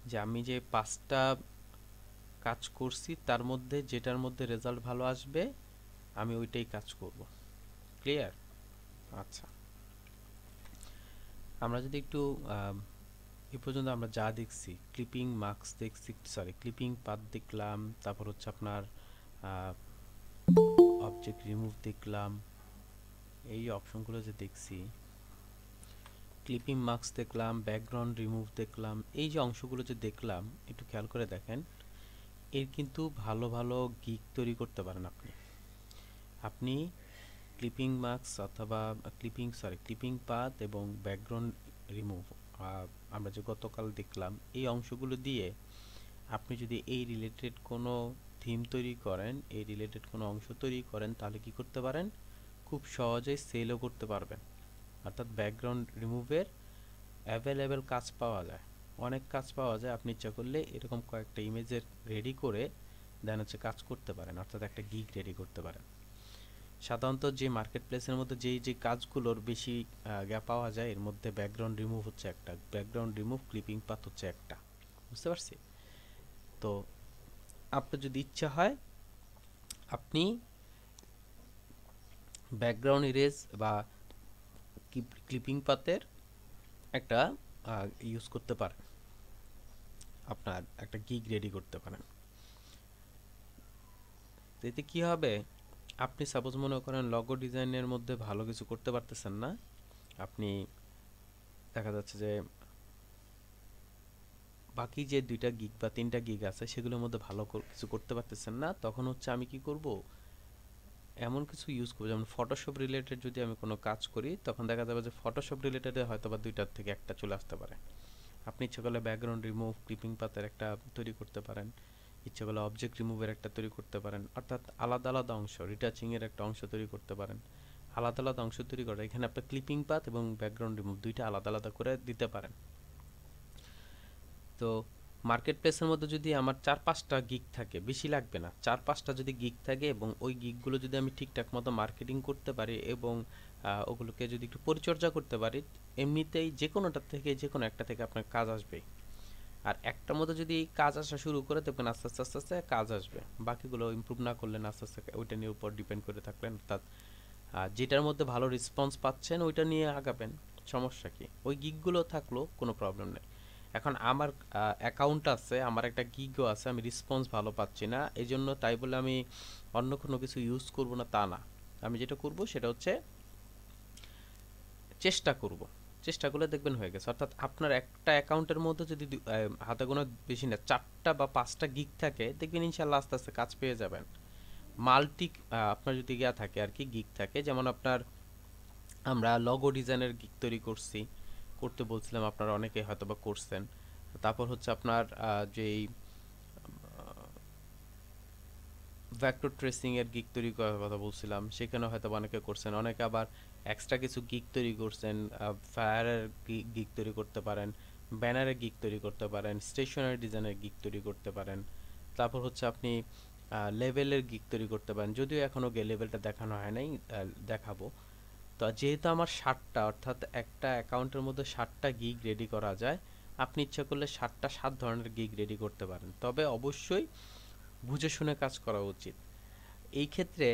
যে আমি যে 5টা কাজ করছি তার মধ্যে যেটার মধ্যে রেজাল্ট ভালো আসবে আমি ওইটাই কাজ করব। ক্লিয়ার? আচ্ছা, আমরা যদি একটু এই পর্যন্ত আমরা যা দেখছি, ক্লিপিং মার্কস দেখছি, সরি ক্লিপিং পাথ দেখলাম, তারপর হচ্ছে আপনার অবজেক্ট রিমুভ দেখলাম, এই অপশনগুলো যে দেখছি, ক্লিপিং মার্কস দেখলাম, ব্যাকগ্রাউন্ড রিমুভ দেখলাম, এই যে অংশগুলো যে দেখলাম একটু খেয়াল করে দেখেন, এর কিন্তু ভালো ভালো গিগ তৈরি করতে পারেন আপনি। আপনি ক্লিপিং মার্কস অথবা ক্লিপিং পাথ এবং ব্যাকগ্রাউন্ড রিমুভ, আমরা যে গতকাল দেখলাম, এই অংশগুলো দিয়ে আপনি যদি এই রিলেটেড কোনো থিম তৈরি করেন, এই রিলেটেড কোনো অংশ তৈরি করেন, তাহলে কি করতে পারেন, খুব সহজেই সেলও করতে পারবেন। অর্থাৎ ব্যাকগ্রাউন্ড রিমুভের অ্যাভেলেবেল কাজ পাওয়া যায়, অনেক কাজ পাওয়া যায়। আপনি ইচ্ছা করলে এরকম কয়েকটা ইমেজের রেডি করে দেন হচ্ছে কাজ করতে পারেন, অর্থাৎ একটা গিগ রেডি করতে পারেন। সাধারণত যে মার্কেট প্লেসের মধ্যে যে কাজগুলোর বেশি গ্যাপ পাওয়া যায়, এর মধ্যে ব্যাকগ্রাউন্ড রিমুভ হচ্ছে একটা, ব্যাকগ্রাউন্ড রিমুভ ক্লিপিং পাথ হচ্ছে একটা। বুঝতে পারছি? তো আপনার যদি ইচ্ছা হয়, আপনি ব্যাকগ্রাউন্ড ইরেজ বা ক্লিপিং পাথের একটা ইউজ করতে পারেন, আপনার একটা গিগ রেডি করতে পারেন। তো এতে কি হবে, আপনি সাপোজ মনে করেন লগো ডিজাইনের মধ্যে ভালো কিছু করতে পারতেছেন না, আপনি দেখা যাচ্ছে যে বাকি যে 2টা গিগ বা 3টা গিগ আছে সেগুলোর মধ্যে ভালো কিছু করতে পারতেছেন না, তখন হচ্ছে আমি কি করব, এমন কিছু ইউজ করব, যেমন ফটোশপ রিলেটেড যদি আমি কোনো কাজ করি, তখন দেখা যাবে যে ফটোশপ রিলেটেড হয়তো বা 2টার থেকে একটা চলে আসতে পারে। আপনি ইচ্ছে করলে ব্যাকগ্রাউন্ড রিমুভ ক্লিপিং পাথের একটা তৈরি করতে পারেন, ইচ্ছে করলে অবজেক্ট রিমুভের একটা তৈরি করতে পারেন, অর্থাৎ আলাদা আলাদা অংশ, রিটাচিং এর একটা অংশ তৈরি করতে পারেন। আলাদা আলাদা অংশ তৈরি করে এখানে আপনার ক্লিপিং পাথ এবং ব্যাকগ্রাউন্ড রিমুভ দুইটা আলাদা আলাদা করে দিতে পারেন। তো মার্কেট প্লেসের মধ্যে যদি আমার 4-5টা গিগ থাকে, বেশি লাগবে না, 4-5টা যদি গিগ থাকে এবং ওই গিগগুলো যদি আমি ঠিকঠাক মতো মার্কেটিং করতে পারি এবং ওগুলোকে যদি একটু পরিচর্যা করতে পারি, এমনিতেই যে কোনোটার থেকে যে কোনো একটা থেকে আপনার কাজ আসবে। আর একটার মধ্যে যদি কাজ আসা শুরু করে, দেখবেন আস্তে আস্তে আস্তে আস্তে কাজ আসবে। বাকিগুলো ইমপ্রুভ না করলেন, আস্তে আস্তে ওইটা নিয়ে উপর ডিপেন্ড করে থাকলেন, অর্থাৎ যেটার মধ্যে ভালো রেসপন্স পাচ্ছেন ওইটা নিয়ে আগাবেন। সমস্যা কি, ওই গিগগুলো থাকলো কোনো প্রবলেম নেই। এখন আমার অ্যাকাউন্ট আছে, আমার একটা গিগও আছে, আমি রেসপন্স ভালো পাচ্ছি না, এই জন্য তাই বলে আমি অন্য কোনো কিছু ইউজ করব না তা না। আমি যেটা করব সেটা হচ্ছে চেষ্টা করব, চেষ্টা করলে দেখবেন হয়ে গেছে। অর্থাৎ আপনার একটা অ্যাকাউন্টের মধ্যে যদি হাতে গোনা বেশি না 4টা বা 5টা গিগ থাকে, দেখবেন ইনশাল্লাহ আস্তে আস্তে কাজ পেয়ে যাবেন। মাল্টি আপনার যদি ইয়া থাকে আর কি, গিগ থাকে, যেমন আপনার আমরা লগো ডিজাইনের গিগ তৈরি করছি, করতে বলছিলাম, আপনারা অনেকে হয়তো বা করছেন। তারপর হচ্ছে আপনার যেই ভেক্টর ট্রেসিং এর গিগ তৈরি করার কথা বলছিলাম, সেখানে হয়তো বা অনেকে করছেন, অনেকে আবার এক্সট্রা কিছু গিগ তৈরি করছেন। ফায়ারের গিগ তৈরি করতে পারেন, ব্যানারের গিগ তৈরি করতে পারেন, স্টেশনারি ডিজাইনের গিগ তৈরি করতে পারেন। তারপর হচ্ছে আপনি লেভেলের গিগ তৈরি করতে পারেন, যদিও এখনও লেভেলটা দেখানো হয় নাই, দেখাবো। তো যেহেতু আমার 7টা, অর্থাৎ একটা অ্যাকাউন্টের মধ্যে 7টা গিগ রেডি করা যায়, আপনি ইচ্ছা করলে 7 ধরনের গিগ রেডি করতে পারেন, তবে অবশ্যই বুঝে শুনে কাজ করা উচিত। এই ক্ষেত্রে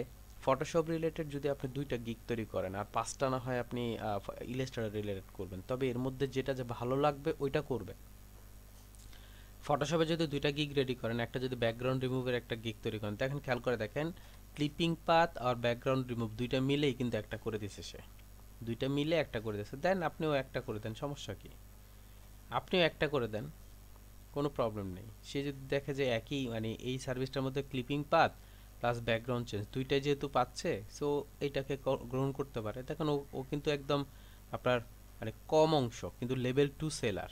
ফটোশপ রিলেটেড যদি আপনি 2টা গিগ তৈরি করেন আর 5টা না হয় আপনি ইলাস্ট্রেটর রিলেটেড করবেন, তবে এর মধ্যে যেটা যে ভালো লাগবে ওইটা করবেন। ফটোশপে যদি 2টা গিগ রেডি করেন, একটা যদি ব্যাকগ্রাউন্ড রিমুভের একটা গিগ তৈরি করেন, দেখেন খেয়াল করে দেখেন, ক্লিপিং পাথ আর ব্যাকগ্রাউন্ড রিমুভ দুইটা মিলেই কিন্তু একটা করে দিছে সে, দুইটা মিলে একটা করে দিয়েছে, দেন আপনিও একটা করে দেন, সমস্যা কি, আপনিও একটা করে দেন, কোনো প্রবলেম নেই। সে যদি দেখে যে একই মানে এই সার্ভিসটার মধ্যে clipping path plus background change দুইটাই যেহেতু পাচ্ছে, সো এইটাকে গ্রহণ করতে পারে। দেখেন ও ও কিন্তু একদম আপনার মানে কম অংশ কিন্তু লেভেল 2 সেলার,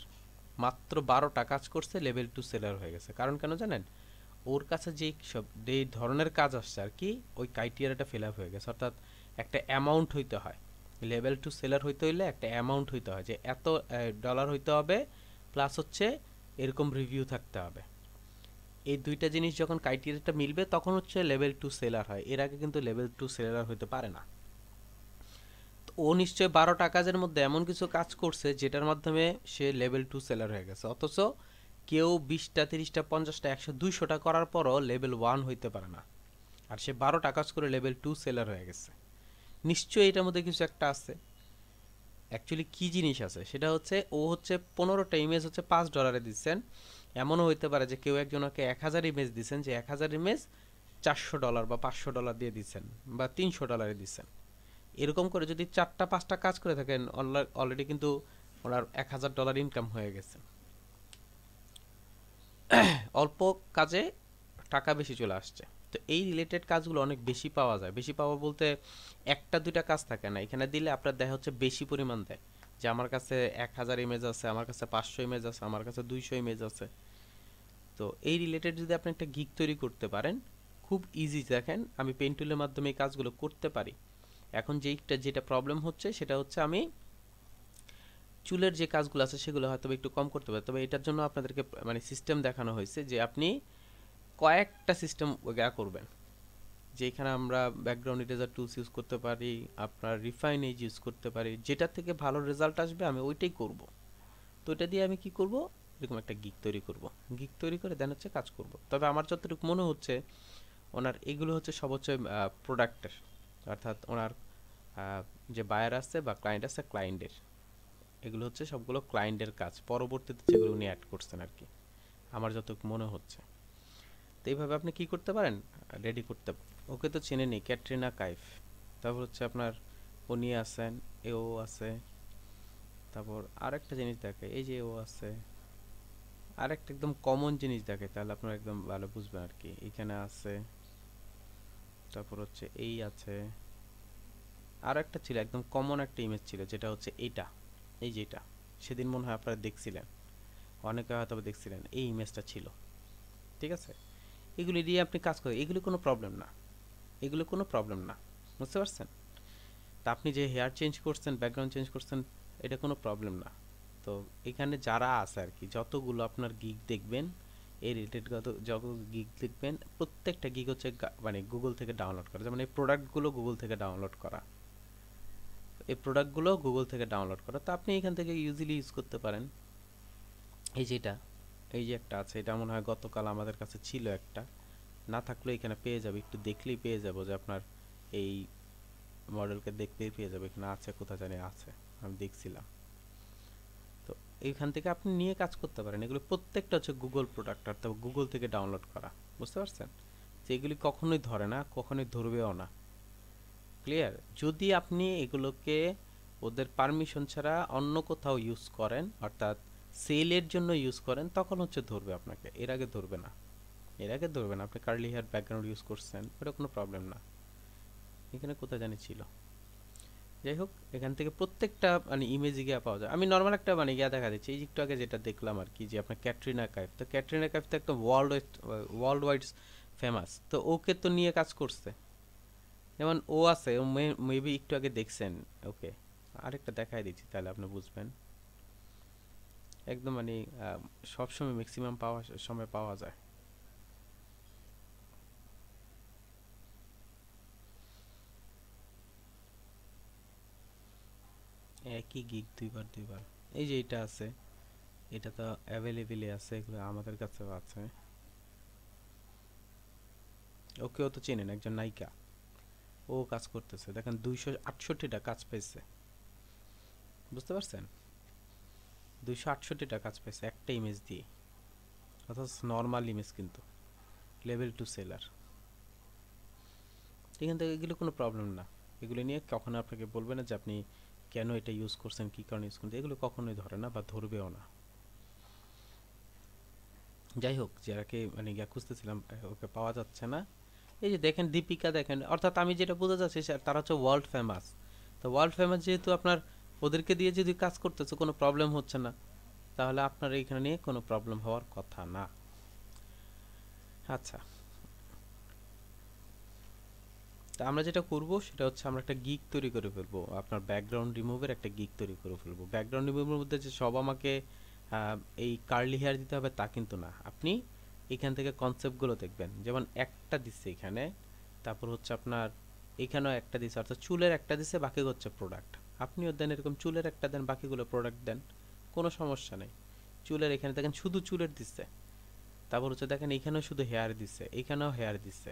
মাত্র 12টা কাজ করছে, লেভেল 2 সেলার হয়ে গেছে। কারণ কেন জানেন, ওর কাছে যে সব যে ধরনের কাজ আসছে আর কি, ওই ক্রাইটেরিয়াটা ফিল আপ হয়ে গেছে। অর্থাৎ একটা অ্যামাউন্ট হইতে হয়, লেভেল 2 সেলার হইতে হইলে একটা অ্যামাউন্ট হইতে হয়, যে এত ডলার হইতে হবে, প্লাস হচ্ছে এরকম রিভিউ থাকতে হবে। এই দুইটা জিনিস যখন ক্রাইটেরিয়াটা মিলবে তখন হচ্ছে লেভেল 2 সেলার হয়, এর আগে কিন্তু লেভেল 2 সেলার হইতে পারে না। তো ও নিশ্চয়ই 12টা কাজের মধ্যে এমন কিছু কাজ করছে যেটার মাধ্যমে সে লেভেল 2 সেলার হয়ে গেছে, অথচ কেউ 20টা 30টা 50টা 100 200টা করার পরও লেভেল 1 হইতে পারে না, আর সে 12টা কাজ করে লেভেল 2 সেলার হয়ে গেছে। নিশ্চয়ই এটার মধ্যে কিছু একটা আছে। অ্যাকচুয়ালি কি জিনিস আছে সেটা হচ্ছে, ও হচ্ছে 15টা ইমেজ হচ্ছে $5 দিচ্ছেন। এমনও হইতে পারে যে কেউ একজন ওকে 1000 ইমেজ দিচ্ছেন, যে 1000 ইমেজ $400 বা $500 দিয়ে দিচ্ছেন বা $300 দিচ্ছেন। এরকম করে যদি 4টা 5টা কাজ করে থাকেন অলরেডি কিন্তু ওনার $1000 ইনকাম হয়ে গেছে। অল্প কাজে টাকা বেশি চলে আসছে। তো এই রিলেটেড কাজগুলো অনেক বেশি পাওয়া যায়। বেশি পাওয়া বলতে একটা দুইটা কাজ থাকে না, এখানে দিলে আপনার দেখা হচ্ছে বেশি পরিমাণ দেয়, যে আমার কাছে 1000 ইমেজ আছে, আমার কাছে 500 ইমেজ আছে, আমার কাছে 200 ইমেজ আছে। তো এই রিলেটেড যদি আপনি একটা গিগ তৈরি করতে পারেন, খুব ইজি। দেখেন আমি পেন টুলের মাধ্যমে এই কাজগুলো করতে পারি। এখন যেটা প্রবলেম হচ্ছে সেটা হচ্ছে আমি চুলের যে কাজগুলো আছে সেগুলো হয়তো একটু কম করতে পারি। তবে এটার জন্য আপনাদেরকে মানে সিস্টেম দেখানো হয়েছে যে আপনি কয়েকটা সিস্টেম করবেন, যে এখানে আমরা ব্যাকগ্রাউন্ড ইরেজার টুলস ইউজ করতে পারি, আপনার রিফাইন এজ ইউজ করতে পারি, যেটা থেকে ভালো রেজাল্ট আসবে আমি ওইটাই করব। তো এটা দিয়ে আমি কি করব, এরকম একটা গিগ তৈরি করব। গিগ তৈরি করে দেন হচ্ছে কাজ করব। তবে আমার যতটুকু মনে হচ্ছে ওনার এগুলো হচ্ছে সব হচ্ছে প্রোডাক্টের, অর্থাৎ ওনার যে বায়ার আছে বা ক্লায়েন্ট আছে ক্লায়েন্টের, এগুলো হচ্ছে সবগুলো ক্লায়েন্টের কাজ, পরবর্তীতে যেগুলো উনি অ্যাড করছেন আর কি, আমার যতটুকু মনে হচ্ছে। তো এইভাবে আপনি কি করতে পারেন, রেডি করতে। ওকে তো চেনে নি, ক্যাটরিনা কাইফ। তারপর হচ্ছে আপনার উনি আছেন, এও আছে। তারপর আরেকটা জিনিস দেখে, এই যে ও আছে। আরেকটা একদম কমন জিনিস দেখে, তাহলে আপনারা একদম ভালো বুঝবেন আর কি। এখানে আছে, তারপর হচ্ছে এই আছে। আর একটা ছিল একদম কমন একটা ইমেজ ছিল, যেটা হচ্ছে এইটা, এই যেটা সেদিন মনে হয় আপনারা দেখছিলেন, অনেকে হয়তো দেখছিলেন, এই ইমেজটা ছিল। ঠিক আছে, এগুলি দিয়ে আপনি কাজ করেন, এগুলি কোনো প্রবলেম না, এগুলো কোনো প্রবলেম না, বুঝতে পারছেন? তা আপনি যে হেয়ার চেঞ্জ করছেন, ব্যাকগ্রাউন্ড চেঞ্জ করছেন, এটা কোনো প্রবলেম না। তো এখানে যারা আছে আর কি, যতগুলো আপনার গিগ দেখবেন এই রিলেটেড যত গিগ দেখবেন, প্রত্যেকটা গিগ হচ্ছে মানে গুগল থেকে ডাউনলোড করা, যেমন এই প্রোডাক্টগুলো গুগল থেকে ডাউনলোড করা, এই প্রোডাক্টগুলো গুগল থেকে ডাউনলোড করা। তো আপনি এখান থেকে ইউজিলি ইউজ করতে পারেন। এই যেটা, এই যে একটা আছে, এটা মনে হয় গতকাল আমাদের কাছে ছিল একটা, না থাকলেও এখানে পেয়ে যাবে, একটু দেখলেই পেয়ে যাবো যে আপনার এই মডেলকে দেখতেই পেয়ে যাবে, এখানে আছে, কোথায় জানি আছে, আমি দেখছিলাম। তো এইখান থেকে আপনি নিয়ে কাজ করতে পারেন। এগুলো প্রত্যেকটা হচ্ছে গুগল প্রোডাক্ট, অর্থাৎ গুগল থেকে ডাউনলোড করা, বুঝতে পারছেন? যে এগুলি কখনোই ধরে না, কখনোই ধরবেও না। ক্লিয়ার? যদি আপনি এগুলোকে ওদের পারমিশন ছাড়া অন্য কোথাও ইউজ করেন, অর্থাৎ সেলের জন্য ইউজ করেন, তখন হচ্ছে ধরবে আপনাকে, এর আগে ধরবে না। এর আগে ধরবে না। আপনি কার্লি হেয়ার ব্যাকগ্রাউন্ড ইউজ করছেন, ওটা কোনো প্রবলেম না। এখানে কোথায় জানি ছিল। যাই হোক, এখান থেকে প্রত্যেকটা মানে ইমেজে গিয়ে পাওয়া যায়। আমি নর্মাল একটা মানে ইয়া দেখা দিচ্ছি, এই একটু আগে যেটা দেখলাম আর কি, যে আপনার ক্যাটরিনা কাইফ। তো ক্যাটরিনা কাইফ তো একটা ওয়ার্ল্ড ওয়াইড ফেমাস, তো ওকে তো নিয়ে কাজ করছে। যেমন ও আছে, ও মেবি একটু আগে দেখছেন ওকে। আরেকটা দেখাই দিচ্ছি তাহলে আপনি বুঝবেন। একদম মানে সবসময় ম্যাক্সিমাম পাওয়া সময় পাওয়া যায়। একই গিগ দুইবার দুইবার। এই যে এটা আছে, এটা তো অ্যাভেলেবেলই আছে, এগুলো আমাদের কাছেও আছে। ওকেও তো চেনেন, একজন নায়িকা, ও কাজ করতেছে। দেখেন 268টা কাজ পেয়েছে, বুঝতে পারছেন? 268টা কাজ পেয়েছে একটা ইমেজ দিয়ে, অথচ নর্মাল ইমেজ কিন্তু, লেভেল 2 সেলার। এখান থেকে এগুলো কোনো প্রবলেম না। এগুলো নিয়ে কখনো আপনাকে বলবে না যে আপনি কেন এটা ইউজ করছেন, কী কারণে ইউজ করছেন, এগুলো কখনোই ধরে না বা ধরবেও না। যাই হোক, যারাকে মানে ইয়া খুঁজতেছিলাম, ওকে পাওয়া যাচ্ছে না। এই যে দেখেন দীপিকা, দেখেন, অর্থাৎ আমি যেটা বোঝা যাচ্ছে তারা হচ্ছে ওয়ার্ল্ড ফেমাস। তো ওয়ার্ল্ড ফেমাস যেহেতু, আপনার ওদেরকে দিয়ে যদি কাজ করতেছে কোনো প্রবলেম হচ্ছে না, তাহলে আপনার এইখানে নিয়ে কোনো প্রবলেম হওয়ার কথা না। আচ্ছা, তা আমরা যেটা করব সেটা হচ্ছে আমরা একটা গিগ তৈরি করে ফেলবো, আপনার ব্যাকগ্রাউন্ড রিমুভের একটা গিগ তৈরি করে ফেলবো। ব্যাকগ্রাউন্ড রিমুভের মধ্যে যে সব আমাকে এই কার্লি হেয়ার দিতে হবে তা কিন্তু না। আপনি এখান থেকে কনসেপ্টগুলো দেখবেন, যেমন একটা দিচ্ছে এখানে, তারপর হচ্ছে আপনার এখানেও একটা দিচ্ছে, অর্থাৎ চুলের একটা দিচ্ছে, বাকি হচ্ছে প্রোডাক্ট। আপনিও দেন এরকম, চুলের একটা দেন, বাকিগুলো প্রোডাক্ট দেন, কোনো সমস্যা নেই। চুলের এখানে দেখেন শুধু চুলের দিচ্ছে, তারপর হচ্ছে দেখেন এখানেও শুধু হেয়ার দিচ্ছে, এখানেও হেয়ার দিচ্ছে,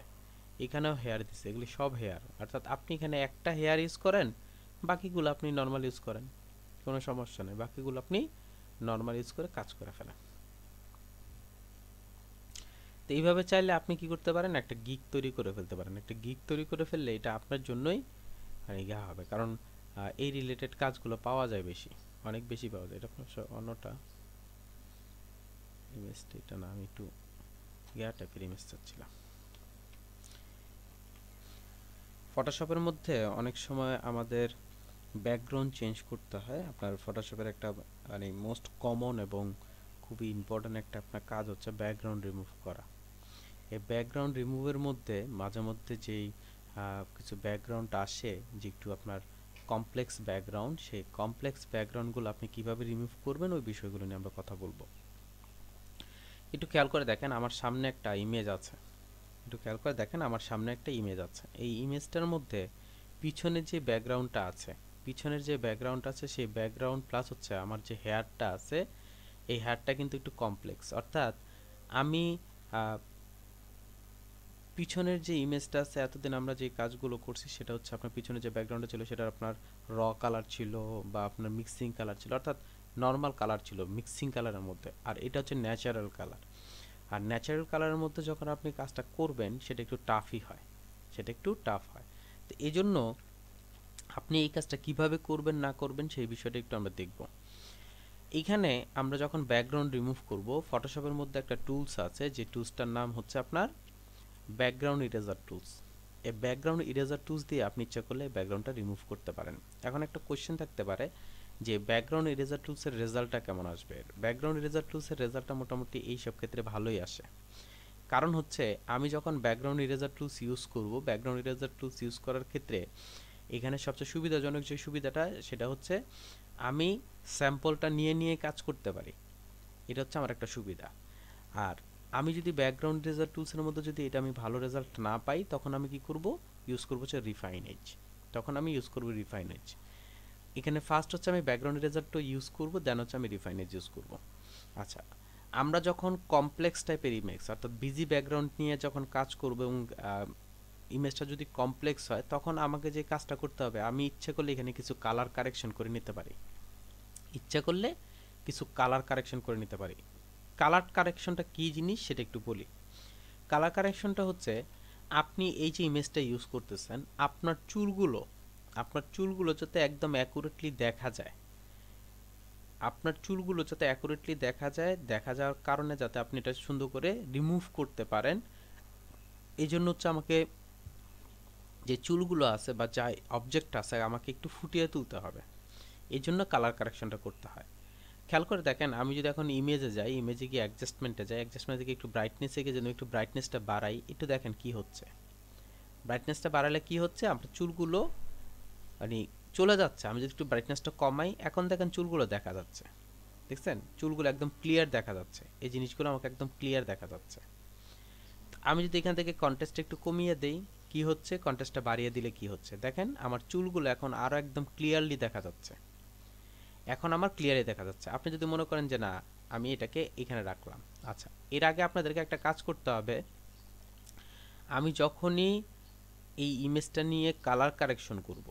এখানেও হেয়ার দিচ্ছে, এগুলি সব হেয়ার। অর্থাৎ আপনি এখানে একটা হেয়ার ইউজ করেন, বাকিগুলো আপনি নর্মাল ইউজ করেন, কোনো সমস্যা নেই, বাকিগুলো আপনি নর্মাল ইউজ করে কাজ করে ফেলেন। তো এইভাবে চাইলে আপনি কি করতে পারেন, একটা গিগ তৈরি করে ফেলতে পারেন। একটা গিগ তৈরি করে ফেললে এটা আপনার জন্যই মানে ইয়া হবে, কারণ এই রিলেটেড কাজগুলো পাওয়া যায় বেশি, অনেক বেশি পাওয়া যায়। এটা অন্যটা ইমেজটা, এটা না, আমি একটু ইয়া টাইপের ইমেজ চাচ্ছিলাম। ফটোশপের মধ্যে অনেক সময় আমাদের ব্যাকগ্রাউন্ড চেঞ্জ করতে হয়। আপনার ফটোশপের একটা মানে মোস্ট কমন এবং খুবই ইম্পর্ট্যান্ট একটা আপনার কাজ হচ্ছে ব্যাকগ্রাউন্ড রিমুভ করা। এই ব্যাকগ্রাউন্ড রিমুভের মধ্যে মাঝে মধ্যে যেই কিছু ব্যাকগ্রাউন্ড আসে যে একটু আপনার কমপ্লেক্স ব্যাকগ্রাউন্ড, সেই কমপ্লেক্স ব্যাকগ্রাউন্ডগুলো আপনি কিভাবে রিমুভ করবেন ওই বিষয়গুলো নিয়ে আমরা কথা বলবো। একটু খেয়াল করে দেখেন আমার সামনে একটা ইমেজ আছে, একটু খেয়াল করে দেখেন আমার সামনে একটা ইমেজ আছে। এই ইমেজটার মধ্যে পিছনে যে ব্যাকগ্রাউন্ডটা আছে, পিছনের যে ব্যাকগ্রাউন্ড আছে সেই ব্যাকগ্রাউন্ড প্লাস হচ্ছে আমার যে হেয়ারটা আছে, এই হেয়ারটা কিন্তু একটু কমপ্লেক্স। অর্থাৎ আমি পিছনের যে ইমেজটা আছে, এতদিন আমরা যে কাজগুলো করছি সেটা হচ্ছে আপনার পিছনে যে ব্যাকগ্রাউন্ডটা ছিল সেটা আপনার র কালার ছিল বা আপনার মিক্সিং কালার ছিল, অর্থাৎ নর্মাল কালার ছিল মিক্সিং কালারের মধ্যে, আর এটা হচ্ছে ন্যাচারাল কালার। আর ন্যাচারাল কালারের মধ্যে যখন আপনি কাজটা করবেন সেটা একটু টাফই হয়, সেটা একটু টাফ হয়। তো এই জন্য আপনি এই কাজটা কিভাবে করবেন না করবেন সেই বিষয়টা একটু আমরা দেখব। এইখানে আমরা যখন ব্যাকগ্রাউন্ড রিমুভ করব, ফটোশপের মধ্যে একটা টুলস আছে, যে টুলসটার নাম হচ্ছে আপনার ব্যাকগ্রাউন্ড ইরেজার টুলস। এই ব্যাকগ্রাউন্ড ইরেজার টুলস দিয়ে আপনি ইচ্ছা করলে ব্যাকগ্রাউন্ডটা রিমুভ করতে পারেন। এখন একটা কোয়েশ্চেন থাকতে পারে যে ব্যাকগ্রাউন্ড ইরেজার টুলসের রেজাল্টটা কেমন আসবে। ব্যাকগ্রাউন্ড ইরেজার টুলসের রেজাল্টটা মোটামুটি এই সব ক্ষেত্রে ভালোই আসে। কারণ হচ্ছে আমি যখন ব্যাকগ্রাউন্ড ইরেজার টুলস ইউজ করব, ব্যাকগ্রাউন্ড ইরেজার টুলস ইউজ করার ক্ষেত্রে এখানে সবচেয়ে সুবিধাজনক যে সুবিধাটা সেটা হচ্ছে আমি স্যাম্পলটা নিয়ে নিয়ে কাজ করতে পারি, এটা হচ্ছে আমার একটা সুবিধা। আর আমি যদি ব্যাকগ্রাউন্ড ইরেজার টুলসের মধ্যে যদি এটা আমি ভালো রেজাল্ট না পাই, তখন আমি কি করব, ইউজ করবো হচ্ছে রিফাইন এজ। তখন আমি ইউজ করবো রিফাইন এজ। এখানে ফার্স্ট হচ্ছে আমি ব্যাকগ্রাউন্ড ইরেজারটা ইউজ করব, দেন হচ্ছে আমি রিফাইন এজ ইউজ করব। আচ্ছা, আমরা যখন কমপ্লেক্স টাইপের ইমেজ অর্থাৎ বিজি ব্যাকগ্রাউন্ড নিয়ে যখন কাজ করব এবং ইমেজটা যদি কমপ্লেক্স হয়, তখন আমাকে যে কাজটা করতে হবে, আমি ইচ্ছে করলে এখানে কিছু কালার কারেকশন করে নিতে পারি, ইচ্ছা করলে কিছু কালার কারেকশন করে নিতে পারি। কালার কারেকশনটা কী জিনিস সেটা একটু বলি। কালার কারেকশনটা হচ্ছে আপনি এই যে ইমেজটা ইউজ করতেছেন, আপনার চুলগুলো যাতে একদম অ্যাকুরেটলি দেখা যায়, আপনার চুলগুলো যাতে অ্যাকুরেটলি দেখা যায়, দেখা যাওয়ার কারণে যাতে আপনি এটা সুন্দর করে রিমুভ করতে পারেন, এই জন্য হচ্ছে আমাকে যে চুলগুলো আছে বা যা অবজেক্ট আছে আমাকে একটু ফুটিয়ে তুলতে হবে, এই জন্য কালার কারেকশনটা করতে হয়। খেয়াল করে দেখেন আমি যদি এখন ইমেজে যাই, ইমেজে গিয়ে অ্যাডজাস্টমেন্টে যাই, অ্যাডজাস্টমেন্টে গিয়ে একটু ব্রাইটনেসে গিয়ে যেন একটু ব্রাইটনেসটা বাড়াই, একটু দেখেন কি হচ্ছে। ব্রাইটনেসটা বাড়ালে কি হচ্ছে, আপনার চুলগুলো মানে চলে যাচ্ছে। আমি যদি একটু ব্রাইটনেসটা কমাই, এখন দেখেন চুলগুলো দেখা যাচ্ছে, দেখছেন চুলগুলো একদম ক্লিয়ার দেখা যাচ্ছে, এই জিনিসগুলো আমাকে একদম ক্লিয়ার দেখা যাচ্ছে। আমি যদি এখান থেকে কন্ট্রাস্টটা একটু কমিয়ে দেই, কি হচ্ছে, কন্ট্রাস্টটা বাড়িয়ে দিলে কি হচ্ছে, দেখেন আমার চুলগুলো এখন আরও একদম ক্লিয়ারলি দেখা যাচ্ছে, এখন আমার ক্লিয়ারলি দেখা যাচ্ছে। আপনি যদি মনে করেন যে না আমি এটাকে এখানে রাখলাম, আচ্ছা, এর আগে আপনাদেরকে একটা কাজ করতে হবে। আমি যখনই এই ইমেজটা নিয়ে কালার কারেকশন করব,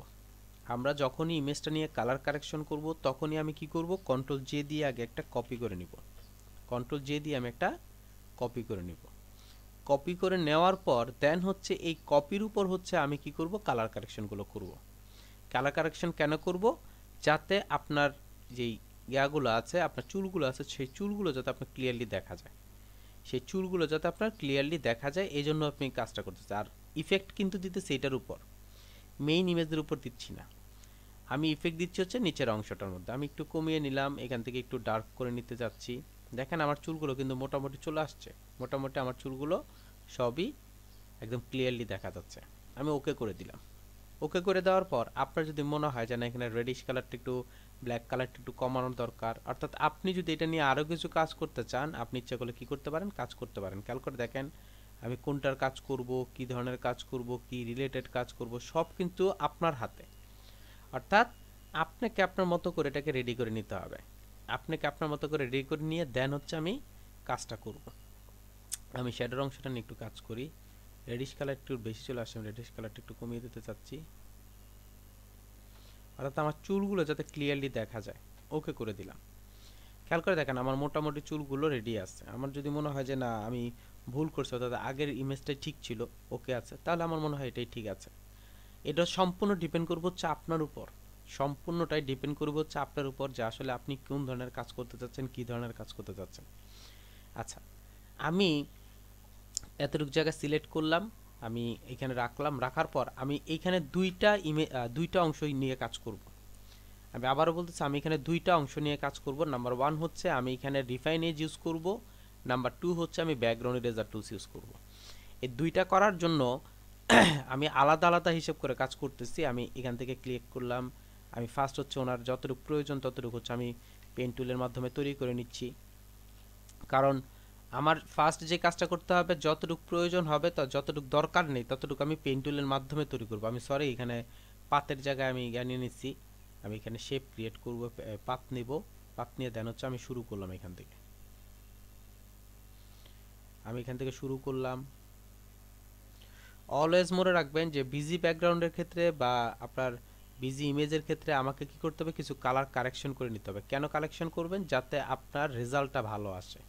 আমরা যখনই ইমেজটা নিয়ে কালার কারেকশন করব, তখনই আমি কি করব, কন্ট্রোল জে দিয়ে আগে একটা কপি করে নিব, কন্ট্রোল জে দিয়ে আমি একটা কপি করে নিব। কপি করে নেওয়ার পর দেন হচ্ছে এই কপির উপর হচ্ছে আমি কি করব, কালার কারেকশনগুলো করব। কালার কারেকশন কেন করব, যাতে আপনার যেই ইয়াগুলো আছে, আপনার চুলগুলো আছে, সেই চুলগুলো যাতে আপনার ক্লিয়ারলি দেখা যায়, সেই চুলগুলো যাতে আপনার ক্লিয়ারলি দেখা যায়, এই জন্য আপনি কাজটা করতেছে। আর ইফেক্ট কিন্তু দিতেছে এটার উপর, মেইন ইমেজের উপর দিচ্ছি না, আমি ইফেক্ট দিচ্ছি হচ্ছে নিচের অংশটার মধ্যে। আমি একটু কমিয়ে নিলাম, এখান থেকে একটু ডার্ক করে নিতে যাচ্ছি, দেখেন আমার চুলগুলো কিন্তু মোটামুটি চলে আসছে, মোটামুটি আমার চুলগুলো সবই একদম ক্লিয়ারলি দেখা যাচ্ছে। আমি ওকে করে দিলাম। ওকে করে দেওয়ার পর আপনার যদি মনে হয় যে না এখানে রেডিশ কালারটা একটু, ব্ল্যাক কালারটা একটু কমানোর দরকার, অর্থাৎ আপনি যদি এটা নিয়ে আরও কিছু কাজ করতে চান, আপনি ইচ্ছা করলে কী করতে পারেন, কাজ করতে পারেন। খেয়াল করে দেখেন আমি কোনটার কাজ করব, কী ধরনের কাজ করব, কী রিলেটেড কাজ করব, সব কিন্তু আপনার হাতে। অর্থাৎ আপনাকে আপনার মতো করে এটাকে রেডি করে নিতে হবে। আপনাকে আপনার মতো করে রেডি করে নিয়ে দেন হচ্ছে আমি কাজটা করব। আমি শ্যাডোর অংশটা নিয়ে একটু কাজ করি। রেডিশ কালার একটু বেশি চলে আসছে, আমি রেডিশ কালারটা একটু কমিয়ে দিতে চাচ্ছি, অর্থাৎ আমার চুলগুলো যাতে ক্লিয়ারলি দেখা যায়। ওকে করে দিলাম। খেয়াল করে দেখেন আমার মোটামুটি চুলগুলো রেডি আছে। আমার যদি মনে হয় যে না আমি ভুল করছি, অর্থাৎ আগের ইমেজটাই ঠিক ছিল, ওকে আছে, তাহলে আমার মনে হয় এটাই ঠিক আছে। এটা সম্পূর্ণ ডিপেন্ড করবে হচ্ছে আপনার উপর, সম্পূর্ণটাই ডিপেন্ড করবে হচ্ছে আপনার উপর যে আসলে আপনি কোন ধরনের কাজ করতে চাচ্ছেন, কী ধরনের কাজ করতে চাচ্ছেন। আচ্ছা, আমি এতটুকু জায়গা সিলেক্ট করলাম, আমি এখানে রাখলাম, রাখার পর আমি এইখানে দুইটা অংশ নিয়ে কাজ করব। আমি আবারও বলতেছি, আমি এখানে দুইটা অংশ নিয়ে কাজ করব। নাম্বার 1 হচ্ছে আমি এখানে রিফাইন এজ ইউজ করব, নাম্বার 2 হচ্ছে আমি ব্যাকগ্রাউন্ড ইরেজার টুলস ইউজ করব। এই দুইটা করার জন্য আমি আলাদা আলাদা হিসেব করে কাজ করতেছি। আমি এখান থেকে ক্লিক করলাম, আমি ফার্স্ট হচ্ছে ওনার যতটুকু প্রয়োজন ততটুকু হচ্ছে আমি পেন টুলের মাধ্যমে তৈরি করে নিচ্ছি, কারণ আমার ফার্স্ট যে কাজটা করতে হবে যতটুকু প্রয়োজন হবে, তো যতটুকু দরকার নেই ততটুকু আমি পেন টুলের মাধ্যমে তৈরি করব। আমি সরি এখানে পাতের জায়গায় আমি নিয়ে নিচ্ছি, আমি এখানে শেপ ক্রিয়েট করব, পাত নিব, পাত নিয়ে দেন হচ্ছে আমি শুরু করলাম। এখান থেকে আমি এখান থেকে শুরু করলাম। অলওয়েজ মনে রাখবেন যে বিজি ব্যাকগ্রাউন্ডের ক্ষেত্রে বা আপনার বিজি ইমেজের ক্ষেত্রে আমাকে কি করতে হবে, কিছু কালার কারেকশন করে নিতে হবে। কেন কালেকশন করবেন? যাতে আপনার রেজাল্টটা ভালো আসে,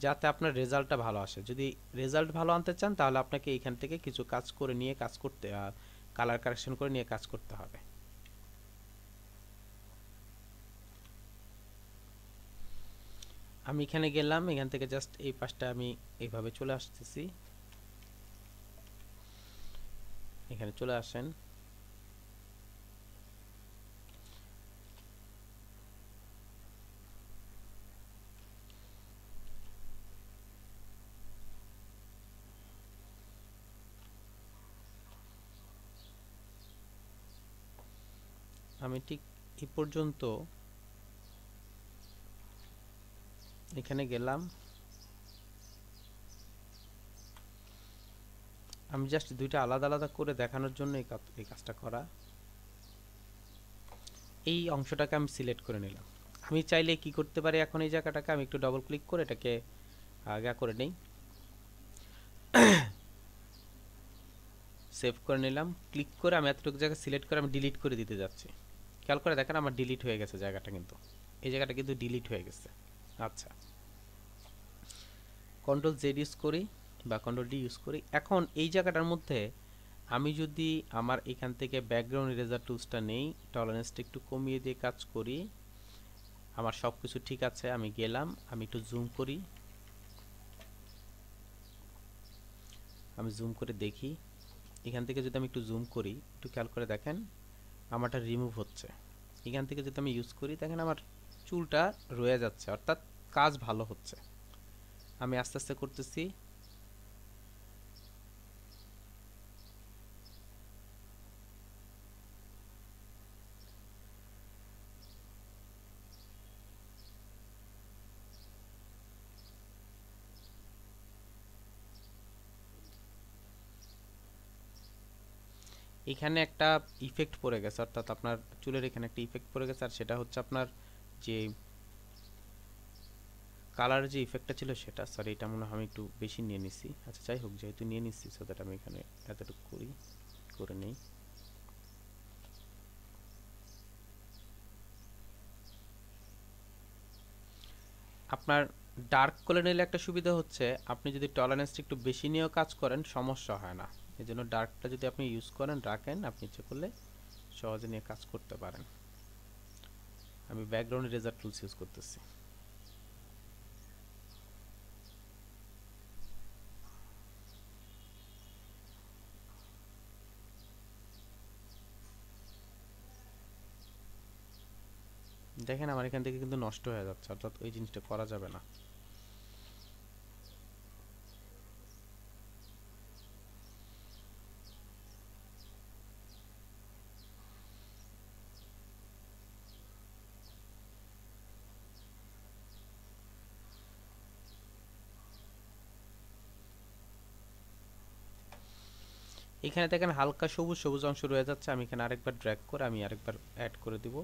যাতে আপনার রেজাল্টটা ভালো আসে। যদি রেজাল্ট ভালো আনতে চান তাহলে আপনাকে এইখান থেকে কিছু কাজ করে নিয়ে কাজ করতে, কালার কারেকশন করে নিয়ে কাজ করতে হবে। আমি এখানে গেলাম, এখান থেকে জাস্ট এই পাশটা আমি এইভাবে চলে আসতেছি, এখানে চলে আসেন। আমি ঠিক এই পর্যন্ত এখানে গেলাম, আমি জাস্ট দুইটা আলাদা আলাদা করে দেখানোর জন্য এই কাজটা করা। এই অংশটাকে আমি সিলেক্ট করে নিলাম। আমি চাইলে কি করতে পারি, এখন এই জায়গাটাকে আমি একটু ডবল ক্লিক করে এটাকে আগা করে নেই, সেভ করে নিলাম। ক্লিক করে আমি এতটুকু জায়গা সিলেক্ট করে আমি ডিলিট করে দিতে যাচ্ছি। খেয়াল করে দেখেন আমার ডিলিট হয়ে গেছে জায়গাটা, কিন্তু এই জায়গাটা কিন্তু ডিলিট হয়ে গেছে। আচ্ছা, কন্ট্রোল জেড ইউজ করি বা কন্ট্রোল ডি ইউজ করি। এখন এই জায়গাটার মধ্যে আমি যদি আমার এখান থেকে ব্যাকগ্রাউন্ড ইরেজার টুলসটা নেই, টলারেন্সটা একটু কমিয়ে দিয়ে কাজ করি, আমার সব কিছু ঠিক আছে। আমি গেলাম, আমি একটু জুম করি, আমি জুম করে দেখি। এখান থেকে যদি আমি একটু জুম করি, একটু খেয়াল করে দেখেন আমারটা রিমুভ হচ্ছে। এখান থেকে যদি আমি ইউজ করি দেখেন আমার চুলটা রয়ে যাচ্ছে, অর্থাৎ কাজ ভালো হচ্ছে। আমি আস্তে আস্তে করতেছি। এখানে একটা ইফেক্ট পড়ে গেছে, অর্থাৎ আপনার চুলের এখানে একটা ইফেক্ট পড়ে গেছে, আর সেটা হচ্ছে আপনার যে কালার যে ইফেক্টটা ছিল সেটা, সরি এটা মনে হয় আমি একটু বেশি নিয়ে নিছি। আচ্ছা যাই হোক, যেহেতু নিয়ে নিচ্ছি সো দ্যাট আমি এখানে এতটুকু করে নেই। আপনার ডার্ক করে নিলে একটা সুবিধা হচ্ছে, আপনি যদি টলারেন্সটা একটু বেশি নিয়েও কাজ করেন সমস্যা হয় না। এই জন্য ডার্কটা যদি আপনি ইউজ করেন, রাখেন, আপনি ইচ্ছে করলে সহজে নিয়ে কাজ করতে পারেন। আমি ব্যাকগ্রাউন্ড ইরেজার টুলস ইউজ করতেছি। দেখেন আমার এখান থেকে কিন্তু নষ্ট হয়ে যাচ্ছে, অর্থাৎ ওই জিনিসটা করা যাবে না। এখানে দেখেন হালকা সবুজ সবুজ অংশ রয়ে যাচ্ছে, আমি এখানে আরেকবার ড্র্যাগ করে আমি আরেকবার অ্যাড করে দিব।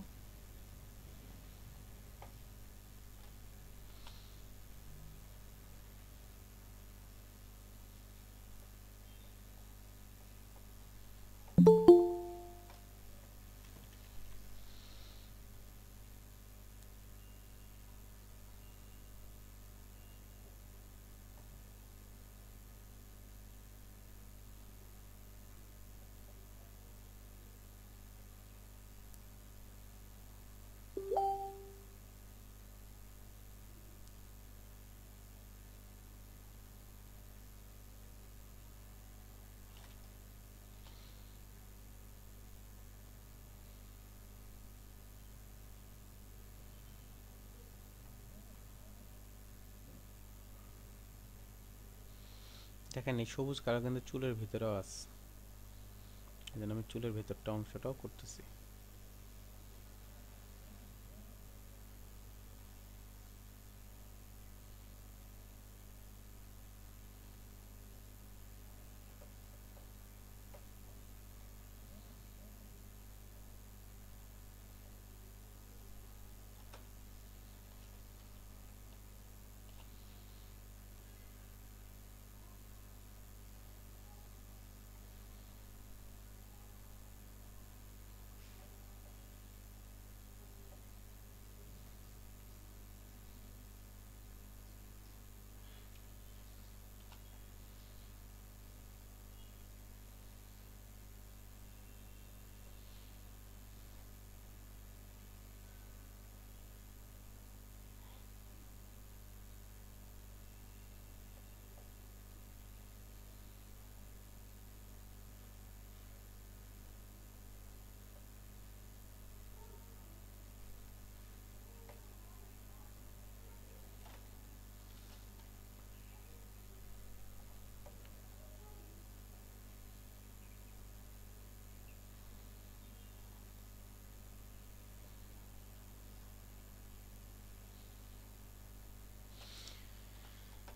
দেখেন এই সবুজ কালার কিন্তু চুলের ভিতরেও আছে, এই জন্য আমি চুলের ভিতরটা অংশটাও করতেছি।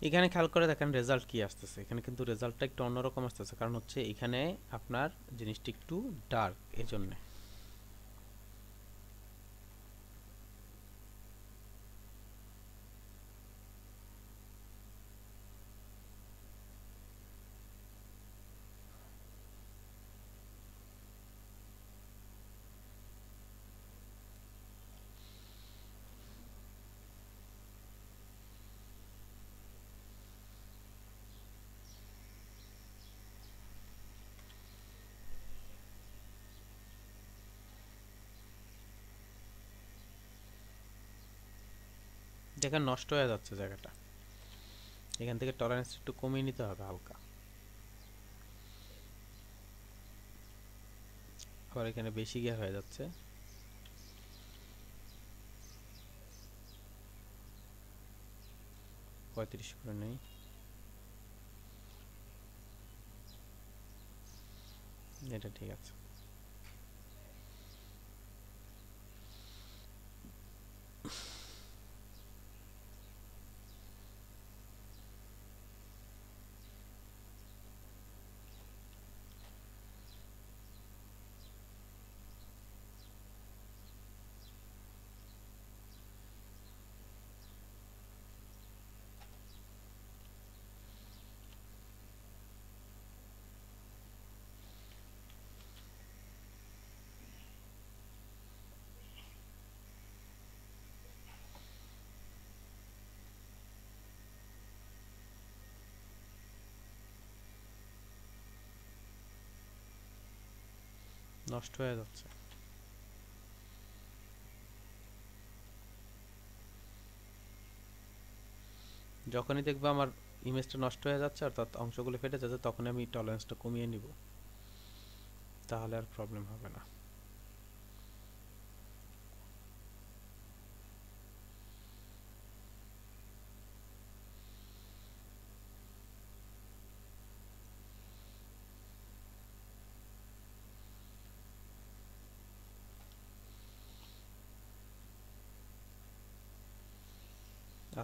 এখানে খেয়াল করে দেখেন রেজাল্ট কি আসতেছে, এখানে কিন্তু রেজাল্টটা একটু অন্যরকম আসতেছে, কারণ হচ্ছে এখানে আপনার জিনিসটা একটু ডার্ক, এই জন্য। দেখেন নষ্ট হয়ে যাচ্ছে জায়গাটা, এখান থেকে টলারেন্স একটু কমিয়ে নিতে হবে হালকা। আবার এখানে বেশি গিয়ে হয়ে যাচ্ছে, 35 করে নেই, এটা ঠিক আছে। নষ্ট হয়ে যাচ্ছে, যখনই দেখবো আমার ইমেজটা নষ্ট হয়ে যাচ্ছে অর্থাৎ অংশগুলো ফেটে যাচ্ছে, তখন আমি টলারেন্সটা কমিয়ে নিব, তাহলে আর প্রবলেম হবে না।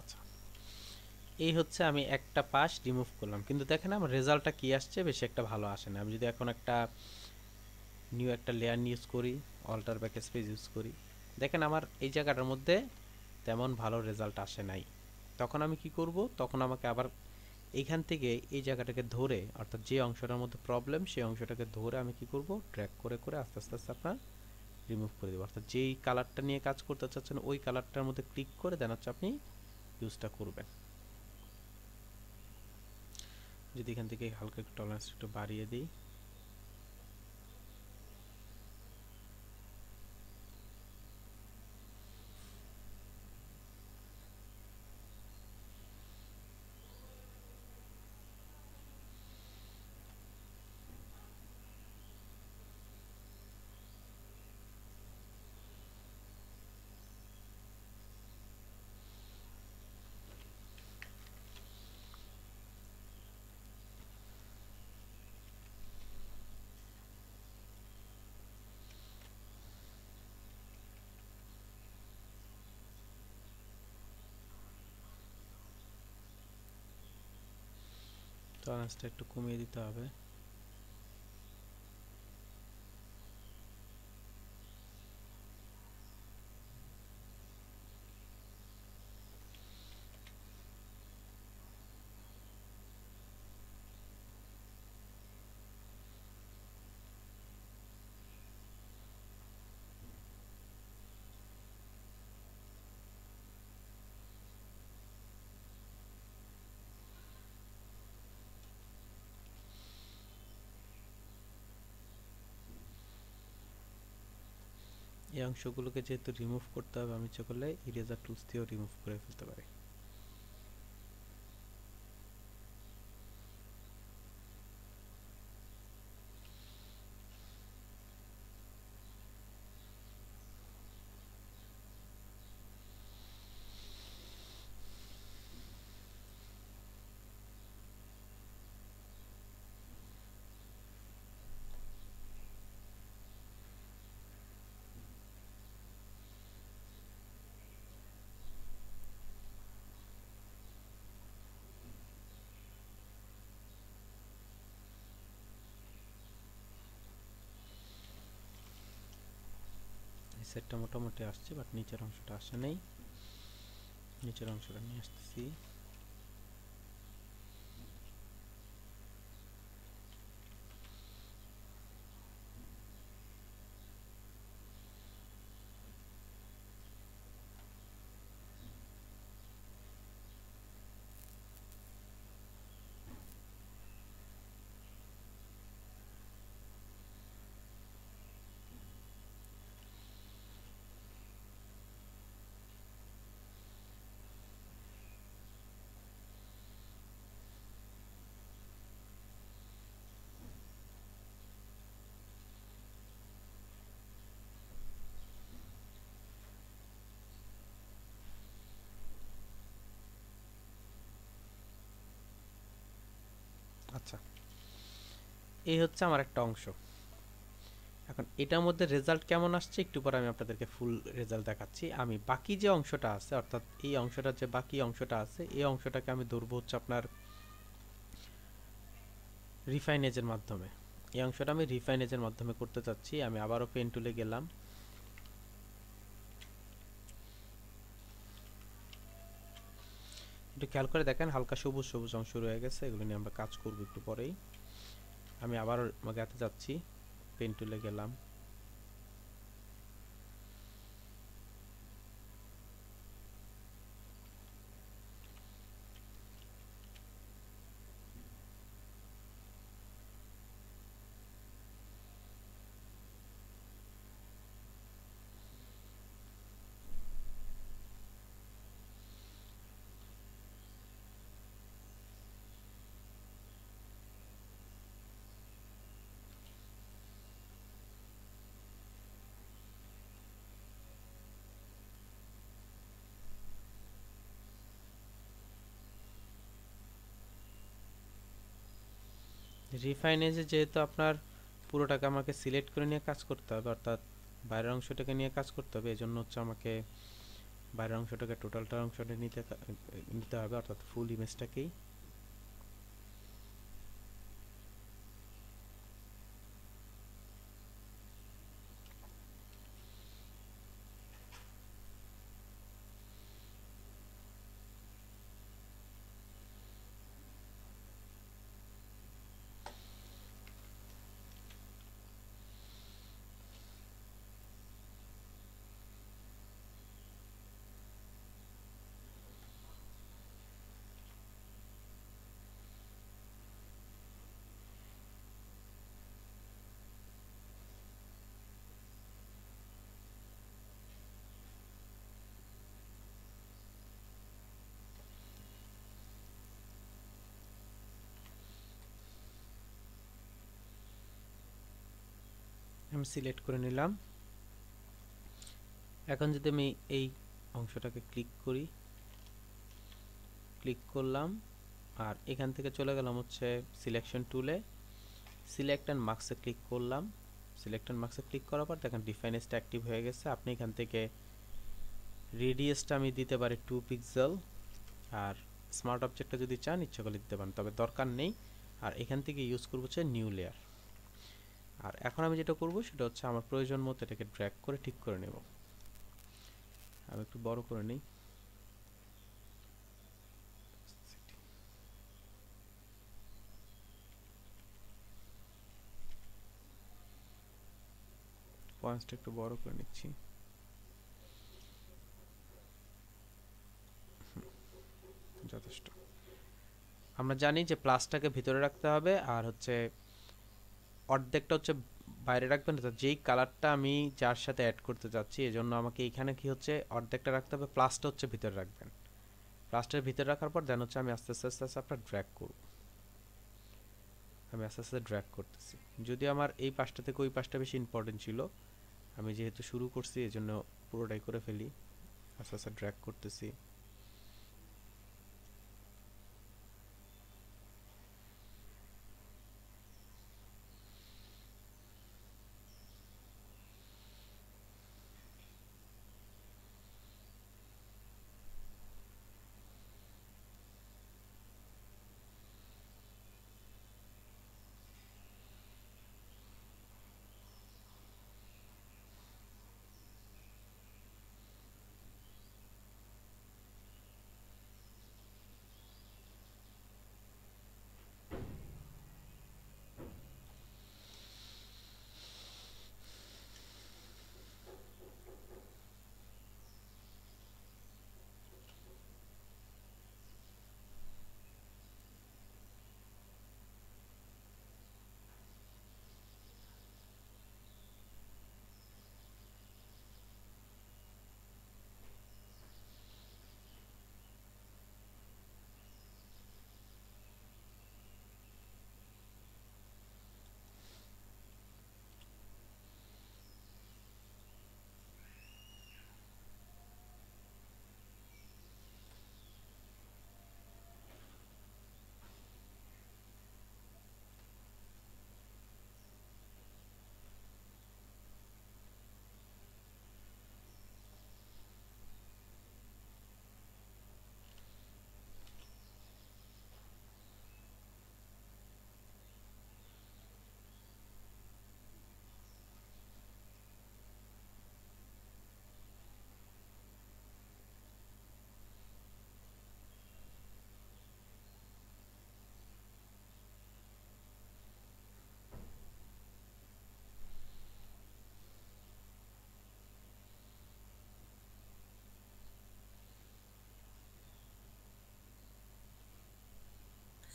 আচ্ছা, এই হচ্ছে আমি একটা পাশ রিমুভ করলাম, কিন্তু দেখেন আমার রেজাল্টটা কি আসছে, বেশি একটা ভালো আসে না। আমি যদি এখন একটা নিউ একটা লেয়ার ইউজ করি, অল্টার ব্যাক স্পেস ইউজ করি, দেখেন আমার এই জায়গাটার মধ্যে তেমন ভালো রেজাল্ট আসে নাই। তখন আমি কি করব, তখন আমাকে আবার এইখান থেকে এই জায়গাটাকে ধরে, অর্থাৎ যে অংশটার মধ্যে প্রবলেম সেই অংশটাকে ধরে আমি কি করব, ড্র্যাগ করে করে আস্তে আস্তে আস্তে আপনার রিমুভ করে দেবো। অর্থাৎ যেই কালারটা নিয়ে কাজ করতে চাচ্ছেন ওই কালারটার মধ্যে ক্লিক করে দেন হচ্ছে আপনি ইউজটা করবেন। যদি এখান থেকে হালকা একটু টলারেন্স একটু বাড়িয়ে দিই, টলারেন্সটা একটু কমিয়ে দিতে হবে। এই অংশগুলোকে যেহেতু রিমুভ করতে হবে, আমি ইচ্ছা করলে ইরেজার টুলস দিয়েও রিমুভ করে ফেলতে পারি। এই সেটটা মোটামুটি আসছে, বাট নিচের অংশটা আসে নেই। নিচের অংশটা নিয়ে আসতেছি। আচ্ছা, এই হচ্ছে আমার একটা অংশ। এখন এটার মধ্যে রেজাল্ট কেমন আসছে একটু পরে আমি আপনাদেরকে ফুল রেজাল্ট দেখাচ্ছি। আমি বাকি যে অংশটা আছে, অর্থাৎ এই অংশটা যে বাকি অংশটা আছে, এই অংশটাকে আমি ধরবো হচ্ছে আপনার রিফাইন এজের মাধ্যমে। এই অংশটা আমি রিফাইন এজের মাধ্যমে করতে চাচ্ছি। আমি আবারও পেন টুলে গেলাম, একটু খেয়াল করে দেখেন হালকা সবুজ সবুজ অংশ রয়ে গেছে, এগুলো নিয়ে আমরা কাজ করব একটু পরেই। আমি আবার গাতে যাচ্ছি, পেন টুলে গেলাম, রিফাইন এজে যেহেতু আপনার পুরোটাকে আমাকে সিলেক্ট করে নিয়ে কাজ করতে হবে, অর্থাৎ বাইরের অংশটাকে নিয়ে কাজ করতে হবে, এজন্য হচ্ছে আমাকে বাইরের অংশটাকে টোটালটা অংশটা নিতে হবে, অর্থাৎ ফুল ইমেজটাকেই। আমি সিলেক্ট করে নিলাম। এখন যদি আমি এই অংশটাকে ক্লিক করি, ক্লিক করলাম, আর এখান থেকে চলে গেলাম হচ্ছে সিলেকশন টুলে, সিলেক্ট অ্যান্ড মার্কসে ক্লিক করলাম। সিলেক্ট অ্যান্ড মার্কসে ক্লিক করার পর দেখেন ডিফাইন এজটা অ্যাক্টিভ হয়ে গেছে। আপনি এখান থেকে রেডিয়াসটা আমি দিতে পারি 2 পিক্সেল, আর স্মার্ট অবজেক্টটা যদি চান ইচ্ছা করে দিতে পারেন, তবে দরকার নেই। আর এখান থেকে ইউজ করবো হচ্ছে নিউ লেয়ার। আর এখন আমি যেটা করব সেটা হচ্ছে আমার প্রয়োজন মতো এটাকে ড্র্যাগ করে ঠিক করে নেব। আমি একটু বড় করে নিই। পয়েন্টসটা একটু বড় করে নিচ্ছি। যথেষ্ট। আমরা জানি যে প্লাসটাকে ভিতরে রাখতে হবে, আর হচ্ছে অর্ধেকটা হচ্ছে বাইরে রাখবেন। যেই কালারটা আমি যার সাথে অ্যাড করতে যাচ্ছি, এজন্য আমাকে এইখানে কি হচ্ছে অর্ধেকটা রাখতে হবে, প্লাসটা হচ্ছে ভিতরে রাখবেন। প্লাসটার ভিতরে রাখার পর দেন হচ্ছে আমি আস্তে আস্তে আস্তে আস্তে আপনার ড্র্যাগ করব। আমি আস্তে আস্তে ড্র্যাগ করতেছি। যদি আমার এই পাশটা থেকে ওই পাশটা বেশি ইম্পর্টেন্ট ছিল, আমি যেহেতু শুরু করছি এজন্য পুরোটাই করে ফেলি। আস্তে আস্তে ড্র্যাগ করতেছি।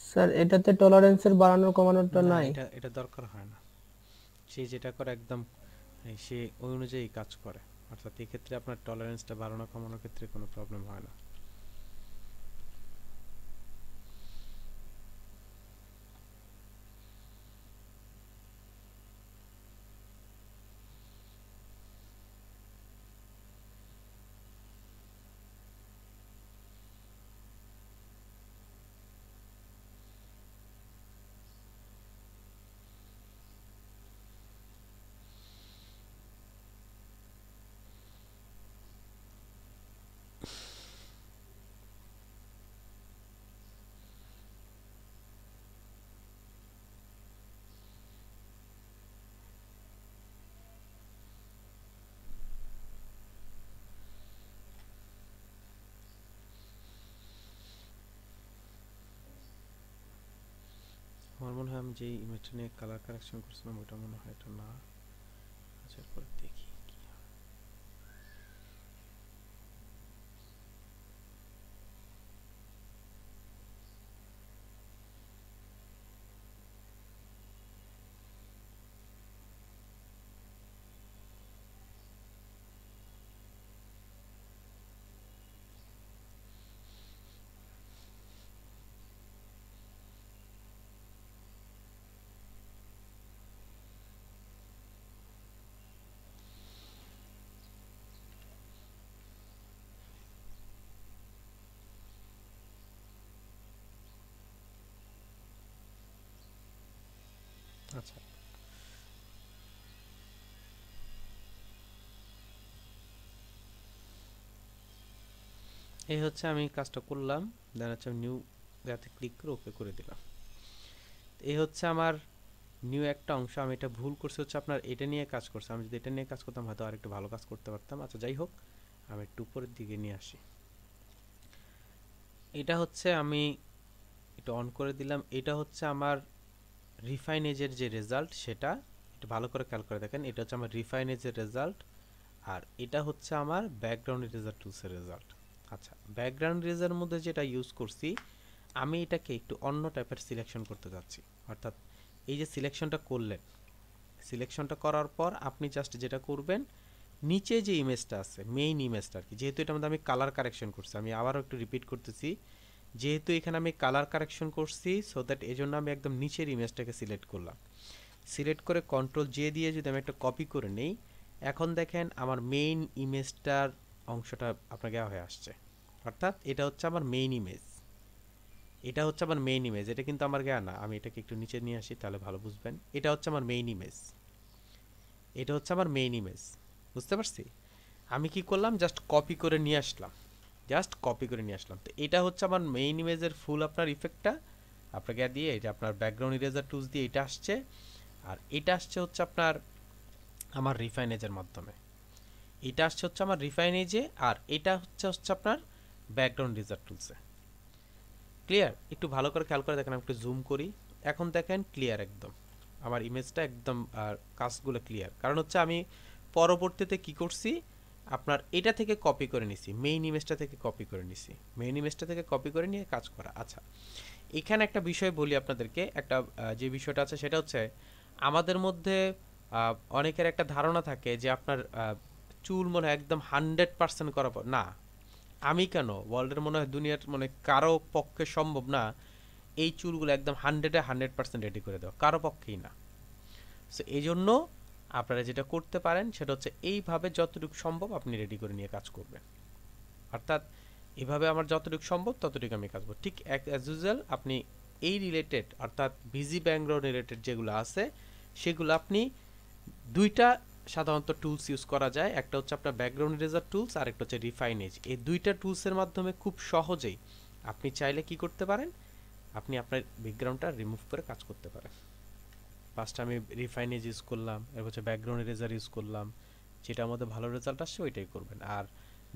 স্যার এটাতে টলারেন্সের বাড়ানোর কমানোরটা না, নাই? এটা এটা দরকার হয় না। সে যেটা করে একদম সে ওই অনুযায়ী কাজ করে। অর্থাৎ এক্ষেত্রে আপনার টলারেন্সটা বাড়ানো কমানোর ক্ষেত্রে কোনো প্রবলেম হয় না। আমার মনে হয় আমি যেই ইমেজটা নিয়ে কালার কারেকশন করছিলাম ওইটা মনে হয় এটা না। আচ্ছা, এরপরে দেখি কি হয়। আচ্ছা, এই হচ্ছে আমি কাজটা করলাম, দেন হচ্ছে নিউ ইয়াতে ক্লিক করে ওকে করে দিলাম। এই হচ্ছে আমার নিউ একটা অংশ। আমি এটা ভুল করছি হচ্ছে আপনার এটা নিয়ে কাজ করছে, আমি যদি এটা নিয়ে কাজ করতাম হয়তো আরেকটু ভালো কাজ করতে পারতাম। আচ্ছা যাই হোক, আমি একটু উপরের দিকে নিয়ে আসি। এটা হচ্ছে আমি এটা অন করে দিলাম। এটা হচ্ছে আমার রিফাইন এজের যে রেজাল্ট সেটা, এটা ভালো করে খেয়াল করে দেখেন, এটা হচ্ছে আমার রিফাইন এজের রেজাল্ট, আর এটা হচ্ছে আমার ব্যাকগ্রাউন্ড ইরেজার টুলসের রেজাল্ট। আচ্ছা, ব্যাকগ্রাউন্ড ইরেজার মধ্যে যেটা ইউজ করছি, আমি এটাকে একটু অন্য টাইপের সিলেকশন করতে যাচ্ছি। অর্থাৎ এই যে সিলেকশনটা করলেন, সিলেকশনটা করার পর আপনি জাস্ট যেটা করবেন, নিচে যে ইমেজটা আছে মেইন ইমেজটা আর কি, যেহেতু এটার মধ্যে আমি কালার কারেকশন করছি, আমি আবারও একটু রিপিট করতেছি, যেহেতু এখানে আমি কালার কারেকশন করছি সো দ্যাট এই জন্য আমি একদম নিচের ইমেজটাকে সিলেক্ট করলাম। সিলেক্ট করে কন্ট্রোল জে দিয়ে যদি আমি একটা কপি করে নেই, এখন দেখেন আমার মেইন ইমেজটার অংশটা আপনার দেওয়া হয়ে আসছে। অর্থাৎ এটা হচ্ছে আমার মেইন ইমেজ, এটা হচ্ছে আমার মেইন ইমেজ, এটা কিন্তু আমার গেয়া না। আমি এটাকে একটু নিচে নিয়ে আসি তাহলে ভালো বুঝবেন। এটা হচ্ছে আমার মেইন ইমেজ, এটা হচ্ছে আমার মেইন ইমেজ, বুঝতে পারছি? আমি কি করলাম, জাস্ট কপি করে নিয়ে আসলাম, জাস্ট কপি করে নিয়ে আসলাম। তো এটা হচ্ছে আমার মেইন ইমেজের ফুল আপনার ইফেক্টটা আপনাকে দিয়ে, এটা আপনার ব্যাকগ্রাউন্ড ইরেজার টুলস দিয়ে এটা আসছে, আর এটা আসছে হচ্ছে আপনার আমার রিফাইন এজের মাধ্যমে, এটা আসছে হচ্ছে আমার রিফাইন এজে, আর এটা হচ্ছে আপনার ব্যাকগ্রাউন্ড ইরেজার টুলসে। ক্লিয়ার? একটু ভালো করে খেয়াল করে দেখেন, আমি একটু জুম করি, এখন দেখেন ক্লিয়ার একদম আমার ইমেজটা একদম, আর কাজগুলো ক্লিয়ার। কারণ হচ্ছে আমি পরবর্তীতে কি করছি, আপনার এটা থেকে কপি করে নিছি, মেইন ইমেজটা থেকে কপি করে নিছি, মেইন ইমেজটা থেকে কপি করে নিয়ে কাজ করা। আচ্ছা, এখানে একটা বিষয় বলি আপনাদেরকে, একটা যে বিষয়টা আছে সেটা হচ্ছে আমাদের মধ্যে অনেকের একটা ধারণা থাকে যে আপনার চুল মনে হয় একদম 100% করা না। আমি কেন, ওয়ার্ল্ডের মনে হয় দুনিয়ার মানে কারো পক্ষে সম্ভব না এই চুলগুলো একদম 100% রেডি করে দেওয়া, কারো পক্ষেই না। সো এই জন্য আপনারা যেটা করতে পারেন সেটা হচ্ছে এইভাবে যতটুকু সম্ভব আপনি রেডি করে নিয়ে কাজ করবেন। অর্থাৎ এভাবে আমার যতটুকু সম্ভব ততটুকু আমি কাজ করব। ঠিক অ্যাজ ইউজুয়াল আপনি এই রিলেটেড অর্থাৎ বিজি ব্যাকগ্রাউন্ড রিলেটেড যেগুলো আছে সেগুলো আপনি দুইটা সাধারণত টুলস ইউজ করা যায়, একটা হচ্ছে আপনার ব্যাকগ্রাউন্ড ইরেজার টুলস, আর একটা হচ্ছে রিফাইন এজ। এই দুইটা টুলসের মাধ্যমে খুব সহজেই আপনি চাইলে কি করতে পারেন, আপনি আপনার ব্যাকগ্রাউন্ডটা রিমুভ করে কাজ করতে পারেন। ফার্স্ট আমি রিফাইন এজ ইউজ করলাম, এরপর হচ্ছে ব্যাকগ্রাউন্ড ইরেজার ইউজ করলাম, যেটার মধ্যে ভালো রেজাল্ট আসছে ওইটাই করবেন। আর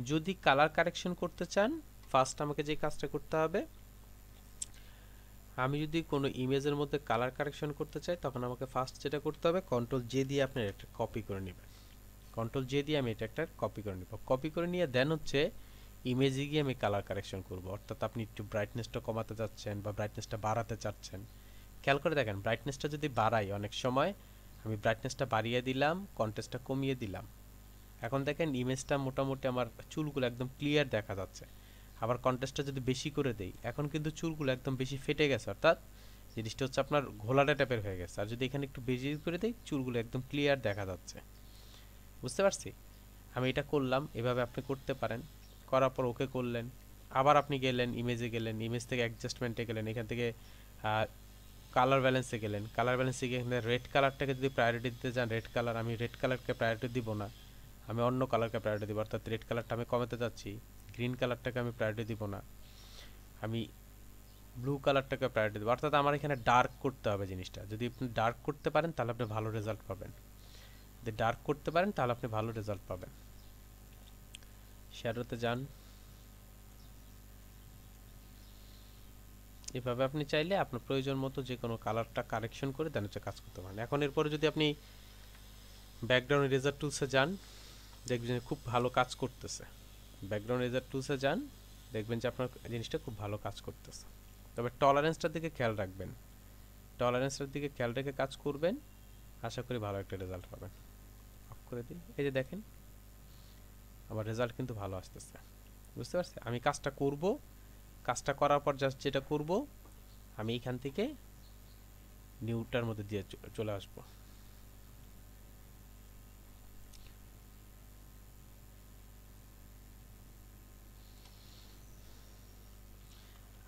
যদি কালার কারেকশন করতে চান, ফার্স্ট আমাকে যে কাজটা করতে হবে, আমি যদি কোনো ইমেজের মধ্যে কালার কারেকশন করতে চাই তখন আমাকে ফার্স্ট যেটা করতে হবে, কন্ট্রোল জে দিয়ে আপনি একটা কপি করে নেবেন। কন্ট্রোল জে দিয়ে আমি এটা একটা কপি করে নেব, কপি করে নিয়ে দেন হচ্ছে ইমেজে গিয়ে আমি কালার কারেকশন করব। অর্থাৎ আপনি একটু ব্রাইটনেসটা কমাতে চাচ্ছেন বা ব্রাইটনেসটা বাড়াতে চাচ্ছেন, খেয়াল করে দেখেন ব্রাইটনেসটা যদি বাড়াই, অনেক সময় আমি ব্রাইটনেসটা বাড়িয়ে দিলাম, কন্ট্রাস্টটা কমিয়ে দিলাম, এখন দেখেন ইমেজটা মোটামুটি আমার চুলগুলো একদম ক্লিয়ার দেখা যাচ্ছে। আবার কন্ট্রাস্টটা যদি বেশি করে দেই, এখন কিন্তু চুলগুলো একদম বেশি ফেটে গেছে, অর্থাৎ জিনিসটা হচ্ছে আপনার ঘোলাটে টাইপের হয়ে গেছে। আর যদি এখানে একটু বেশি করে দেই, চুলগুলো একদম ক্লিয়ার দেখা যাচ্ছে। বুঝতে পারছি? আমি এটা করলাম, এভাবে আপনি করতে পারেন। করার পর ওকে করলেন, আবার আপনি গেলেন ইমেজে, গেলেন ইমেজ থেকে অ্যাডজাস্টমেন্টে গেলেন, এখান থেকে কালার ব্যালেন্সে গেলেন, কালার ব্যালেন্সে গিয়ে এখানে রেড কালারটাকে যদি প্রায়োরিটি দিতে চান, রেড কালার, আমি রেড কালারকে প্রায়োরিটি দিব না, আমি অন্য কালারকে প্রায়োরিটি দিব। অর্থাৎ রেড কালারটা আমি কমাতে চাচ্ছি, গ্রিন কালারটাকে আমি প্রায়োরিটি দিব না, আমি ব্লু কালারটাকে প্রায়োরিটি দেবো। অর্থাৎ আমার এখানে ডার্ক করতে হবে জিনিসটা। যদি আপনি ডার্ক করতে পারেন তাহলে আপনি ভালো রেজাল্ট পাবেন, যদি ডার্ক করতে পারেন তাহলে আপনি ভালো রেজাল্ট পাবেন। শ্যাডোতে যান, এভাবে আপনি চাইলে আপনার প্রয়োজন মতো যে কোনো কালারটা কারেকশন করে দেন হচ্ছে কাজ করতে পারেন। এখন এরপরে যদি আপনি ব্যাকগ্রাউন্ড ইরেজার টুলসে যান, দেখবেন খুব ভালো কাজ করতেছে। ব্যাকগ্রাউন্ড ইরেজার টুলসে যান, দেখবেন যে আপনার জিনিসটা খুব ভালো কাজ করতেছে। তবে টলারেন্সটার দিকে খেয়াল রাখবেন, টলারেন্সটার দিকে খেয়াল রেখে কাজ করবেন, আশা করি ভালো একটা রেজাল্ট পাবেন। অফ করে দিই, এই যে দেখেন আমার রেজাল্ট কিন্তু ভালো আসতেছে। বুঝতে পারছি? আমি কাজটা করব, কাজটা করার পর জাস্ট যেটা করব, আমি এইখান থেকে নিউটার মধ্যে দিয়ে চলে আসব।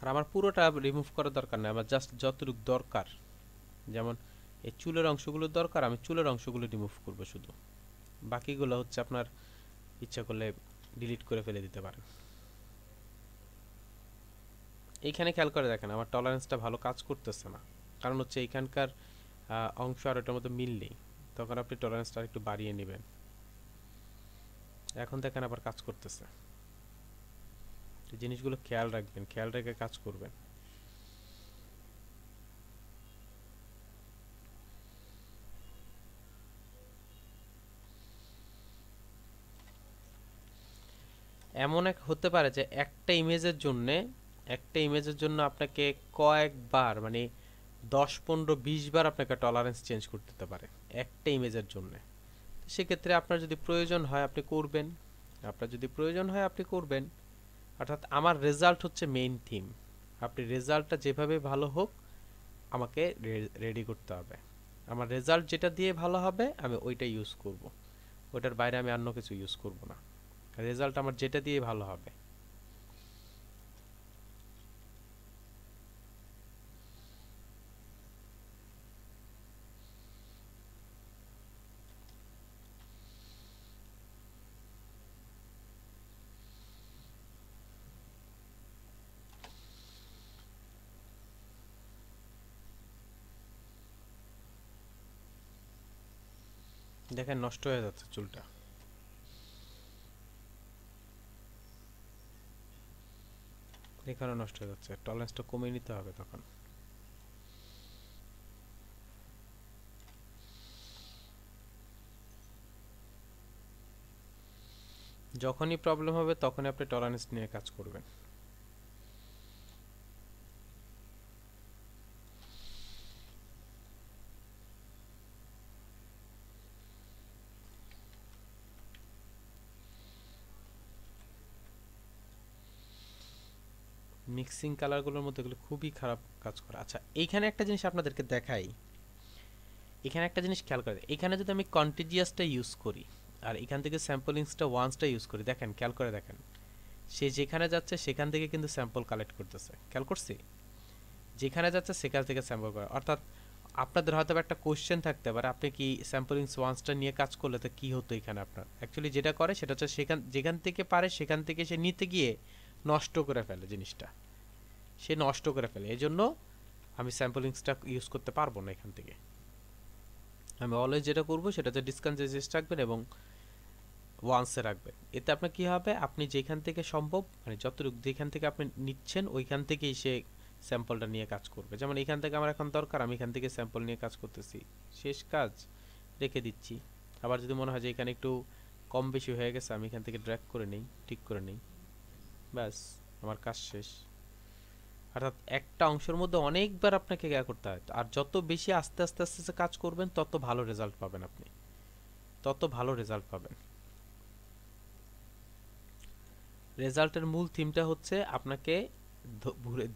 আর আমার পুরোটা রিমুভ করার দরকার নেই, আমার জাস্ট যতটুকু দরকার, যেমন এই চুলের অংশগুলো দরকার, আমি চুলের অংশগুলো রিমুভ করব শুধু, বাকিগুলো হচ্ছে আপনার ইচ্ছা করলে ডিলিট করে ফেলে দিতে পারেন। এইখানে খেয়াল করে দেখেন আমার টলারেন্সটা ভালো কাজ করতেছে না, কারণ হচ্ছে এইখানকার অংশ আর ওটার মধ্যে মিল নেই। তখন আপনি টলারেন্সটা একটু বাড়িয়ে নেবেন। এখন দেখেন আবার কাজ করতেছে। এই জিনিসগুলো খেয়াল রাখবেন, খেয়াল রেখে কাজ করবেন। এমন এক হতে পারে যে একটা ইমেজের জন্য আপনাকে কয়েকবার মানে 10 15 20 বার আপনাকে টলারেন্স চেঞ্জ করতে হতে পারে একটা ইমেজের জন্য। সেক্ষেত্রে আপনার যদি প্রয়োজন হয় আপনি করবেন, অর্থাৎ আমার রেজাল্ট হচ্ছে মেইন থিম। আপনি রেজাল্টটা যেভাবে ভালো হোক আমাকে রেডি করতে হবে। আমার রেজাল্ট যেটা দিয়ে ভালো হবে আমি ওইটা ইউজ করব, ওটার বাইরে আমি অন্য কিছু ইউজ করব না। রেজাল্ট আমার যেটা দিয়ে ভালো হবে। দেখেন নষ্ট হয়ে যাচ্ছে চুলটা, এখানে নষ্ট হয়ে যাচ্ছে। টলারেন্সটা কমিয়ে নিতে হবে তখন। যখনই প্রবলেম হবে তখনই আপনি টলারেন্স নিয়ে কাজ করবেন। মিক্সিং কালারগুলোর মধ্যে এগুলো খুবই খারাপ কাজ করে। আচ্ছা এইখানে একটা জিনিস আপনাদেরকে দেখাই, এখানে একটা জিনিস খেয়াল করে, এখানে যদি আমি কন্টিজিয়াসটা ইউজ করি আর এখান থেকে স্যাম্পলিংসটা ওয়ান্সটা ইউজ করি, দেখেন খেয়াল করে দেখেন সে যেখানে যাচ্ছে সেখান থেকে কিন্তু স্যাম্পল কালেক্ট করতেছে। খেয়াল করছি যেখানে যাচ্ছে সেখান থেকে স্যাম্পল করে। অর্থাৎ আপনাদের হয়তো একটা কোশ্চেন থাকতে পারে আপনি কি স্যাম্পলিংস ওয়ান্সটা নিয়ে কাজ করলে তো কী হতো। এখানে আপনার অ্যাকচুয়ালি যেটা করে সেটা হচ্ছে যেখান থেকে পারে সেখান থেকে সে নিতে গিয়ে নষ্ট করে ফেলে জিনিসটা, সে নষ্ট করে ফেলে। এই জন্য আমি স্যাম্পলিংসটা ইউজ করতে পারবো না এখান থেকে। আমি অলওয়েজ যেটা করবো সেটা হচ্ছে ডিসকন্টিনিউয়াস রাখবেন এবং ওয়ান্সে রাখবেন। এতে আপনার কী হবে, আপনি যেখান থেকে সম্ভব মানে যতটুকু যেখান থেকে আপনি নিচ্ছেন ওইখান থেকেই সে স্যাম্পলটা নিয়ে কাজ করবে। যেমন এখান থেকে আমার এখন দরকার, আমি এখান থেকে স্যাম্পল নিয়ে কাজ করতেছি, শেষ কাজ রেখে দিচ্ছি। আবার যদি মনে হয় যে এখানে একটু কম বেশি হয়ে গেছে আমি এখান থেকে ড্র্যাগ করে নেই, ঠিক করে নেই, ব্যাস আমার কাজ শেষ। অর্থাৎ একটা অংশের মধ্যে অনেকবার আপনাকে ইয়া করতে হয়, আর যত বেশি আস্তে আস্তে আস্তে আস্তে কাজ করবেন তত ভালো রেজাল্ট পাবেন আপনি, তত ভালো রেজাল্ট পাবেন। রেজাল্টের মূল থিমটা হচ্ছে আপনাকে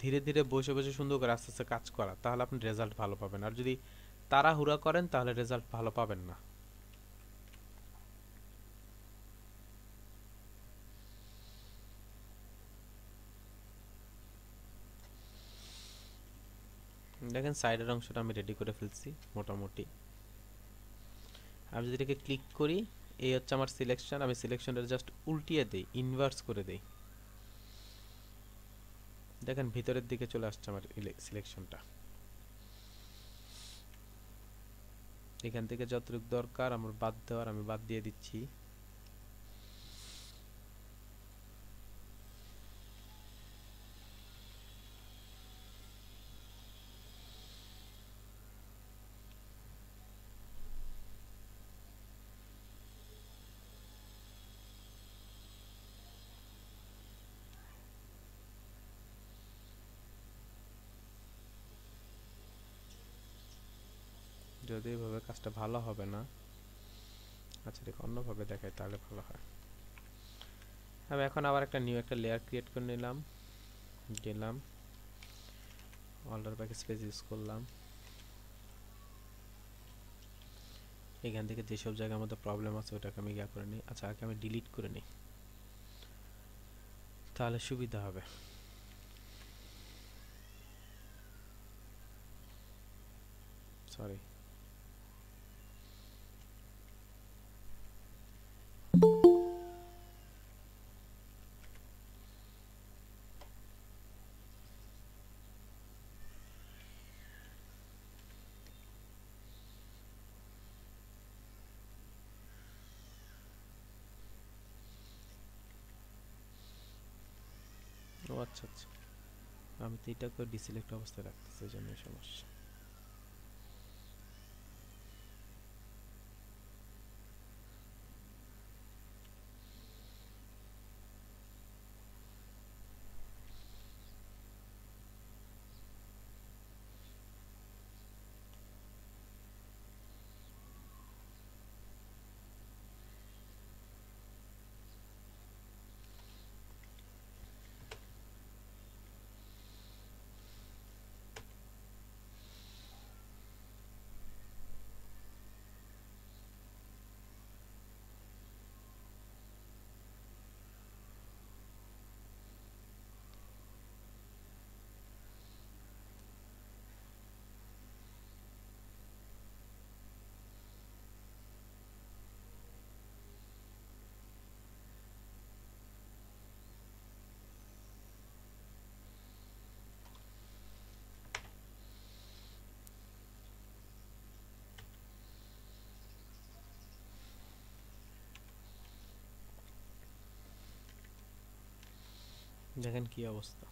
ধীরে ধীরে বসে বসে সুন্দর করে আস্তে আস্তে কাজ করা, তাহলে আপনি রেজাল্ট ভালো পাবেন। আর যদি তাড়াহুড়া করেন তাহলে রেজাল্ট ভালো পাবেন না। দেখেন সাইডের অংশটা আমি রেডি করে ফেলছি মোটামুটি। আমি যদি এটাকে ক্লিক করি এই হচ্ছে আমার সিলেকশন, আমি সিলেকশনটা জাস্ট উল্টিয়ে দেই, ইনভার্স করে দেই, দেখেন ভিতরের দিকে চলে আসছে আমার সিলেকশনটা। এখান থেকে যতটুকু দরকার আমার বাদ দেওয়ার আমি বাদ দিয়ে দিচ্ছি। যদি এইভাবে কাজটা ভালো হবে না, আচ্ছা দেখো অন্যভাবে দেখাই তাহলে ভালো হয়। আমি এখন আবার একটা নিউ একটা লেয়ার ক্রিয়েট করে নিলাম, দিলাম অল্টার ব্যাক স্পেস ইউজ করলাম। এখান থেকে যেসব জায়গার মধ্যে প্রবলেম আছে ওটাকে আমি ইয়া করে নিই। আচ্ছা আগে আমি ডিলিট করে নিই তাহলে সুবিধা হবে। সরি, আচ্ছা আচ্ছা, আমি তো এটাকে ডিসিলেক্ট অবস্থায় রাখতেছি, এই জন্য সমস্যা। দেখেন কি অবস্থা।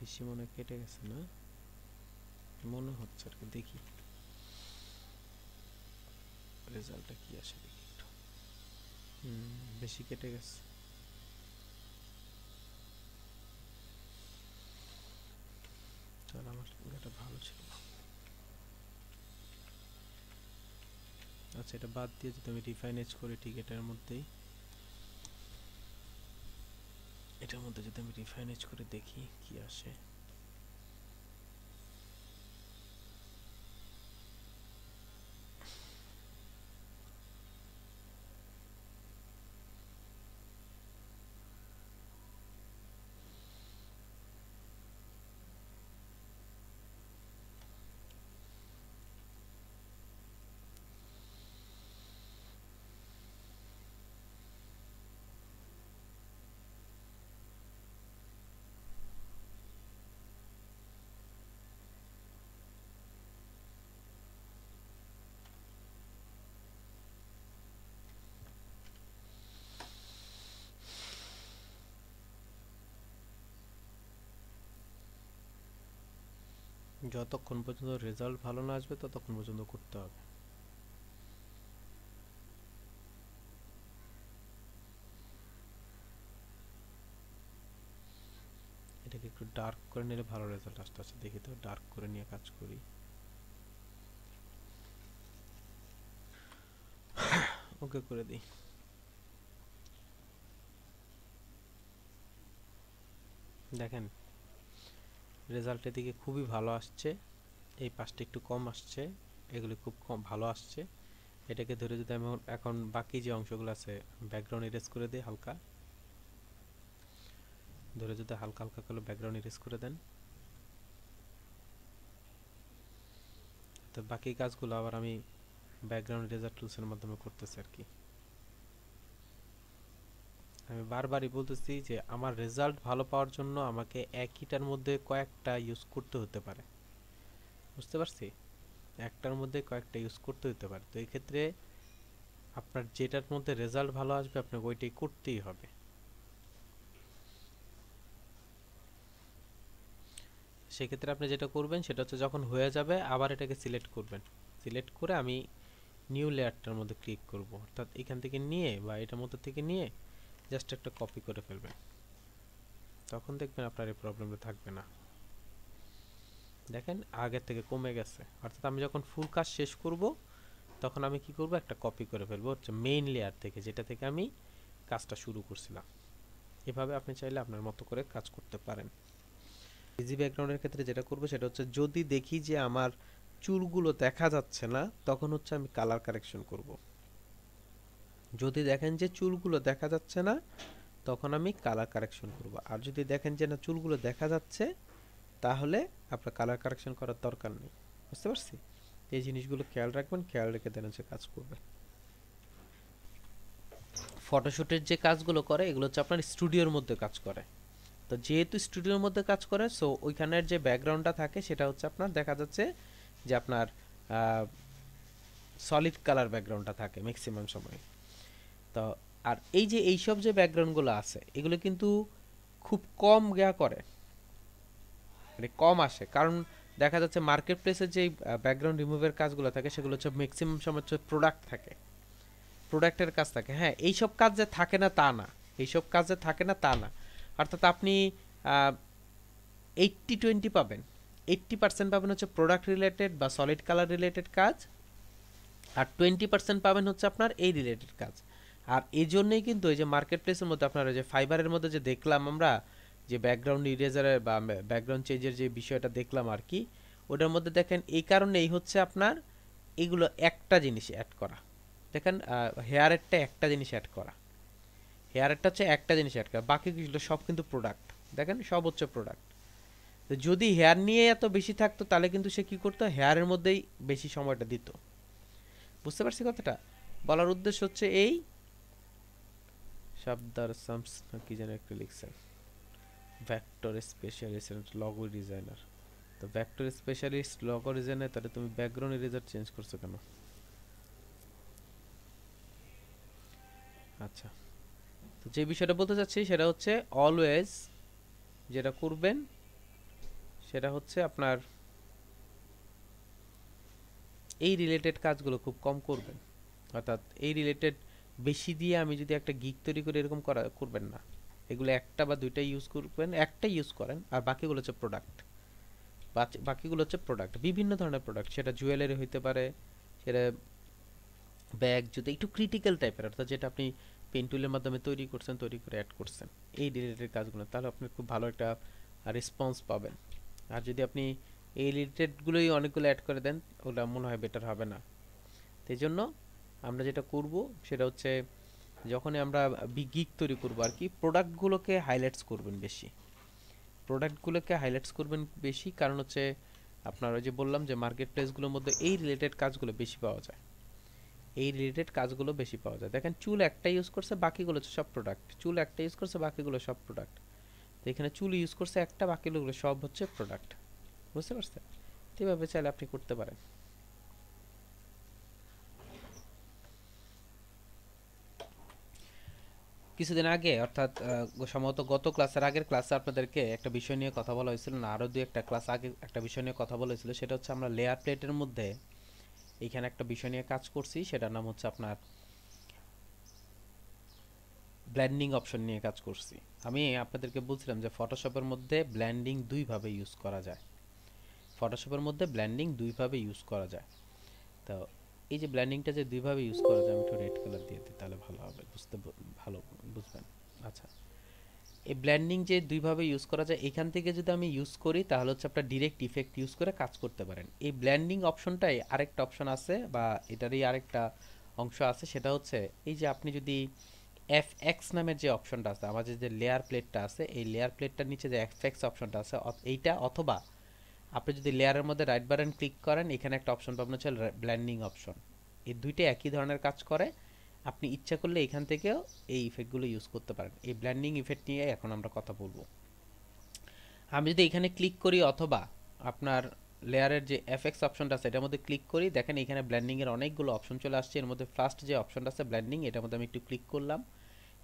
বেশি মনে হয় কেটে গেছে না, মনে হচ্ছে আর কি। দেখি রেজাল্টটা কি আসে, দেখি একটু। বেশি কেটে গেছে। তাহলে আমার এটা ভালো ছিল। আচ্ছা, এটা বাদ দিয়ে যদি আমি রিফাইন এজ করি, ঠিক এটার মধ্যেই, এটার মধ্যে যদি আমি রিফাইন এজ করে দেখি কি আসে। যতক্ষণ পর্যন্ত রেজাল্ট ভালো না আসবে ততক্ষণ পর্যন্ত করতে হবে। এটাকে একটু ডার্ক করে নিলে ভালো রেজাল্ট আসতে আসছে। দেখি তো, ডার্ক করে নিয়ে কাজ করি। ওকে করে দিই। দেখেন রেজাল্টের দিকে খুবই ভালো আসছে। এই পাশটা একটু কম আসছে, এগুলি খুব কম ভালো আসছে। এটাকে ধরে যদি আমি এখন বাকি যে অংশগুলো আছে ব্যাকগ্রাউন্ড ইরেজ করে দিই হালকা, ধরে যদি হালকা হালকা করে ব্যাকগ্রাউন্ড ইরেজ করে দেন, তো বাকি কাজগুলো আবার আমি ব্যাকগ্রাউন্ড ইরেজার টুলসের মাধ্যমে করতেছি আর কি। আমি বারবারই বলতেছি যে আমার রেজাল্ট ভালো পাওয়ার জন্য আমাকে একইটার মধ্যে কয়েকটা ইউজ করতে হতে পারে, বুঝতে পারছি? একটার মধ্যে কয়েকটা ইউজ করতে হতে পারে। তো এই ক্ষেত্রে আপনার যেটার মধ্যে রেজাল্ট ভালো আসবে আপনাকে ওইটাই করতেই হবে। সেক্ষেত্রে আপনি যেটা করবেন সেটা হচ্ছে যখন হয়ে যাবে আবার এটাকে সিলেক্ট করবেন। সিলেক্ট করে আমি নিউ লেয়ারটার মধ্যে ক্লিক করব, অর্থাৎ এখান থেকে নিয়ে বা এটার মধ্যে থেকে নিয়ে জাস্ট একটা কপি করে ফেলবেন। তখন দেখবেন আপনার এই প্রবলেমটা থাকবে না। দেখেন আগের থেকে কমে গেছে। অর্থাৎ আমি যখন ফুল কাজ শেষ করব তখন আমি কি করব, একটা কপি করে ফেলবো হচ্ছে মেইন লেয়ার থেকে, যেটা থেকে আমি কাজটা শুরু করছিলাম। এভাবে আপনি চাইলে আপনার মতো করে কাজ করতে পারেন। ইজি ব্যাকগ্রাউন্ডের ক্ষেত্রে যেটা করব সেটা হচ্ছে যদি দেখি যে আমার চুলগুলো দেখা যাচ্ছে না তখন হচ্ছে আমি কালার কারেকশন করব। যদি দেখেন যে চুলগুলো দেখা যাচ্ছে না তখন আমি কালার কারেকশন করব। আর যদি দেখেন যে না চুলগুলো দেখা যাচ্ছে, তাহলে আপনার কালার কারেকশন করার দরকার নেই। বুঝতে পারছি? এই জিনিসগুলো খেয়াল রাখবেন, খেয়াল রেখে দেন হচ্ছে কাজ করবেন। ফটোশুটের যে কাজগুলো করে এগুলো হচ্ছে আপনার স্টুডিওর মধ্যে কাজ করে। তো যেহেতু স্টুডিওর মধ্যে কাজ করে, সো ওইখানের যে ব্যাকগ্রাউন্ডটা থাকে সেটা হচ্ছে আপনার দেখা যাচ্ছে যে আপনার সলিড কালার ব্যাকগ্রাউন্ডটা থাকে ম্যাক্সিমাম সময়। তো আর এই যে এইসব যে ব্যাকগ্রাউন্ডগুলো আছে এগুলো কিন্তু খুব কম করে, মানে কম আসে। কারণ দেখা যাচ্ছে মার্কেট প্লেসের যে ব্যাকগ্রাউন্ড রিমুভের কাজগুলো থাকে সেগুলো হচ্ছে ম্যাক্সিমাম সময় হচ্ছে প্রোডাক্ট থাকে, প্রোডাক্টের কাজ থাকে। হ্যাঁ, এইসব কাজ যে থাকে না তা না, এইসব কাজ যে থাকে না তা না। অর্থাৎ আপনি 80-20 পাবেন, 80% পাবেন হচ্ছে প্রোডাক্ট রিলেটেড বা সলিড কালার রিলেটেড কাজ, আর 20% পাবেন হচ্ছে আপনার এই রিলেটেড কাজ। আর এই জন্যই কিন্তু এই যে মার্কেট প্লেসের মধ্যে আপনার যে ফাইবারের মধ্যে যে দেখলাম আমরা যে ব্যাকগ্রাউন্ড ইরেজারের বা ব্যাকগ্রাউন্ড চেঞ্জের যে বিষয়টা দেখলাম আর কি, ওটার মধ্যে দেখেন এই কারণেই হচ্ছে আপনার এগুলো একটা জিনিস অ্যাড করা। দেখেন হেয়ারেরটা একটা জিনিস অ্যাড করা, হেয়ারেরটা হচ্ছে একটা জিনিস অ্যাড করা, বাকিগুলো সব কিন্তু প্রোডাক্ট। দেখেন সব হচ্ছে প্রোডাক্ট। তো যদি হেয়ার নিয়ে এত বেশি থাকতো তাহলে কিন্তু সে কী করতো, হেয়ারের মধ্যেই বেশি সময়টা দিত। বুঝতে পারছি কথাটা? বলার উদ্দেশ্য হচ্ছে এই শব্দার সামস না কি যেন একটা লিখছেন, ভেক্টর স্পেশালিস্ট লগো ডিজাইনার। তো ভেক্টর স্পেশালিস্ট লগো ডিজাইনার, তাহলে তুমি ব্যাকগ্রাউন্ড ইরেজার চেঞ্জ করছো কেন? আচ্ছা, তো যে বিষয়টা বলতে চাচ্ছি সেটা হচ্ছে অলওয়েজ যেটা করবেন সেটা হচ্ছে আপনার এই রিলেটেড কাজগুলো খুব কম করবেন। অর্থাৎ এই রিলেটেড বেশি দিয়ে আমি যদি একটা গিগ তৈরি করে এরকম করবেন না। এগুলো একটা বা দুইটা ইউজ করবেন, একটা ইউজ করেন, আর বাকিগুলো হচ্ছে প্রোডাক্ট। বাকিগুলো হচ্ছে প্রোডাক্ট, বিভিন্ন ধরনের প্রোডাক্ট, সেটা জুয়েলারি হইতে পারে, সেটা ব্যাগ, জুতো, একটু ক্রিটিক্যাল টাইপের, অর্থাৎ যেটা আপনি পেন টুলের মাধ্যমে তৈরি করছেন, তৈরি করে অ্যাড করছেন এই রিলেটেড কাজগুলো, তাহলে আপনি খুব ভালো একটা রেসপন্স পাবেন। আর যদি আপনি এই রিলেটেডগুলোই অনেকগুলো অ্যাড করে দেন, ওটা মনে হয় বেটার হবে না। সেই জন্য আমরা যেটা করব সেটা হচ্ছে যখনই আমরা গিগ তৈরি করবো আর কি, প্রোডাক্টগুলোকে হাইলাইটস করবেন বেশি, প্রোডাক্টগুলোকে হাইলাইটস করবেন বেশি। কারণ হচ্ছে আপনার ওই যে বললাম যে মার্কেট প্লেসগুলোর মধ্যে এই রিলেটেড কাজগুলো বেশি পাওয়া যায়, এই রিলেটেড কাজগুলো বেশি পাওয়া যায়। দেখেন চুল একটা ইউজ করছে, বাকিগুলো হচ্ছে সব প্রোডাক্ট, চুল একটা ইউজ করছে, বাকিগুলো সব প্রোডাক্ট। তো এখানে চুল ইউজ করছে একটা, বাকিগুলো সব হচ্ছে প্রোডাক্ট। বুঝতে পারছেন? এভাবে চাইলে আপনি করতে পারেন। কিছুদিন আগে অর্থাৎ সম্ভবত গত ক্লাসের আগের ক্লাসে আপনাদেরকে একটা বিষয় নিয়ে কথা বলা হয়েছিল, না আরও দুই একটা ক্লাস আগে একটা বিষয় নিয়ে কথা বলা হয়েছিল। সেটা হচ্ছে আমরা লেয়ার প্লেটের মধ্যে এখানে একটা বিষয় নিয়ে কাজ করছি, সেটার নাম হচ্ছে আপনার ব্লেন্ডিং অপশন নিয়ে কাজ করছি। আমি আপনাদেরকে বলছিলাম যে ফটোশপের মধ্যে ব্লেন্ডিং দুইভাবে ইউজ করা যায়, ফটোশপের মধ্যে ব্লেন্ডিং দুইভাবে ইউজ করা যায়। তো এই যে ব্লেন্ডিংটা যে দুইভাবে ইউজ করা যায়, আমি একটু রেড কালার দিয়ে দিই তাহলে ভালো হবে, ভালো বুঝবেন। আচ্ছা, এই ব্লেন্ডিং যে দুইভাবে ইউজ করা যায়, এখান থেকে যদি আমি ইউজ করি তাহলে হচ্ছে আপনার ডিরেক্ট ইফেক্ট ইউজ করে কাজ করতে পারেন। এই ব্লেন্ডিং অপশনটাই আরেকটা অপশন আছে, বা এটারই আরেকটা অংশ আছে, সেটা হচ্ছে এই যে আপনি যদি এফএক্স নামের যে অপশনটা আছে, আমাদের যে লেয়ার প্লেটটা আছে, এই লেয়ার প্লেটটার নিচে যে এফএক্স অপশনটা আছে এইটা, অথবা আপনি যদি লেয়ারের মধ্যে রাইট বাটন ক্লিক করেন, এখানে একটা অপশন পাবেন হচ্ছে ব্লেন্ডিং অপশন। এই দুইটাই একই ধরনের কাজ করে, আপনি ইচ্ছা করলে এখান থেকেও এই ইফেক্টগুলো ইউজ করতে পারেন। এই ব্লেন্ডিং ইফেক্ট নিয়ে এখন আমরা কথা বলবো। আমি যদি এখানে ক্লিক করি অথবা আপনার লেয়ারের যে এফএক্স অপশনটা আছে এটার মধ্যে ক্লিক করি, দেখেন এখানে ব্লেন্ডিংয়ের অনেকগুলো অপশন চলে আসছে। এর মধ্যে ফার্স্ট যে অপশনটা আছে ব্লেন্ডিং, এটার মধ্যে আমি একটু ক্লিক করলাম।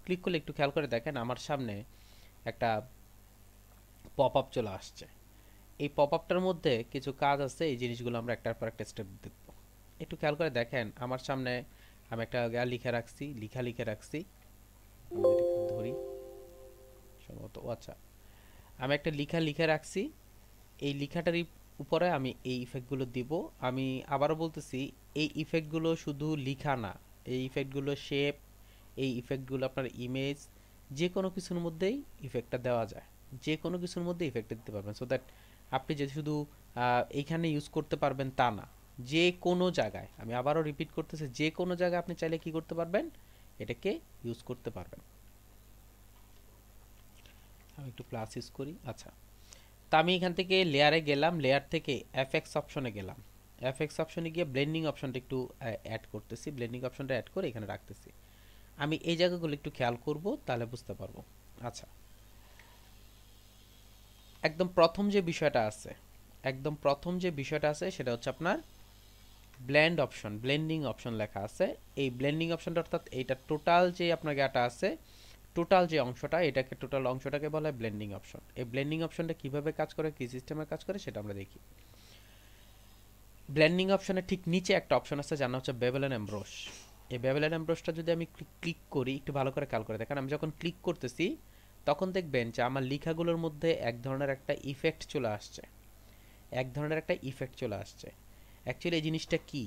ক্লিক করলে একটু খেয়াল করে দেখেন আমার সামনে একটা পপ আপ চলে আসছে। এই পপ আপটার মধ্যে কিছু কাজ আছে, এই জিনিসগুলো আমরা একটার পর একটা স্টেপ দেখব। একটু খেয়াল করে দেখেন আমার সামনে আমি একটা লিখে রাখছি, লিখে রাখছি, আমি এটাকে ধরি সম্ভবত। আচ্ছা, আমি একটা লিখে রাখছি, এই লেখাটারই উপরে আমি এই ইফেক্টগুলো দিব। আমি আবারও বলতেছি, এই ইফেক্টগুলো শুধু লিখা না, এই ইফেক্টগুলো শেপ, এই ইফেক্টগুলো আপনার ইমেজ, যে কোনো কিছুর মধ্যেই ইফেক্টটা দেওয়া যায়, যে কোনো কিছুর মধ্যে ইফেক্টটা দিতে পারবেন। সো দ্যাট আপনি যে শুধু এইখানে ইউজ করতে পারবেন তা না, যে কোনো জায়গায়, আমি আবারও রিপিট করতেছি, যে কোনো জায়গায় আপনি চাইলে কি করতে পারবেন, এটাকে ইউজ করতে পারবেন। আমি একটু প্লাস ইউজ করি। আচ্ছা, তা আমি এখান থেকে লেয়ারে গেলাম, লেয়ার থেকে এফএক্স অপশনে গেলাম, এফএক্স অপশনে গিয়ে ব্লেন্ডিং অপশনটা একটু অ্যাড করতেছি, ব্লেন্ডিং অপশনটা অ্যাড করে এখানে রাখতেছি। আমি এই জায়গাগুলো একটু খেয়াল করব, তাহলে বুঝতে পারবো। আচ্ছা, একদম প্রথম যে বিষয়টা আছে, একদম প্রথম যে বিষয়টা আছে সেটা হচ্ছে আপনার ব্লেন্ড অপশন, ব্লেন্ডিং অপশন লেখা আছে। এই ব্লেন্ডিং অপশনটা অর্থাৎ এইটা টোটাল যে আপনার গাটা আছে, টোটাল যে অংশটা, এটাকে টোটাল অংশটাকে বলা হয় ব্লেন্ডিং অপশন। এই ব্লেন্ডিং অপশনটা কিভাবে কাজ করে, কি সিস্টেমে কাজ করে সেটা আমরা দেখি। ব্লেন্ডিং অপশনের ঠিক নিচে একটা অপশন আছে যার নাম হচ্ছে বেভেল এন্ড এমব্রোস। এই বেভেল এন্ড এমব্রোসটা যদি আমি ক্লিক করি, একটু ভালো করে খেয়াল করে দেখেন, আমি যখন ক্লিক করতেছি তখন দেখবেন যে আমার লেখাগুলোর মধ্যে এক ধরনের একটা ইফেক্ট চলে আসছে, এক ধরনের একটা ইফেক্ট চলে আসছে। অ্যাকচুয়ালি এই জিনিসটা কি,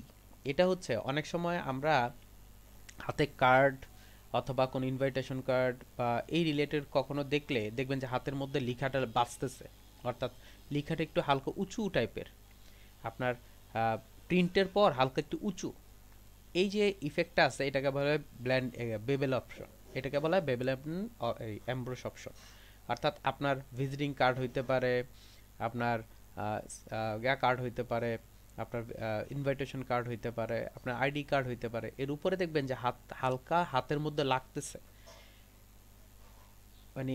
এটা হচ্ছে অনেক সময় আমরা হাতে কার্ড অথবা কোনো ইনভাইটেশন কার্ড বা এই রিলেটেড কখনো দেখলে দেখবেন যে হাতের মধ্যে লেখাটা বাজতেছে, অর্থাৎ লেখাটা একটু হালকা উঁচু টাইপের, আপনার প্রিন্টের পর হালকা একটু উঁচু। এই যে ইফেক্টটা আছে এটাকে বলা হয় ব্ল্যান্ড বেবেল অপশন, এটাকে বলা হয় বেবেল এমব্রোস অপশন। অর্থাৎ আপনার ভিজিটিং কার্ড হইতে পারে, আপনার কার্ড হইতে পারে, আপনার ইনভাইটেশন কার্ড হইতে পারে, আপনার আইডি কার্ড হইতে পারে, এর উপরে দেখবেন যে হাত হালকা হাতের মধ্যে লাগতেছে, মানে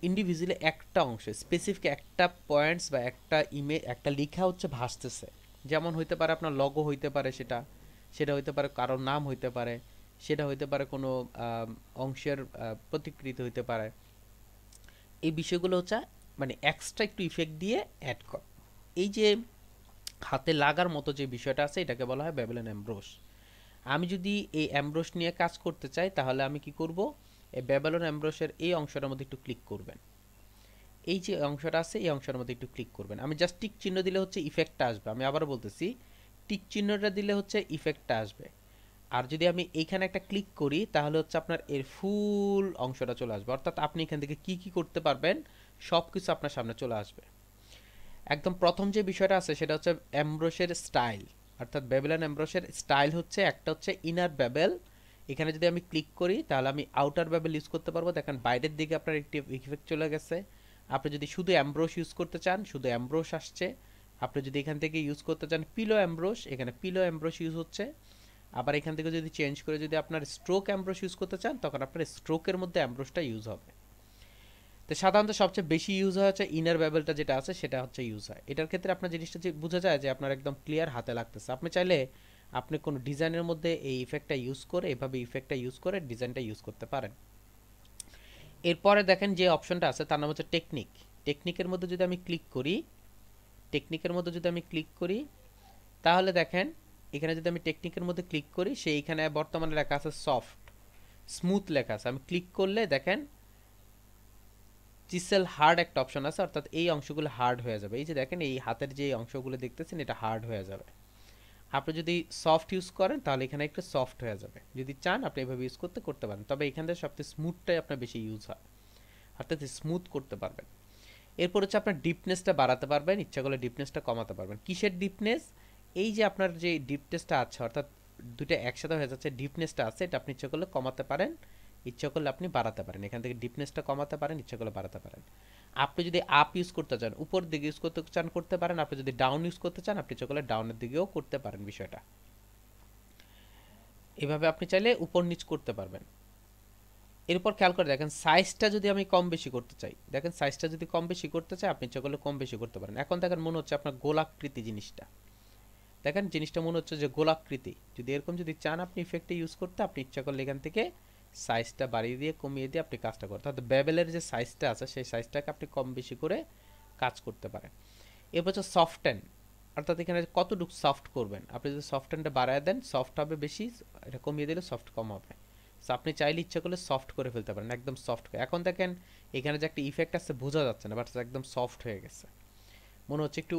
ইন্ডিভিজুয়ালি একটা অংশে স্পেসিফিক একটা পয়েন্টস বা একটা ইমেজ একটা লেখা হচ্ছে ভাসতেছে। যেমন হইতে পারে আপনার লগো হইতে পারে, সেটা সেটা হইতে পারে কারোর নাম হইতে পারে, সেটা হইতে পারে কোনো অংশের প্রতিকৃতি হইতে পারে। এই বিষয়গুলো হচ্ছে মানে এক্সট্রা একটু ইফেক্ট দিয়ে অ্যাড কর। এই যে হাতে লাগার মতো যে বিষয়টা আছে এটাকে বলা হয় ব্যাবিলন এমব্রোস। আমি যদি এই এমব্রোস নিয়ে কাজ করতে চাই তাহলে আমি কি করব, এই ব্যাবিলন এমব্রোসের এই অংশটার মধ্যে একটু ক্লিক করবেন, এই যে অংশটা আছে এই অংশের মধ্যে একটু ক্লিক করবেন। আমি জাস্ট টিক চিহ্ন দিলে হচ্ছে ইফেক্টটা আসবে, আমি আবার বলতেছি টিক চিহ্নটা দিলে হচ্ছে ইফেক্টটা আসবে। আর যদি আমি এইখানে একটা ক্লিক করি তাহলে হচ্ছে আপনার এর ফুল অংশটা চলে আসবে, অর্থাৎ আপনি এখান থেকে কি কি করতে পারবেন সব কিছু আপনার সামনে চলে আসবে। একদম প্রথম যে বিষয়টা আছে সেটা হচ্ছে এমব্রোসের স্টাইল, অর্থাৎ বেবেল এমব্রোসের স্টাইল হচ্ছে একটা হচ্ছে ইনার বেবেল। এখানে যদি আমি ক্লিক করি তাহলে আমি আউটার বেবেল ইউজ করতে পারবো, দেখেন বাইরের দিকে আপনার একটি ইফেক্ট চলে গেছে। আপনি যদি শুধু এমব্রোস ইউজ করতে চান শুধু এমব্রোস আসছে। আপনি যদি এখান থেকে ইউজ করতে চান পিলো এমব্রোস, এখানে পিলো এমব্রোস ইউজ হচ্ছে। আবার এখান থেকে যদি চেঞ্জ করে যদি আপনার স্ট্রোক এমব্রোস ইউজ করতে চান তখন আপনার স্ট্রোকের মধ্যে এমব্রোসটা ইউজ হবে। তো সাধারণত সবচেয়ে বেশি ইউজ হয় হচ্ছে ইনার বেবেলটা যেটা আছে সেটা হচ্ছে ইউজ হয়। এটার ক্ষেত্রে আপনার জিনিসটা যে বোঝা যায় যে আপনার একদম ক্লিয়ার হাতে লাগতেছে। আপনি চাইলে আপনি কোনো ডিজাইনের মধ্যে এই ইফেক্টটা ইউজ করে এভাবে ইফেক্টটা ইউজ করে ডিজাইনটা ইউজ করতে পারেন। এরপরে দেখেন যে অপশনটা আছে তার নাম হচ্ছে টেকনিক। টেকনিকের মধ্যে যদি আমি ক্লিক করি, টেকনিকের মধ্যে যদি আমি ক্লিক করি তাহলে দেখেন এখানে যদি আমি টেকনিকের মধ্যে ক্লিক করি সেইখানে বর্তমানে লেখা আছে সফট, স্মুথ লেখা আছে। আমি ক্লিক করলে দেখেন চিসেল হার্ড একটা অপশন আছে, অর্থাৎ এই অংশগুলো হার্ড হয়ে যাবে। এই যে দেখেন এই হাতের যে অংশগুলো দেখতেছেন এটা হার্ড হয়ে যাবে। আপনি যদি সফট ইউজ করেন তাহলে এখানে একটু সফট হয়ে যাবে, যদি চান আপনি এভাবে ইউজ করতে পারেন। তবে এখান থেকে সবচেয়ে স্মুথটাই আপনার বেশি ইউজ হয়, অর্থাৎ স্মুথ করতে পারবেন। এরপর হচ্ছে আপনার ডিপনেসটা বাড়াতে পারবেন, ইচ্ছা করলে ডিপনেসটা কমাতে পারবেন। কিসের ডিপনেস, এই যে আপনার যে ডিপনেসটা আছে অর্থাৎ দুটো একসাথে হয়ে যাচ্ছে, ডিপনেসটা আছে এটা আপনি ইচ্ছা করলে কমাতে পারেন, ইচ্ছা করলে আপনি বাড়াতে পারেন। এখান থেকে ডিপনেসটা কমাতে পারেন, ইচ্ছা করলে বাড়াতে পারেন। আপনি যদি আপ ইউজ করতে চান উপর দিকে ইউজ করতে চান করতে পারেন, আপনি যদি ডাউন ইউজ করতে চান আপনি ইচ্ছা করলে ডাউনের দিকেও করতে পারেন। বিষয়টা এভাবে আপনি চাইলে উপর নিচ করতে পারবেন। এরপর খেয়াল করে দেখেন সাইজটা যদি আমি কম বেশি করতে চাই, দেখেন সাইজটা যদি কম বেশি করতে চাই আপনি ইচ্ছা করলে কম বেশি করতে পারেন। এখন দেখেন মনে হচ্ছে আপনার গোলাকৃতি জিনিসটা, দেখেন জিনিসটা মনে হচ্ছে যে গোলাকৃতি। যদি এরকম যদি চান আপনি ইফেক্টে ইউজ করতে আপনি ইচ্ছা করলে এখান থেকে সাইজটা বাড়িয়ে দিয়ে কমিয়ে দিয়ে আপনি কাজটা করতে, অর্থাৎ বেবেলের যে সাইজটা আছে সেই সাইজটাকে আপনি কম বেশি করে কাজ করতে পারেন। এরপর হচ্ছে সফটেন, অর্থাৎ এখানে কতটুকু সফট করবেন। আপনি যদি সফটেনটা বাড়ায় দেন সফট হবে বেশি, এটা কমিয়ে দিলে সফট কম হবে। সো আপনি চাইলে ইচ্ছা করলে সফট করে ফেলতে পারেন, একদম সফট করে। এখন দেখেন এখানে যে একটা ইফেক্ট আছে বোঝা যাচ্ছে না, বাট একদম সফট হয়ে গেছে, মনে হচ্ছে একটু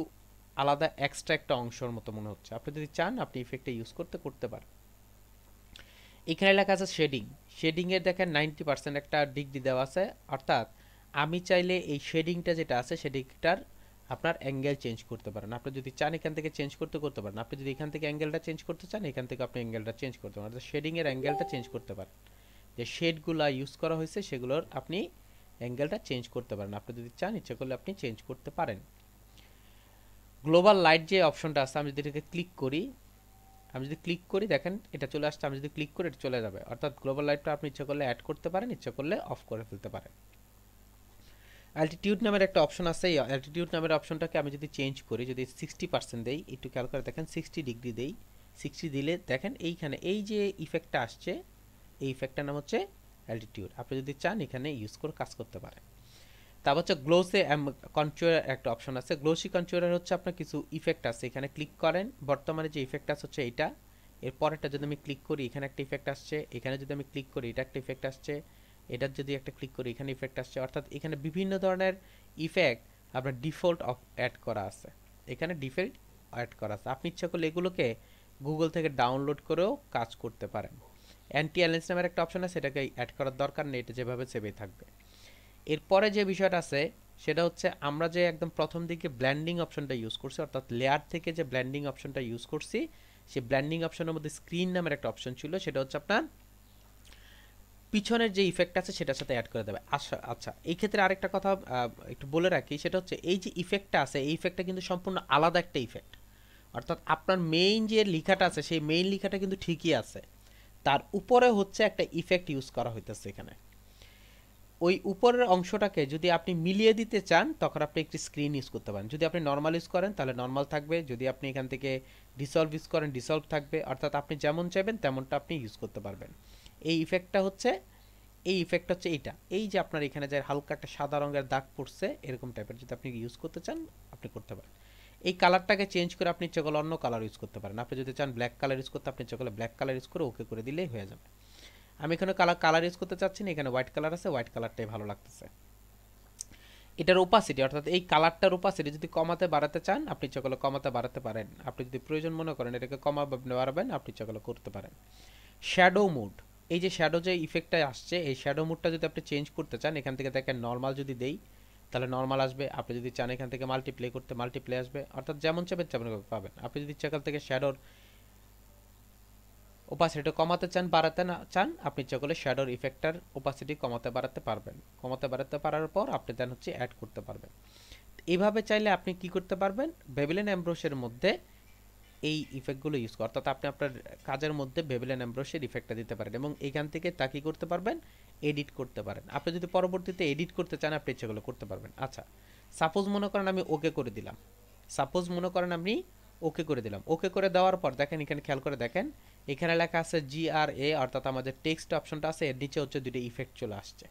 আলাদা এক্সট্রা একটা অংশের মতো মনে হচ্ছে। আপনি যদি চান আপনি ইফেক্টটা ইউজ করতে পারেন। এখানে লেখা আছে শেডিং, শেডিংয়ের দেখেন 90% একটা ডিগ্রি দেওয়া আছে, অর্থাৎ আমি চাইলে এই শেডিংটা যেটা আছে শেডিংটার আপনার অ্যাঙ্গেল চেঞ্জ করতে পারেন। আপনি যদি চান এখান থেকে চেঞ্জ করতে পারেন। আপনি যদি এখান থেকে অ্যাঙ্গেলটা চেঞ্জ করতে চান এখান থেকে আপনি অ্যাঙ্গেলটা চেঞ্জ করতে পারেন, অর্থাৎ শেডিংয়ের অ্যাঙ্গেলটা চেঞ্জ করতে পারেন। যে শেডগুলো ইউজ করা হয়েছে সেগুলোর আপনি অ্যাঙ্গেলটা চেঞ্জ করতে পারেন। আপনি যদি চান ইচ্ছা করলে আপনি চেঞ্জ করতে পারেন। গ্লোবাল লাইট যে অপশনটা আছে, আমি যদি এটাকে ক্লিক করি, দেখেন এটা চলে আসছে। আমি যদি ক্লিক করি এটা চলে যাবে। অর্থাৎ গ্লোবাল লাইটটা আপনি ইচ্ছা করলে অ্যাড করতে পারেন, ইচ্ছা করলে অফ করে ফেলতে পারেন। অ্যালটিটিউড নামের একটা অপশন আছে। এই অ্যালটিটিউড নামের অপশনটাকে আমি যদি চেঞ্জ করি, যদি 60% দেই, একটু খেয়াল করে দেখেন 60 ডিগ্রি দেই, 60 দিলে দেখেন এইখানে এই যে ইফেক্টটা আসছে, এই ইফেক্টটার নাম হচ্ছে অ্যালটিটিউড। আপনি যদি চান এখানে ইউজ করে কাজ করতে পারেন। তারপর হচ্ছে গ্লোসে কন্ট্রোলার একটা অপশন আছে। গ্লোসি কন্ট্রোলার হচ্ছে আপনার কিছু ইফেক্ট আছে, এখানে ক্লিক করেন। বর্তমানে যে ইফেক্ট আছে হচ্ছে এইটা। এর পরেরটা যদি আমি ক্লিক করি এখানে একটা ইফেক্ট আসছে, এখানে যদি আমি ক্লিক করি এটা একটা ইফেক্ট আসছে, এটার যদি একটা ক্লিক করি এখানে ইফেক্ট আসছে। অর্থাৎ এখানে বিভিন্ন ধরনের ইফেক্ট আপনার ডিফল্ট অ্যাড করা আছে, এখানে ডিফল্ট অ্যাড করা আছে। আপনি ইচ্ছা করলে এগুলোকে গুগল থেকে ডাউনলোড করেও কাজ করতে পারেন। অ্যান্টি অ্যালেন্স নামের একটা অপশন আছে, এটাকে অ্যাড করার দরকার নেই, এটা যেভাবে সেভেই থাকবে। এরপরে যে বিষয়টা আছে সেটা হচ্ছে আমরা যে একদম প্রথম দিকে ব্ল্যান্ডিং অপশনটা ইউজ করছি, অর্থাৎ লেয়ার থেকে যে ব্ল্যান্ডিং অপশনটা ইউজ করছি, সেই ব্ল্যান্ডিং অপশনের মধ্যে স্ক্রিন নামের একটা অপশন ছিল, সেটা হচ্ছে আপনার পিছনের যে ইফেক্ট আছে সেটার সাথে অ্যাড করে দেবে। আচ্ছা এই ক্ষেত্রে আরেকটা কথা একটু বলে রাখি, সেটা হচ্ছে এই যে ইফেক্টটা আছে, এই ইফেক্টটা কিন্তু সম্পূর্ণ আলাদা একটা ইফেক্ট। অর্থাৎ আপনার মেইন যে লেখাটা আছে সেই মেইন লেখাটা কিন্তু ঠিকই আছে, তার উপরে হচ্ছে একটা ইফেক্ট ইউজ করা হইতেছে এখানে। ওই উপরের অংশটাকে যদি আপনি মিলিয়ে দিতে চান তখন আপনি একটি স্ক্রিন ইউজ করতে পারেন। যদি আপনি নর্মাল ইউজ করেন তাহলে নর্মাল থাকবে, যদি আপনি এখান থেকে ডিসলভ ইউজ করেন ডিসলভ থাকবে। অর্থাৎ আপনি যেমন চাইবেন তেমনটা আপনি ইউজ করতে পারবেন। এই ইফেক্টটা হচ্ছে এইটা, এই যে আপনার এখানে যে হালকা একটা সাদা রঙের দাগ পড়ছে এরকম টাইপের, যদি আপনি ইউজ করতে চান আপনি করতে পারেন। এই কালারটাকে চেঞ্জ করে আপনি ইচ্ছা করলে অন্য কালার ইউজ করতে পারেন। আপনি যদি চান ব্ল্যাক কালার ইউজ করতে, আপনি ইচ্ছা করলে ব্ল্যাক কালার ইউজ করে ওকে করে দিলেই হয়ে যাবে। আমি এখানে কালার ইউজ করতে চাচ্ছি না, এখানে হোয়াইট কালার আছে, হোয়াইট কালারটাই ভালো লাগতেছে। এটার ওপাসিটি, অর্থাৎ এই কালারটার ওপাসিটি যদি কমাতে বাড়াতে চান আপনি ইচ্ছা করলে কমাতে বাড়াতে পারেন। আপনি যদি প্রয়োজন মনে করেন এটাকে বাড়াবেন, আপনি ইচ্ছা করলে করতে পারেন। শ্যাডো মুড, এই যে শ্যাডো যে ইফেক্টটা আসছে, এই শ্যাডো মুডটা যদি আপনি চেঞ্জ করতে চান এখান থেকে দেখেন নর্মাল যদি দেই তাহলে নর্মাল আসবে। আপনি যদি চান এখান থেকে মাল্টিপ্লে করতে মাল্টিপ্লে আসবে। অর্থাৎ যেমন চাইবেন তেমন পাবেন। আপনি যদি ইচ্ছা থেকে শ্যাডোর ওপাসিটি কমাতে চান বাড়াতে না চান, আপনি ইচ্ছা করলে শ্যাডোর ইফেক্টটার ওপাসিটি কমাতে বাড়াতে পারবেন। কমাতে বাড়াতে পারার পর আপনি দেন হচ্ছে অ্যাড করতে পারবেন। এইভাবে চাইলে আপনি কি করতে পারবেন, বেবিলন এমব্রোসের মধ্যে এই ইফেক্টগুলো ইউজ করে, অর্থাৎ আপনি আপনার কাজের মধ্যে বেবিলন এমব্রোসের ইফেক্টটা দিতে পারেন এবং এইখান থেকে তা কি করতে পারবেন, এডিট করতে পারেন। আপনি যদি পরবর্তীতে এডিট করতে চান আপনি ইচ্ছাগুলো করতে পারবেন। আচ্ছা সাপোজ মনে করেন আমি ওকে করে দিলাম, ওকে করে দেওয়ার পর দেখেন এখানে খেয়াল করে দেখেন এখানে লেখা আছে GRA, অর্থাৎ আমাদের টেক্সট অপশনটা আছে, এর নিচে হচ্ছে দুটো ইফেক্ট চলে আসছে।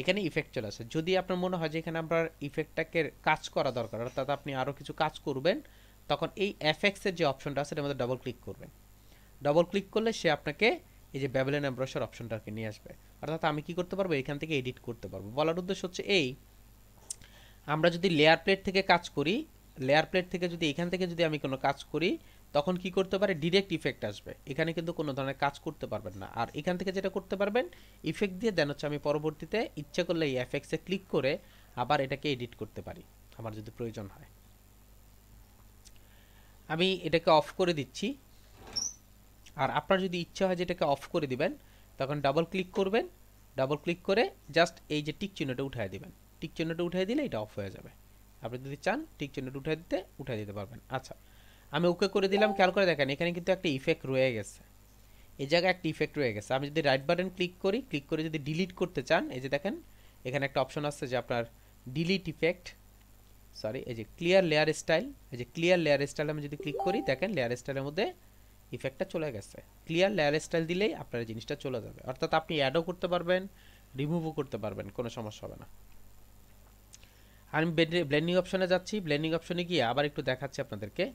এখানে ইফেক্ট চলে আসে। যদি আপনার মনে হয় যে এখানে আপনার ইফেক্টটাকে কাজ করা দরকার, অর্থাৎ আপনি আরও কিছু কাজ করবেন, তখন এই এফএক্সের যে অপশনটা আছে এটার মধ্যে ডবল ক্লিক করবেন। ডবল ক্লিক করলে সে আপনাকে এই যে বেবিলন এমব্রোসার অপশনটাকে নিয়ে আসবে। অর্থাৎ আমি কি করতে পারবো, এখান থেকে এডিট করতে পারবো। বলার উদ্দেশ্য হচ্ছে এই, আমরা যদি লেয়ার প্লেট থেকে কাজ করি, লেয়ার প্লেট থেকে যদি এখান থেকে যদি আমি কোনো কাজ করি তখন কি করতে পারে, ডিরেক্ট ইফেক্ট আসবে, এখানে কিন্তু কোনো ধরনের কাজ করতে পারবেন না। আর এখান থেকে যেটা করতে পারবেন ইফেক্ট দিয়ে দেন হচ্ছে আমি পরবর্তীতে ইচ্ছা করলে এই এফএক্সে ক্লিক করে আবার এটাকে এডিট করতে পারি আমার যদি প্রয়োজন হয়। আমি এটাকে অফ করে দিচ্ছি। আর আপনার যদি ইচ্ছা হয় যে এটাকে অফ করে দিবেন তখন ডাবল ক্লিক করবেন, ডাবল ক্লিক করে জাস্ট এই যে টিক চিহ্নটা উঠিয়ে দিবেন। টিক চিহ্নটা উঠিয়ে দিলে এটা অফ হয়ে যাবে। আপনি যদি চান টিক চিহ্নটা উঠিয়ে দিতে পারবেন। আচ্ছা আমি ওকে করে দিলাম। খেয়াল করে দেখেন এখানে কিন্তু একটা ইফেক্ট রয়ে গেছে, এই জায়গায় একটা ইফেক্ট রয়ে গেছে। আমি যদি রাইট বাটন ক্লিক করে যদি ডিলিট করতে চান, এই যে দেখেন এখানে একটা অপশন আছে যে আপনার ডিলিট ইফেক্ট, এই যে ক্লিয়ার লেয়ার স্টাইল, এই যে ক্লিয়ার লেয়ার স্টাইল আমি যদি ক্লিক করি দেখেন লেয়ার স্টাইলের মধ্যে ইফেক্টটা চলে গেছে। ক্লিয়ার লেয়ার স্টাইল দিলেই আপনার জিনিসটা চলে যাবে। অর্থাৎ আপনি অ্যাডও করতে পারবেন, রিমুভও করতে পারবেন, কোনো সমস্যা হবে না। আমি ব্লেন্ডিং অপশনে যাচ্ছি, ব্লেন্ডিং অপশনে গিয়ে আবার একটু দেখাচ্ছি আপনাদেরকে।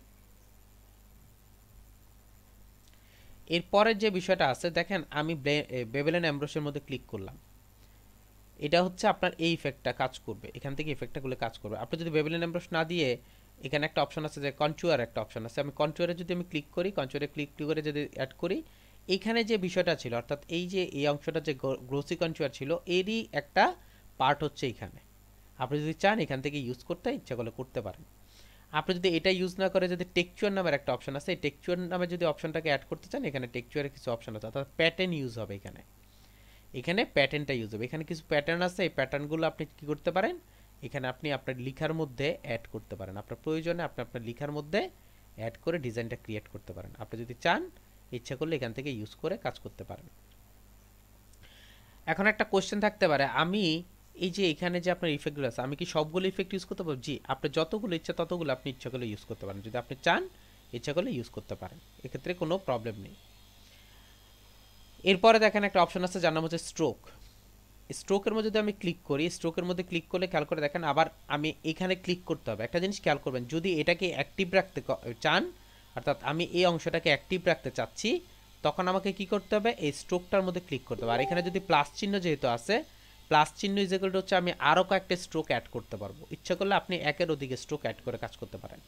এরপরের যে বিষয়টা আছে দেখেন আমি বেবিলন এমব্রোসের মধ্যে ক্লিক করলাম, এটা হচ্ছে আপনার এই ইফেক্টটা কাজ করবে, এখান থেকে ইফেক্টটাগুলো কাজ করবে। আপনি যদি বেবিলন এমব্রোস না দিয়ে এখানে একটা অপশন আছে যে কন্ট্যুয়ার একটা অপশন আছে, আমি কন্ট্যুয়ারে যদি আমি ক্লিক করি, কন্ট্যুয়ারে ক্লিক করে যদি অ্যাড করি, এইখানে যে বিষয়টা ছিল অর্থাৎ এই যে এই অংশটা যে গ্লোসি কন্ট্যুয়ার ছিল এরই একটা পার্ট হচ্ছে এখানে। আপনি যদি চান এখান থেকে ইউজ করতে ইচ্ছা করলে করতে পারেন। আপনি যদি এটা ইউজ না করে যদি টেক্সচার নামের একটা অপশন আছে, এই টেক্সচার নামে যদি অপশনটাকে অ্যাড করতে চান এখানে টেক্সচারের কিছু অপশন আছে, অর্থাৎ প্যাটার্ন ইউজ হবে এখানে। এখানে প্যাটার্নটা ইউজ হবে। এখানে কিছু প্যাটার্ন আছে, এই প্যাটার্নগুলো আপনি কি করতে পারেন, এখানে আপনি আপনার লেখার মধ্যে অ্যাড করতে পারেন। আপনার প্রয়োজনে আপনি আপনার লেখার মধ্যে অ্যাড করে ডিজাইনটা ক্রিয়েট করতে পারেন। আপনি যদি চান ইচ্ছা করলে এখান থেকে ইউজ করে কাজ করতে পারেন। এখন একটা কোশ্চেন থাকতে পারে, আমি এই যে এখানে যে আপনার ইফেক্টগুলো আছে, আমি কি সবগুলো ইফেক্ট ইউজ করতে পারবো? জি, আপনার যতগুলো ইচ্ছা ততগুলো আপনি ইচ্ছা করলে ইউজ করতে পারেন। যদি আপনি চান ইচ্ছা করলে ইউজ করতে পারেন, এক্ষেত্রে কোনো প্রবলেম নেই। এরপরে দেখেন একটা অপশন আছে যার নাম হচ্ছে স্ট্রোক। স্ট্রোকের মধ্যে যদি আমি ক্লিক করি, স্ট্রোকের মধ্যে ক্লিক করলে খেয়াল করে দেখেন আবার আমি এখানে ক্লিক করতে হবে। একটা জিনিস খেয়াল করবেন, যদি এটাকে অ্যাক্টিভ রাখতে চান, অর্থাৎ আমি এই অংশটাকে অ্যাক্টিভ রাখতে চাচ্ছি, তখন আমাকে কি করতে হবে, এই স্ট্রোকটার মধ্যে ক্লিক করতে হবে। আর এখানে যদি প্লাস চিহ্ন যেহেতু আছে, প্লাস চিহ্ন ইজেকল হচ্ছে আমি আরও কয়েকটা স্ট্রোক অ্যাড করতে পারবো। ইচ্ছা করলে আপনি একের অধিকে স্ট্রোক অ্যাড করে কাজ করতে পারেন।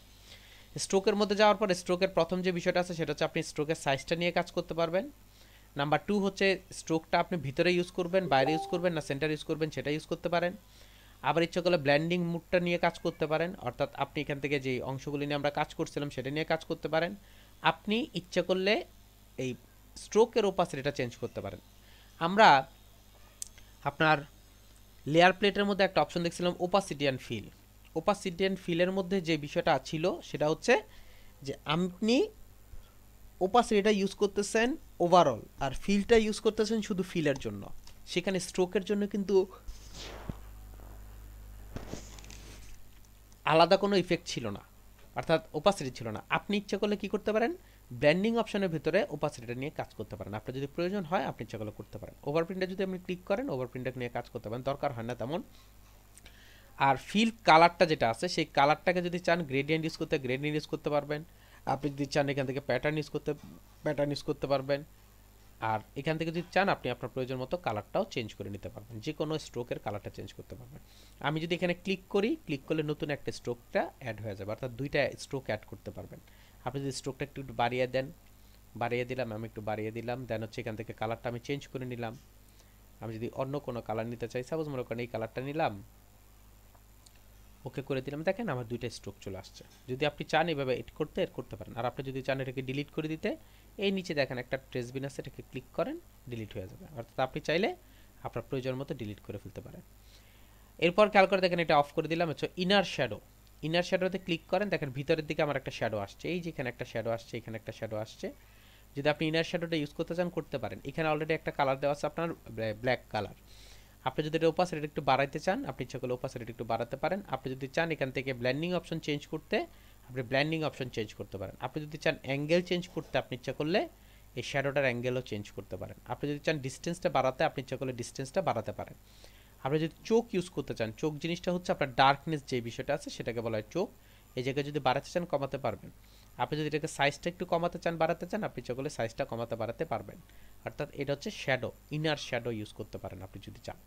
স্ট্রোকের মধ্যে যাওয়ার পরে স্ট্রোকের প্রথম যে বিষয়টা আছে সেটা হচ্ছে আপনি স্ট্রোকের সাইজটা নিয়ে কাজ করতে পারবেন। নাম্বার 2 হচ্ছে স্ট্রোকটা আপনি ভিতরে ইউজ করবেন, বাইরে ইউজ করবেন, না সেন্টার ইউজ করবেন সেটা ইউজ করতে পারেন। আবার ইচ্ছা করলে ব্ল্যান্ডিং মুডটা নিয়ে কাজ করতে পারেন, অর্থাৎ আপনি এখান থেকে যে অংশগুলি নিয়ে আমরা কাজ করছিলাম সেটা নিয়ে কাজ করতে পারেন। আপনি ইচ্ছা করলে এই স্ট্রোকের ওপাসিটিটা চেঞ্জ করতে পারেন। আমরা আপনার লেয়ার প্লেটের মধ্যে একটা অপশন দেখছিলাম opacity and fill. Opacity and ফিলের মধ্যে যে বিষয়টা ছিল সেটা হচ্ছে যে আপনি ওপাসিটিটা ইউজ করতেছেন ওভারঅল, আর ফিলটা ইউজ করতেছেন শুধু ফিলের জন্য। সেখানে স্ট্রোকের জন্য কিন্তু আলাদা কোনো ইফেক্ট ছিল না, অর্থাৎ ওপাসিটি ছিল না। আপনি ইচ্ছা করলে কি করতে পারেন, ব্র্যান্ডিং অপশনের ভিতরে ওপাসিটিটা নিয়ে কাজ করতে পারেন। আপনার যদি প্রয়োজন হয় আপনি ইচ্ছা করলে করতে পারেন। ওভারপ্রিন্টে যদি আপনি ক্লিক করেন, ওভারপ্রিন্টটা নিয়ে কাজ করতে পারেন, দরকার হয় না তেমন। আর ফিল কালারটা যেটা আছে সেই কালারটাকে যদি চান গ্রেডিয়েন্ট ইউজ করতে, গ্রেডিয়েন্ট ইউজ করতে পারবেন। আপনি যদি চান এখান থেকে প্যাটার্ন ইউজ করতে পারবেন। আর এখান থেকে যদি চান আপনি আপনার প্রয়োজন মতো কালারটাও চেঞ্জ করে নিতে পারবেন, যে কোনো স্ট্রোকের কালারটা চেঞ্জ করতে পারবেন। আমি যদি এখানে ক্লিক করি, ক্লিক করলে নতুন একটা স্ট্রোকটা অ্যাড হয়ে যাবে, অর্থাৎ দুইটা স্ট্রোক অ্যাড করতে পারবেন। আপনি যদি স্ট্রোকটা একটু বাড়িয়ে দেন, বাড়িয়ে দিলাম, আমি একটু বাড়িয়ে দিলাম, দেন হচ্ছে এখান থেকে কালারটা আমি চেঞ্জ করে নিলাম। আমি যদি অন্য কোনো কালার নিতে চাই, সাপোজ মনে করেন এই কালারটা নিলাম, ওকে করে দিলাম, দেখেন আমার দুইটা স্ট্রোক চলে আসছে। যদি আপনি চান এভাবে এড করতে পারেন। আর আপনি যদি চান এটাকে ডিলিট করে দিতে, এই নিচে দেখেন একটা ট্রেসবিন আছে, এটাকে ক্লিক করেন, ডিলিট হয়ে যাবে। অর্থাৎ আপনি চাইলে আপনার প্রয়োজন মতো ডিলিট করে ফেলতে পারেন। এরপর খেয়াল করে দেখেন এটা অফ করে দিলাম, হচ্ছে ইনার শ্যাডো। ইনার শ্যাডোতে ক্লিক করেন, দেখেন ভিতরের দিকে আমার একটা শ্যাডো আসছে, এই যেখানে একটা শ্যাডো আসছে, এখানে একটা শ্যাডো আসছে। যদি আপনি ইনার শ্যাডোটা ইউজ করতে চান করতে পারেন। এখানে অলরেডি একটা কালার দেওয়া আছে আপনার ব্ল্যাক কালার। আপনি যদি এটা ওপাসিটি একটু বাড়াইতে চান, আপনি ইচ্ছা করলে ওপাসিটি একটু বাড়াতে পারেন। আপনি যদি চান এখান থেকে ব্ল্যান্ডিং অপশন চেঞ্জ করতে, আপনি ব্ল্যান্ডিং অপশন চেঞ্জ করতে পারেন। আপনি যদি চান অ্যাঙ্গেল চেঞ্জ করতে, আপনি ইচ্ছা করলে এই শ্যাডোটার অ্যাঙ্গেলও চেঞ্জ করতে পারেন। আপনি যদি চান ডিস্টেন্সটা বাড়াতে, আপনি ইচ্ছা করলে ডিস্টেন্সটা বাড়াতে পারেন। আপনি যদি চোখ ইউজ করতে চান, চোখ জিনিসটা হচ্ছে আপনার ডার্কনেস যে বিষয়টা আছে সেটাকে বলা হয় চোখ। এই জায়গায় যদি বাড়াতে চান কমাতে পারবেন। আপনি যদি এটাকে সাইজটা একটু কমাতে চান বাড়াতে চান, আপনি ইচ্ছা করলে সাইজটা কমাতে বাড়াতে পারবেন। অর্থাৎ এটা হচ্ছে শ্যাডো, ইনার শ্যাডো ইউজ করতে পারেন আপনি যদি চান।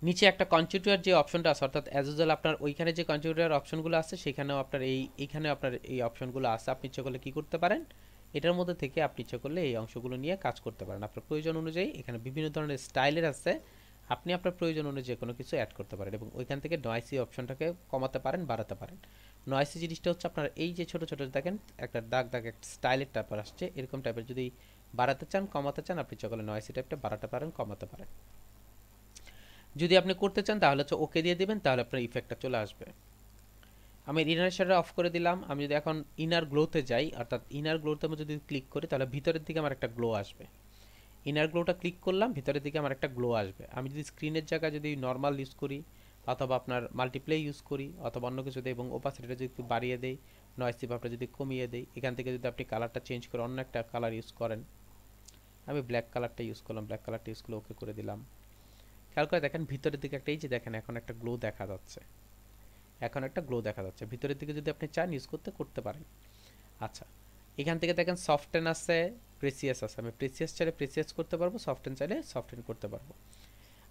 নিচে একটা কনস্টিটিউয়ার যে অপশনটা আছে, অর্থাৎ অ্যাজ ইউজুয়াল আপনার ওইখানে যে কনস্টিটিউয়ার অপশনগুলো আছে সেখানেও আপনার এইখানে আপনার এই অপশনগুলো আছে। আপনি ইচ্ছা করলে কী করতে পারেন, এটার মধ্যে থেকে আপনি ইচ্ছা করলে এই অংশগুলো নিয়ে কাজ করতে পারেন। আপনার প্রয়োজন অনুযায়ী এখানে বিভিন্ন ধরনের স্টাইলের আছে, আপনি আপনার প্রয়োজন অনুযায়ী কোনো কিছু অ্যাড করতে পারেন এবং ওইখান থেকে নয়েসি অপশনটাকে কমাতে পারেন বাড়াতে পারেন। নয়েসি জিনিসটা হচ্ছে আপনার এই যে ছোটো ছোটো দেখেন একটা দাগ দাগ একটা স্টাইলের টাইপের আসছে, এরকম টাইপের যদি বাড়াতে চান কমাতে চান, আপনি ইচ্ছা করলে নয়েসি টাইপটা বাড়াতে পারেন কমাতে পারেন। যদি আপনি করতে চান তাহলে হচ্ছে ওকে দিয়ে দিবেন, তাহলে আপনার ইফেক্টটা চলে আসবে। আমি ইনার শ্যাডো অফ করে দিলাম। আমি যদি এখন ইনার গ্লোতে যাই, অর্থাৎ ইনার গ্লোতে আমি যদি ক্লিক করি তাহলে ভিতরের দিকে আমার একটা গ্লো আসবে। ইনার গ্লোটা ক্লিক করলাম, ভিতরের দিকে আমার একটা গ্লো আসবে। আমি যদি স্ক্রিনের জায়গায় যদি নর্মাল ইউজ করি অথবা আপনার মাল্টিপ্লে ইউজ করি অথবা অন্য কিছু দিই এবং ওপাসিটিটা যদি একটু বাড়িয়ে দেই, নয়েজ ভাবটা যদি কমিয়ে দেই, এখান থেকে যদি আপনি কালারটা চেঞ্জ করে অন্য একটা কালার ইউজ করেন, আমি ব্ল্যাক কালারটা ইউজ করলাম, ব্ল্যাক কালারটা ইউজ করে ওকে করে দিলাম। খেয়াল করে দেখেন ভিতরের দিকে একটা এই যে দেখেন এখন একটা গ্লো দেখা যাচ্ছে, এখন একটা গ্লো দেখা যাচ্ছে। ভিতরের দিকে যদি আপনি চান ইউজ করতে পারেন। আচ্ছা, এখান থেকে দেখেন সফটেন আছে, প্রেসিয়াস আছে। আমি প্রেসিয়াস চাইলে প্রেসিয়াস করতে পারবো, সফটেন চাইলে সফটেন করতে পারবো।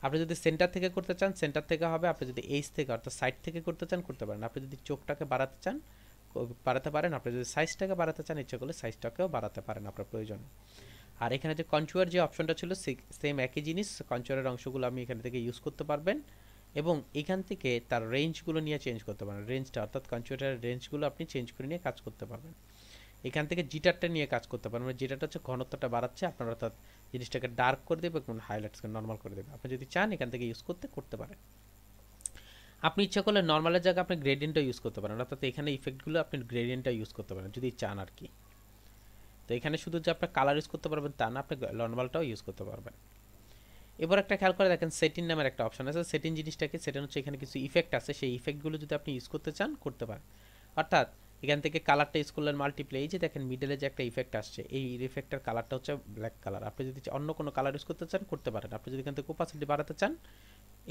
আপনি যদি সেন্টার থেকে করতে চান সেন্টার থেকে হবে, আপনি যদি এইচ থেকে অর্থাৎ সাইড থেকে করতে চান করতে পারেন। আপনি যদি চোখটাকে বাড়াতে চান বাড়াতে পারেন, আপনি যদি সাইজটাকে বাড়াতে চান ইচ্ছা করলে সাইজটাকেও বাড়াতে পারেন আপনার প্রয়োজন। আর এখানে যে কনটুয়ার যে অপশনটা ছিল সেম একই জিনিস, কনটুয়ারের অংশগুলো আপনি এখান থেকে ইউজ করতে পারবেন এবং এখান থেকে তার রেঞ্জগুলো নিয়ে চেঞ্জ করতে পারেন। রেঞ্জটা অর্থাৎ কনটুয়ারের রেঞ্জগুলো আপনি চেঞ্জ করে নিয়ে কাজ করতে পারবেন। এখান থেকে জিটারটা নিয়ে কাজ করতে পারেন, মানে জিটারটা হচ্ছে ঘনত্বটা বাড়াচ্ছে আপনার, অর্থাৎ জিনিসটাকে ডার্ক করে দেবে এবং হাইলাইটসকে নর্মাল করে দেবে। আপনি যদি চান এখান থেকে ইউজ করতে পারেন। আপনি ইচ্ছা করলে নর্মালের জায়গায় আপনি গ্রেডিয়েন্টটা ইউজ করতে পারেন, অর্থাৎ এখানে ইফেক্টগুলো আপনি গ্রেডিয়েন্টটা ইউজ করতে পারেন যদি চান আর কি। তো এখানে শুধু যে আপনার কালার ইউজ করতে পারবেন তা না, আপনি নর্মালটাও ইউজ করতে পারবেন। এবার একটা খেয়াল করে দেখেন, সেটিং নামের একটা অপশন আছে। সেটিং জিনিসটাকে, সেটা হচ্ছে এখানে কিছু ইফেক্ট আছে, সেই ইফেক্টগুলো যদি আপনি ইউজ করতে চান করতে পারেন। অর্থাৎ এখান থেকে কালারটা ইউজ করলেন মাল্টিপ্লে, এই যে দেখেন মিডলে যে একটা ইফেক্ট আসছে, এই ইফেক্টের কালারটা হচ্ছে ব্ল্যাক কালার। আপনি যদি অন্য কোনো কালার ইউজ করতে চান করতে পারেন। আপনি যদি এখান থেকে ওপাসিটি বাড়াতে চান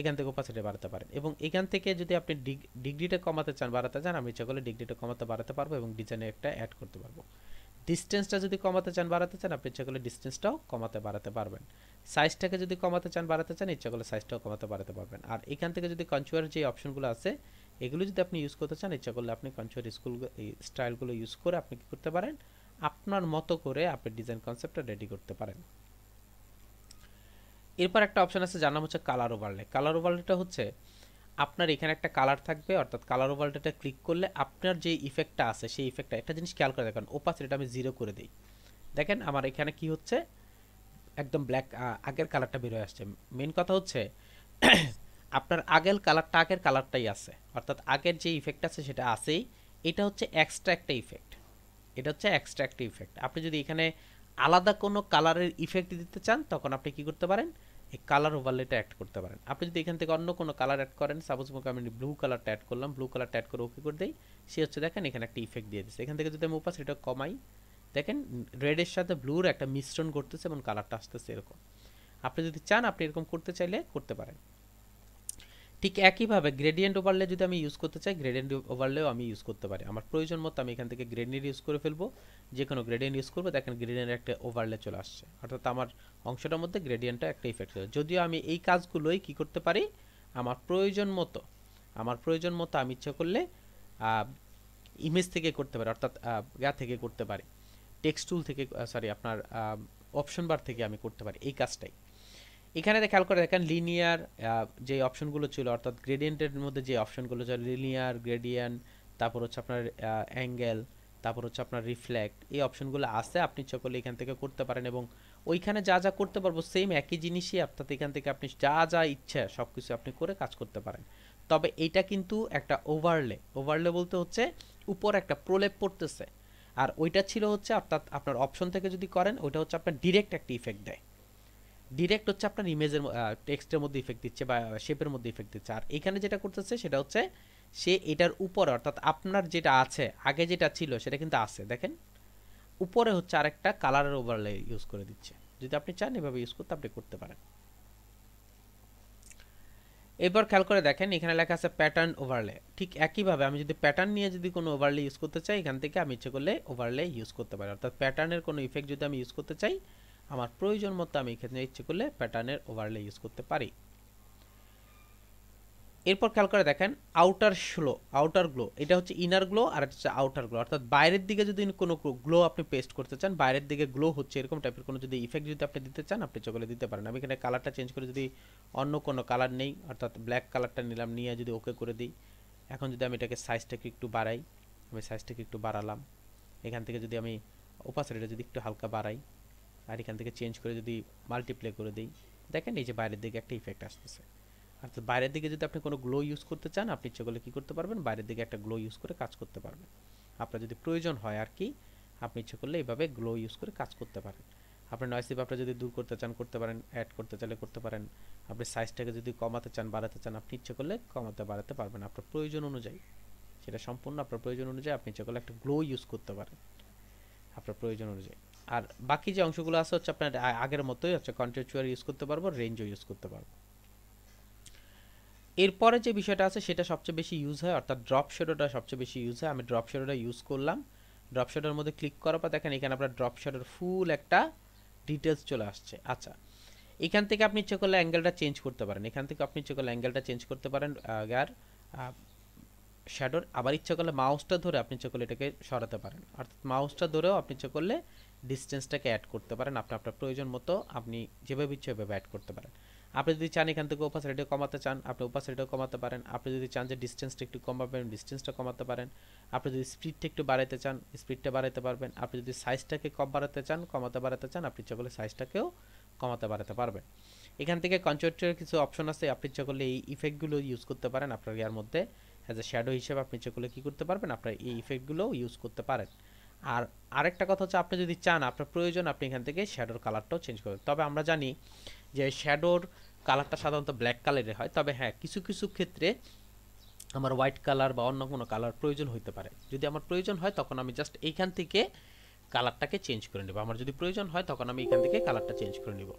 এখান থেকে ওপাসিটি বাড়াতে পারেন, এবং এখান থেকে যদি আপনি ডিগ্রিটা কমাতে চান বাড়াতে চান, আমি ইচ্ছা করলে ডিগ্রিটা কমাতে বাড়াতে পারবো এবং ডিজাইনে একটা অ্যাড করতে পারবো। ডিস্টেন্সটা যদি কমাতে চান বাড়াতে চান, আপনি ইচ্ছা করলে ডিস্টেন্সটাও কমাতে বাড়াতে পারবেন। সাইজটাকে যদি কমাতে চান বাড়াতে চান, ইচ্ছা করলে সাইজটাও কমাতে বাড়াতে পারবেন। আর এখান থেকে যদি কনচুয়ার যে অপশনগুলো আছে এগুলো যদি আপনি ইউজ করতে চান, ইচ্ছা করলে আপনি কনচুয়ার এই স্টাইলগুলো ইউজ করে আপনি কি করতে পারেন, আপনার মতো করে আপনি ডিজাইন কনসেপ্টটা রেডি করতে পারেন। এরপর একটা অপশন আছে যার নাম হচ্ছে কালার ওভারলে। কালার ওভারলেটা হচ্ছে আপনার এখানে একটা কালার থাকবে, অর্থাৎ কালার ওভারলেটা ক্লিক করলে আপনার যে ইফেক্টটা আছে সেই ইফেক্টটা, একটা জিনিস খেয়াল করে দেখেন, ওপাসিটিটা আমি 0 করে দিই, দেখেন আমার এখানে কি হচ্ছে, একদম ব্ল্যাক আগের কালারটা বের হয়ে আসছে। মেন কথা হচ্ছে আপনার আগের কালারটাই আছে, অর্থাৎ আগের যে ইফেক্ট আছে সেটা আছেই। এটা হচ্ছে এক্সট্রা একটা ইফেক্ট, এটা হচ্ছে এক্সট্রা একটা ইফেক্ট। আপনি যদি এখানে আলাদা কোনো কালারের ইফেক্ট দিতে চান তখন আপনি কি করতে পারেন, এই কালার ওভারলেটা অ্যাড করতে পারেন। আপনি যদি এখান থেকে অন্য কোনো কালার অ্যাড করেন, সাপোজ আমি ব্লু কালারটা অ্যাড করলাম, ব্লু কালারটা অ্যাড করে ওকে করে দেই, সে হচ্ছে দেখেন এখানে একটা ইফেক্ট দিয়ে দিচ্ছে। এখান থেকে যদি আমি ওপাসিটিটা কমাই, দেখেন রেডের সাথে ব্লুর একটা মিশ্রণ করতেছে এবং কালারটা আসতেছে এরকম। আপনি যদি চান আপনি এরকম করতে চাইলে করতে পারেন। ঠিক একইভাবে গ্রেডিয়েন্ট ওভারলে যদি আমি ইউজ করতে চাই, গ্রেডিয়েন্ট ওভারলেও আমি ইউজ করতে পারি। আমার প্রয়োজন মতো আমি এখান থেকে গ্রেডিয়েন্ট ইউজ করে ফেলবো, যে কোনো গ্রেডিয়েন্ট ইউজ করবো, দেখেন গ্রেডিয়েন্টের একটা ওভারলে চলে আসছে, অর্থাৎ আমার অংশটার মধ্যে গ্রেডিয়েন্টটা একটা ইফেক্ট হচ্ছে। যদিও আমি এই কাজগুলোই কি করতে পারি, আমার প্রয়োজন মতো আমি ইচ্ছা করলে ইমেজ থেকে করতে পারি, অর্থাৎ থেকে করতে পারি, টেক্সট টুল থেকে, সরি আপনার অপশন বার থেকে আমি করতে পারি এই কাজটাই। এখানে খেয়াল করে দেখেন লিনিয়ার যে অপশনগুলো ছিল, অর্থাৎ গ্রেডিয়েন্টের মধ্যে যে অপশনগুলো ছিল লিনিয়ার, গ্রেডিয়েন্ট, তারপর হচ্ছে আপনার অ্যাঙ্গেল, তারপর হচ্ছে আপনার রিফ্লেক্ট, এই অপশনগুলো আছে। আপনি ইচ্ছা করলে এখান থেকে করতে পারেন, এবং ওইখানে যা যা করতে পারবো সেম একই জিনিসই, অর্থাৎ এখান থেকে আপনি যা যা ইচ্ছা সব কিছু আপনি করে কাজ করতে পারেন। তবে এইটা কিন্তু একটা ওভারলে বলতে হচ্ছে উপর একটা প্রলেপ পড়তেছে, আর ওইটা ছিল হচ্ছে অর্থাৎ আপনার অপশন থেকে যদি করেন ওইটা হচ্ছে আপনার ডিরেক্ট একটা ইফেক্ট দেয়, ডিরেক্ট হচ্ছে আপনার ইমেজের টেক্সটের মধ্যে ইফেক্ট দিচ্ছে বা শেপের মধ্যে ইফেক্ট দিচ্ছে। আর এখানে যেটা করতেছে সেটা হচ্ছে সে এটার উপরে, অর্থাৎ আপনার যেটা আছে আগে যেটা ছিল সেটা কিন্তু আছে, দেখেন উপরে হচ্ছে আরেকটা কালারের ওভারলে ইউজ করে দিচ্ছে। যদি আপনি চান এভাবে ইউজ করতে আপনি করতে পারেন। এবার খেয়াল করে দেখেন এখানে লেখা আছে প্যাটার্ন ওভারলে। ঠিক একইভাবে আমি যদি প্যাটার্ন নিয়ে যদি কোনো ওভারলে ইউজ করতে চাই, এখান থেকে আমি ইচ্ছে করলে ওভারলে ইউজ করতে পারি, অর্থাৎ প্যাটার্নের কোনো ইফেক্ট যদি আমি ইউজ করতে চাই আমার প্রয়োজন মতো আমি এখানে ইচ্ছে করলে প্যাটার্নের ওভারলে ইউজ করতে পারি। এরপর খেয়াল করে দেখেন আউটার গ্লো, এটা হচ্ছে ইনার গ্লো আর এটা হচ্ছে আউটার গ্লো, অর্থাৎ বাইরের দিকে যদি কোনো গ্লো আপনি পেস্ট করতে চান, বাইরের দিকে গ্লো হচ্ছে এরকম টাইপের কোনো যদি ইফেক্ট যদি আপনি দিতে চান আপনি চলে দিতে পারেন। আমি এখানে কালারটা চেঞ্জ করে যদি অন্য কোনো কালার নেই, অর্থাৎ ব্ল্যাক কালারটা নিলাম, নিয়ে যদি ওকে করে দিই, এখন যদি আমি এটাকে সাইজটাকে একটু বাড়াই, আমি সাইজটাকে একটু বাড়ালাম, এখান থেকে যদি আমি ওপাসিটিটা যদি একটু হালকা বাড়াই, আর এখান থেকে চেঞ্জ করে যদি মাল্টিপ্লে করে দিই, দেখেন এই যে বাইরের দিকে একটা ইফেক্ট আসতেছে। অর্থাৎ বাইরের দিকে যদি আপনি কোনো গ্লো ইউজ করতে চান আপনি ইচ্ছে করলে কী করতে পারবেন, বাইরের দিকে একটা গ্লো ইউজ করে কাজ করতে পারবেন। আপনার যদি প্রয়োজন হয় আর কি, আপনি ইচ্ছে করলে এইভাবে গ্লো ইউজ করে কাজ করতে পারেন। আপনি নয়েজ আপনার যদি দূর করতে চান করতে পারেন, অ্যাড করতে চাইলে করতে পারেন। আপনি সাইজটাকে যদি কমাতে চান বাড়াতে চান আপনি ইচ্ছে করলে কমাতে বাড়াতে পারবেন আপনার প্রয়োজন অনুযায়ী, সেটা সম্পূর্ণ আপনার প্রয়োজন অনুযায়ী আপনি ইচ্ছে করলে একটা গ্লো ইউজ করতে পারেন আপনার প্রয়োজন অনুযায়ী। আর বাকি যে অংশগুলো আছে হচ্ছে আপনার আগের মতোই হচ্ছে কন্টেক্সচুয়াল ইউজ করতে পারবো, রেঞ্জও ইউজ করতে পারবো। এরপরে যে বিষয়টা আছে সেটা সবচেয়ে বেশি ইউজ হয়, অর্থাৎ ড্রপ শ্যাডোটা সবচেয়ে বেশি ইউজ হয়। আমি ড্রপ শ্যাডোটা ইউজ করলাম, ড্রপ শ্যাডোর মধ্যে ক্লিক করার পর দেখেন এখানে আপনার ড্রপ শ্যাডোর ফুল একটা ডিটেলস চলে আসছে। আচ্ছা, এখান থেকে আপনি ইচ্ছে করলে অ্যাঙ্গেলটা চেঞ্জ করতে পারেন, এখান থেকে আপনি ইচ্ছে করলে অ্যাঙ্গেলটা চেঞ্জ করতে পারেন শ্যাডোর, আবার ইচ্ছা করলে মাউসটা ধরে আপনি ইচ্ছে করলে এটাকে সরাতে পারেন, অর্থাৎ মাউসটা ধরেও আপনি ইচ্ছে করলে ডিস্টেন্সটাকে অ্যাড করতে পারেন, আপনার প্রয়োজন মতো আপনি যেভাবে ইচ্ছে সেভাবে অ্যাড করতে পারেন। আপনি যদি চান এখান থেকে ওপাসিটিটা কমাতে চান, আপনি ওপাসিটিটাও কমাতে পারেন। আপনি যদি চান যে ডিসটেন্সটা একটু কমাবেন, ডিসটেন্সটা কমাতে পারেন। আপনি যদি স্পিডটা একটু বাড়াইতে চান, স্পিডটা বাড়াইতে পারবেন। আপনি যদি সাইজটাকে কম বাড়াতে চান, কমাতে বাড়াতে চান, আপনি ইচ্ছা করলে সাইজটাকেও কমাতে বাড়াতে পারবেন। এখান থেকে কনস্ট্রাক্টরের কিছু অপশন আছে, আপনি ইচ্ছা করলে এই ইফেক্টগুলো ইউজ করতে পারেন আপনার ইয়ার মধ্যে অ্যাজ এ শ্যাডো হিসেবে। আপনি ইচ্ছা করলে কী করতে পারবেন, আপনার এই ইফেক্টগুলোও ইউজ করতে পারেন। আর আরেকটা কথা হচ্ছে, আপনি যদি চান আপনার প্রয়োজন, আপনি এখান থেকে শ্যাডোর কালারটাও চেঞ্জ করবেন। তবে আমরা জানি যে শ্যাডোর কালারটা সাধারণত ব্ল্যাক কালারের হয়, তবে হ্যাঁ কিছু কিছু ক্ষেত্রে আমার হোয়াইট কালার বা অন্য কোনো কালার প্রয়োজন হতে পারে। যদি আমার প্রয়োজন হয় তখন আমি জাস্ট এইখান থেকে কালারটাকে চেঞ্জ করে নেব। আমার যদি প্রয়োজন হয় তখন আমি এখান থেকে কালারটা চেঞ্জ করে নেব।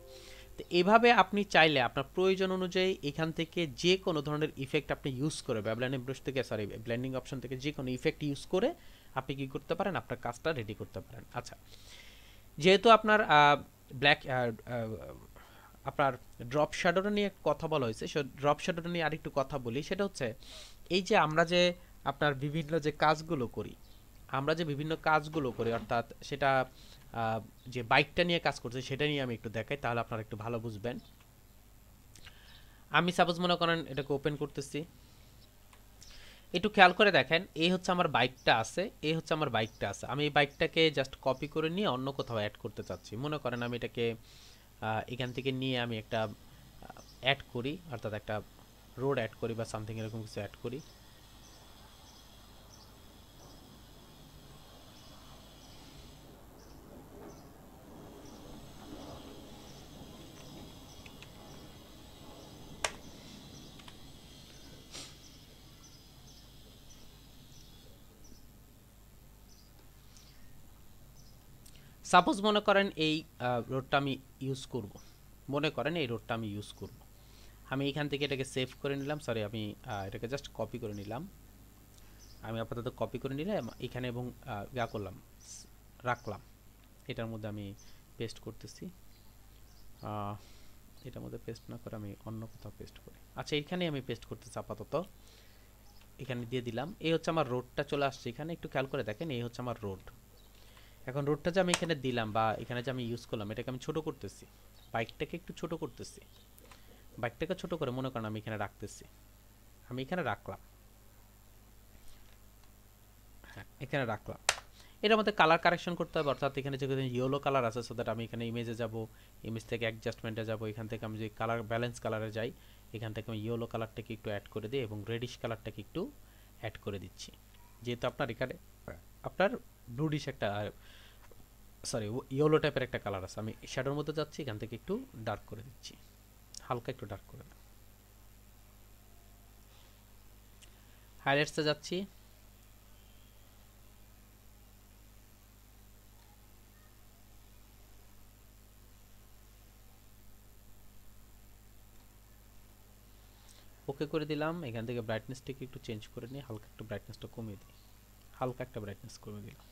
তো এভাবে আপনি চাইলে আপনার প্রয়োজন অনুযায়ী এখান থেকে যে কোনো ধরনের ইফেক্ট আপনি ইউজ করে, ব্লেন্ডিং ব্রাশ থেকে ব্লেন্ডিং অপশন থেকে যে কোনো ইফেক্ট ইউজ করে আপনি কি করতে পারেন, আপনার কাজটা রেডি করতে পারেন। আচ্ছা, যেহেতু আপনার ব্ল্যাক আপনার ড্রপ শ্যাডোটা নিয়ে কথা বলা হয়েছে, সে ড্রপ শ্যাডোটা নিয়ে আরেকটু কথা বলি। সেটা হচ্ছে এই যে আমরা যে আপনার বিভিন্ন যে কাজগুলো করি, অর্থাৎ সেটা যে বাইকটা নিয়ে কাজ করছে সেটা নিয়ে আমি একটু দেখাই, তাহলে আপনারা একটু ভালো বুঝবেন। আমি সাপোজ মনে করেন এটাকে ওপেন করতেছি, একটু খেয়াল করে দেখেন, এই হচ্ছে আমার বাইকটা আছে, আমি এই বাইকটাকে জাস্ট কপি করে নিয়ে অন্য কোথাও অ্যাড করতে চাচ্ছি। মনে করেন আমি এটাকে এখান থেকে নিয়ে আমি একটা অ্যাড করি, অর্থাৎ একটা রোড অ্যাড করি বা সামথিং এরকম কিছু অ্যাড করি। সাপোজ মনে করেন এই রোডটা আমি ইউজ করব, আমি এখান থেকে এটাকে সেভ করে নিলাম, সরি আমি এটাকে জাস্ট কপি করে নিলাম। আমি আপাতত কপি করে নিলাম এখানে এবং করলাম, রাখলাম। এটার মধ্যে আমি পেস্ট করতেছি, এটার মধ্যে পেস্ট না করে আমি অন্য কোথাও পেস্ট করি। আচ্ছা, এখানে আমি পেস্ট করতেছি আপাতত, এখানে দিয়ে দিলাম। এই হচ্ছে আমার রোডটা চলে আসছে এখানে, একটু খেয়াল করে দেখেন, এই হচ্ছে আমার রোড। এখন রোডটা যে আমি এখানে দিলাম বা এখানে যে আমি ইউজ করলাম, এটাকে আমি ছোট করতেছি, বাইকটাকে একটু ছোট করতেছি। বাইকটাকে ছোট করে মনে করেন আমি এখানে রাখতেছি, আমি এখানে রাখলাম, হ্যাঁ এখানে রাখলাম। এটার মধ্যে কালার কারেকশন করতে হবে, অর্থাৎ এখানে যে ইয়েলো কালার আছে, সো দ্যাট আমি এখানে ইমেজে যাব, ইমেজ থেকে অ্যাডজাস্টমেন্টে যাব, এখান থেকে আমি যদি কালার ব্যালেন্স কালারে যাই, এখান থেকে আমি ইয়েলো কালারটাকে একটু অ্যাড করে দিই এবং রেডিশ কালারটাকে একটু অ্যাড করে দিচ্ছি। যেহেতু আপনার এখানে আপনার ব্লুডিশ একটা সরি ইয়েলো টাইপের একটা কালার আছে, আমি শ্যাডোর মধ্যে যাচ্ছি, এখান থেকে একটু ডার্ক করে দিচ্ছি, হালকা একটু ডার্ক করে দিই। হাইলাইটসে যাচ্ছি, ওকে করে দিলাম। এখান থেকে ব্রাইটনেসটাকে একটু চেঞ্জ করে নিই, হালকা একটু ব্রাইটনেসটা কমিয়ে দিই, হালকা একটা ব্রাইটনেস কমিয়ে দিলাম।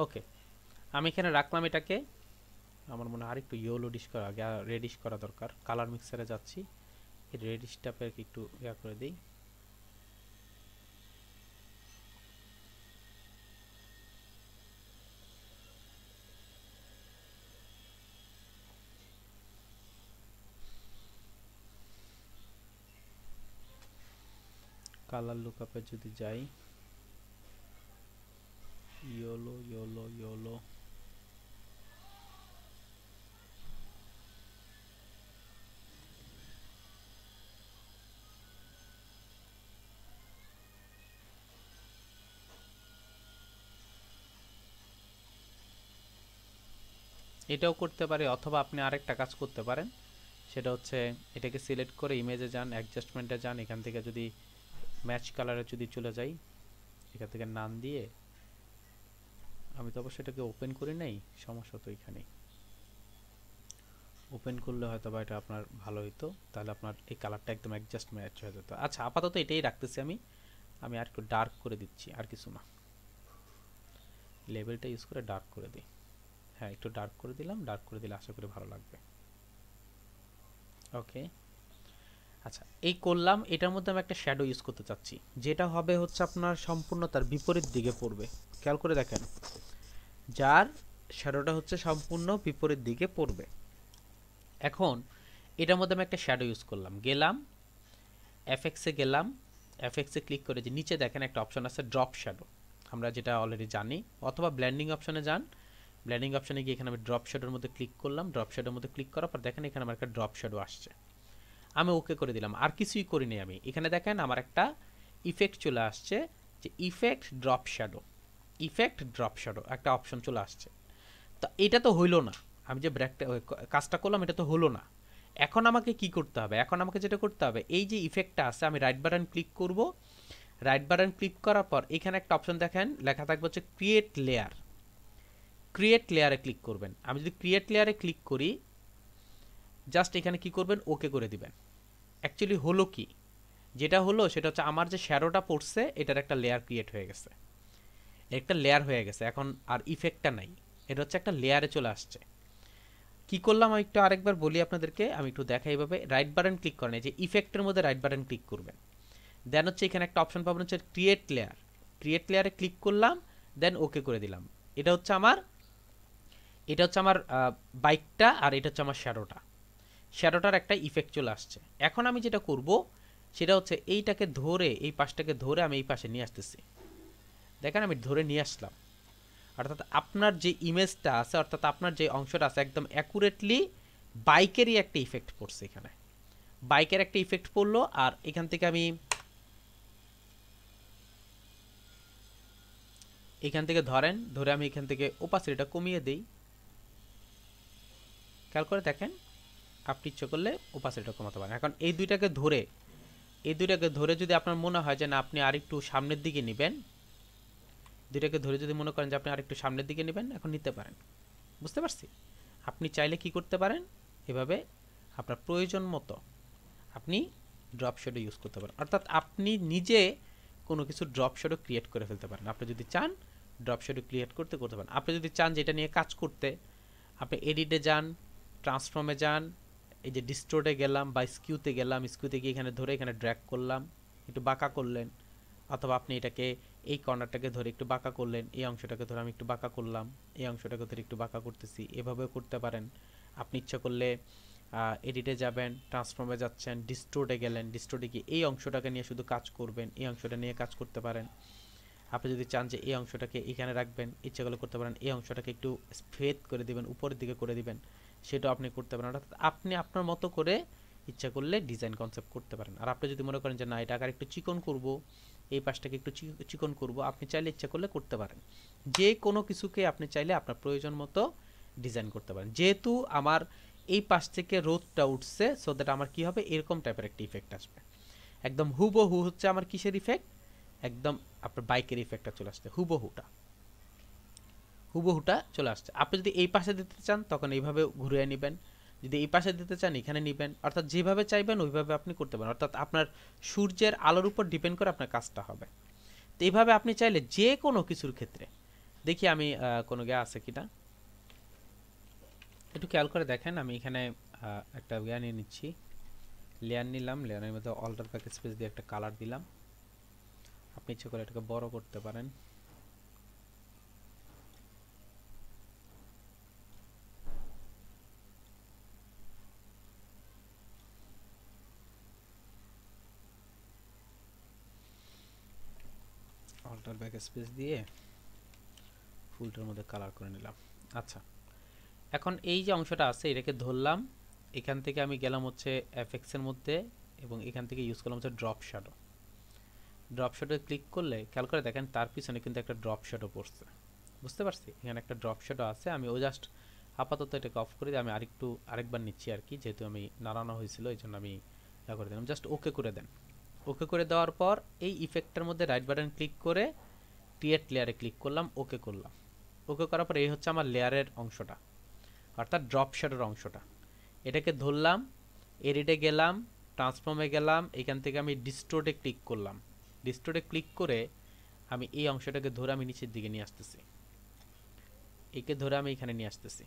ওকে, আমি এখানে রাখলাম এটাকে। আমার মনে হয় আরেকটু ইয়েলো ডিশ করা আগে, রেডিশ করা দরকার। কালার মিক্সারে যাচ্ছি, এই রেডিশ টাইপের একটু করে দিই। কালার লুকআপে যদি যাই, ইয়েলো ইয়েলো ইয়েলো, এটাও করতে পারি, অথবা আপনি আরেকটা কাজ করতে পারেন, সেটা হচ্ছে এটাকে সিলেক্ট করে ইমেজে যান, অ্যাডজাস্টমেন্টে যান, এখান থেকে যদি ম্যাচ কালারে যদি চলে যাই, এখান থেকে নাম দিয়ে, আমি তো অবশ্যই এটাকে ওপেন করি নাই, সমস্যা তো এখানেই। ওপেন করলে হয়তো বা এটা আপনার ভালো হইতো, তাহলে আপনার এই কালারটা একদম অ্যাডজাস্ট ম্যাচ হয়ে যেত। আচ্ছা, আপাতত এটাই রাখতেছি আমি, আমি আর একটু ডার্ক করে দিচ্ছি, আর কিছু না, লেভেলটা ইউজ করে ডার্ক করে দিই। হ্যাঁ, একটু ডার্ক করে দিলাম, ডার্ক করে দিলে আশা করি ভালো লাগবে। ওকে, আচ্ছা, এই করলাম, এটার মধ্যে আমি একটা শ্যাডো ইউজ করতে চাচ্ছি, যেটা হবে হচ্ছে আপনার সম্পূর্ণ তার বিপরীত দিকে পড়বে। খেয়াল করে দেখেন, যার শ্যাডোটা হচ্ছে সম্পূর্ণ বিপরীত দিকে পড়বে। এখন এটার মধ্যে আমি একটা শ্যাডো ইউজ করলাম, গেলাম এফএক্সে, গেলাম এফএক্সে ক্লিক করে যে নিচে দেখেন একটা অপশন আছে ড্রপ শ্যাডো, আমরা যেটা অলরেডি জানি, অথবা ব্লেন্ডিং অপশনে যান, ব্লেন্ডিং অপশনে গিয়ে এখানে আমি ড্রপ শ্যাডোর মধ্যে ক্লিক করলাম, ড্রপ শ্যাডোর মধ্যে ক্লিক করার পর দেখেন এখানে আমার একটা ড্রপ শ্যাডো আসছে, আমি ওকে করে দিলাম, আর কিছুই করিনি আমি। এখানে দেখেন আমার একটা ইফেক্ট চলে আসছে, যে effect drop shadow, effect drop shadow একটা অপশন চলে আসছে। তো এটা তো হইলো না, আমি যে ব্র্যাকটা কাজটা করলাম এটা তো হলো না। এখন আমাকে কি করতে হবে, এখন আমাকে যেটা করতে হবে, এই যে ইফেক্টটা আছে আমি রাইট বাটন ক্লিক করব, রাইট বাটন ক্লিক করার পর এখানে একটা অপশন দেখেন লেখা থাকবে হচ্ছে ক্রিয়েট লেয়ার, ক্রিয়েট লেয়ারে ক্লিক করবেন। আমি যদি ক্রিয়েট লেয়ারে ক্লিক করি, জাস্ট এখানে কি করবেন, ওকে করে দিবেন। অ্যাকচুয়ালি হলো কি, যেটা হলো সেটা হচ্ছে আমার যে শ্যাডোটা পড়ছে এটার একটা লেয়ার ক্রিয়েট হয়ে গেছে, একটা লেয়ার হয়ে গেছে, এখন আর ইফেক্টটা নাই, এটা হচ্ছে একটা লেয়ারে চলে আসছে। কি করলাম আমি একটু আরেকবার বলি আপনাদেরকে, আমি একটু দেখাই এইভাবে, রাইট বাটন ক্লিক করেন, যে ইফেক্টের মধ্যে রাইট বাটন ক্লিক করবেন, দেন হচ্ছে এখানে একটা অপশন পাবেন হচ্ছে ক্রিয়েট লেয়ার, ক্রিয়েট লেয়ারে ক্লিক করলাম, দেন ওকে করে দিলাম। এটা হচ্ছে আমার, এটা হচ্ছে আমার বাইকটা, আর এটা হচ্ছে আমার শ্যাডোটা, শ্যাডোটার একটা ইফেক্ট চলে আসছে। এখন আমি যেটা করব সেটা হচ্ছে এইটাকে ধরে, এই পাশটাকে ধরে আমি এই পাশে নিয়ে আসতেছি, দেখেন আমি ধরে নিয়ে আসলাম। অর্থাৎ আপনার যে ইমেজটা আছে, অর্থাৎ আপনার যে অংশটা আছে একদম অ্যাকুরেটলি বাইকেরই একটা ইফেক্ট পড়ছে, এখানে বাইকের একটা ইফেক্ট পড়লো। আর এখান থেকে আমি এখান থেকে ধরেন, ধরে আমি এখান থেকে ওপাসিটিটা কমিয়ে দেই, খেয়াল করে দেখেন, আপনি ইচ্ছে করলে ওপাসিটিটা কমাতে পারেন। এখন এই দুইটাকে ধরে, এই দুইটাকে ধরে যদি আপনার মনে হয় যে না আপনি আরেকটু সামনের দিকে নেবেন, দুইটাকে ধরে যদি মনে করেন যে আপনি আরেকটু সামনের দিকে নেবেন, এখন নিতে পারেন। বুঝতে পারছি? আপনি চাইলে কি করতে পারেন, এভাবে আপনার প্রয়োজন মতো আপনি ড্রপ শ্যাডো ইউজ করতে পারেন, অর্থাৎ আপনি নিজে কোনো কিছু ড্রপ শ্যাডো ক্রিয়েট করে ফেলতে পারেন। আপনি যদি চান ড্রপ শ্যাডো ক্রিয়েট করতে পারেন। আপনি যদি চান যে এটা নিয়ে কাজ করতে, আপনি এডিটে যান, ট্রান্সফর্মে যান, এই যে ডিস্টোর্টে গেলাম বা স্কিউতে গেলাম, স্কিউতে গিয়ে এখানে ধরে এখানে ড্র্যাগ করলাম, একটু বাঁকা করলেন, অথবা আপনি এটাকে এই কর্নারটাকে ধরে একটু বাঁকা করলেন, এই অংশটাকে ধরে আমি একটু বাঁকা করলাম, এই অংশটাকে ধরে একটু বাঁকা করতেছি, এভাবেও করতে পারেন। আপনি ইচ্ছা করলে এডিটে যাবেন, ট্রান্সফর্মে যাচ্ছেন, ডিস্টোর্টে গেলেন, ডিস্টোর্টে গিয়ে এই অংশটাকে নিয়ে শুধু কাজ করবেন, এই অংশটা নিয়ে কাজ করতে পারেন। আপনি যদি চান যে এই অংশটাকে এখানে রাখবেন, ইচ্ছা করলে করতে পারেন, এই অংশটাকে একটু স্ফেদ করে দিবেন, উপরের দিকে করে দিবেন, সেটাও আপনি করতে পারেন। অর্থাৎ আপনি আপনার মতো করে ইচ্ছা করলে ডিজাইন কনসেপ্ট করতে পারেন। আর আপনি যদি মনে করেন যে না এটা আকার একটু চিকন করব, এই পাশটাকে একটু চিকন করব, আপনি চাইলে ইচ্ছা করলে করতে পারেন। যে কোনো কিছুকে আপনি চাইলে আপনার প্রয়োজন মতো ডিজাইন করতে পারেন। যেহেতু আমার এই পাশ থেকে রোদটা উঠছে, সো দ্যাট আমার কি হবে, এরকম টাইপের একটা ইফেক্ট আসবে, একদম হুবহু হচ্ছে আমার কিসের ইফেক্ট, একদম আপনার বাইকের ইফেক্টটা চলে আসছে, হুবহুটা, হুবহুটা চলে আসছে। আপনি যদি এই পাশে দিতে চান তখন এইভাবে ঘুরিয়ে নেবেন, যদি এই পাশে দিতে চান এখানে নেবেন, অর্থাৎ যেভাবে চাইবেন ওইভাবে আপনি করতে পারেন। অর্থাৎ আপনার সূর্যের আলোর উপর ডিপেন্ড করে আপনার কাজটা হবে। তো এইভাবে আপনি চাইলে যে কোনো কিছুর ক্ষেত্রে, দেখি আমি কোনো গিয়ে আছে কিনা একটু খেয়াল করে দেখেন। আমি এখানে একটা ইয়া নিয়ে নিচ্ছি, লেয়ার নিলাম, লেয়ারের মধ্যে অল্টার প্যাকেজ স্পেস দিয়ে একটা কালার দিলাম। আপনি ইচ্ছে করে এটাকে বড় করতে পারেন, অল্টার ব্যাক স্পেস দিয়ে ফুলটার মধ্যে কালার করে নিলাম। আচ্ছা, এখন এই যে অংশটা আছে এটাকে ধরলাম, এখান থেকে আমি গেলাম হচ্ছে এফএক্স এর মধ্যে, এবং এখান থেকে ইউজ করলাম হচ্ছে drop shadow. Drop shadow click করলে খেয়াল করে দেখেন তার পিছনে কিন্তু একটা ড্রপ শ্যাডো পড়ছে। বুঝতে পারছি? এখানে একটা ড্রপ শ্যাডো আছে, আমি ও জাস্ট আপাতত এটাকে অফ করে দিই, আমি আরেকবার নিচ্ছি আর কি, যেহেতু আমি নাড়ানো হয়েছিল এই জন্য আমি ইয়া করে দিলাম। জাস্ট ওকে করে দেন। ওকে করে দেওয়ার পর এই ইফেক্টটার মধ্যে রাইট বাটন ক্লিক করে ক্রিয়েট লেয়ারে ক্লিক করলাম, ওকে করলাম। ওকে করার পর এই হচ্ছে আমার লেয়ারের অংশটা, অর্থাৎ ড্রপ শ্যাডোর অংশটা। এটাকে ধরলাম, এডিটে গেলাম, ট্রান্সফর্মে গেলাম, এখান থেকে আমি ডিস্টোর্টে ক্লিক করলাম। ডিস্টোর্টে ক্লিক করে আমি এই অংশটাকে ধরে আমি নিচের দিকে নিয়ে আসতেছি, একে ধরে আমি এখানে নিয়ে আসতেছি।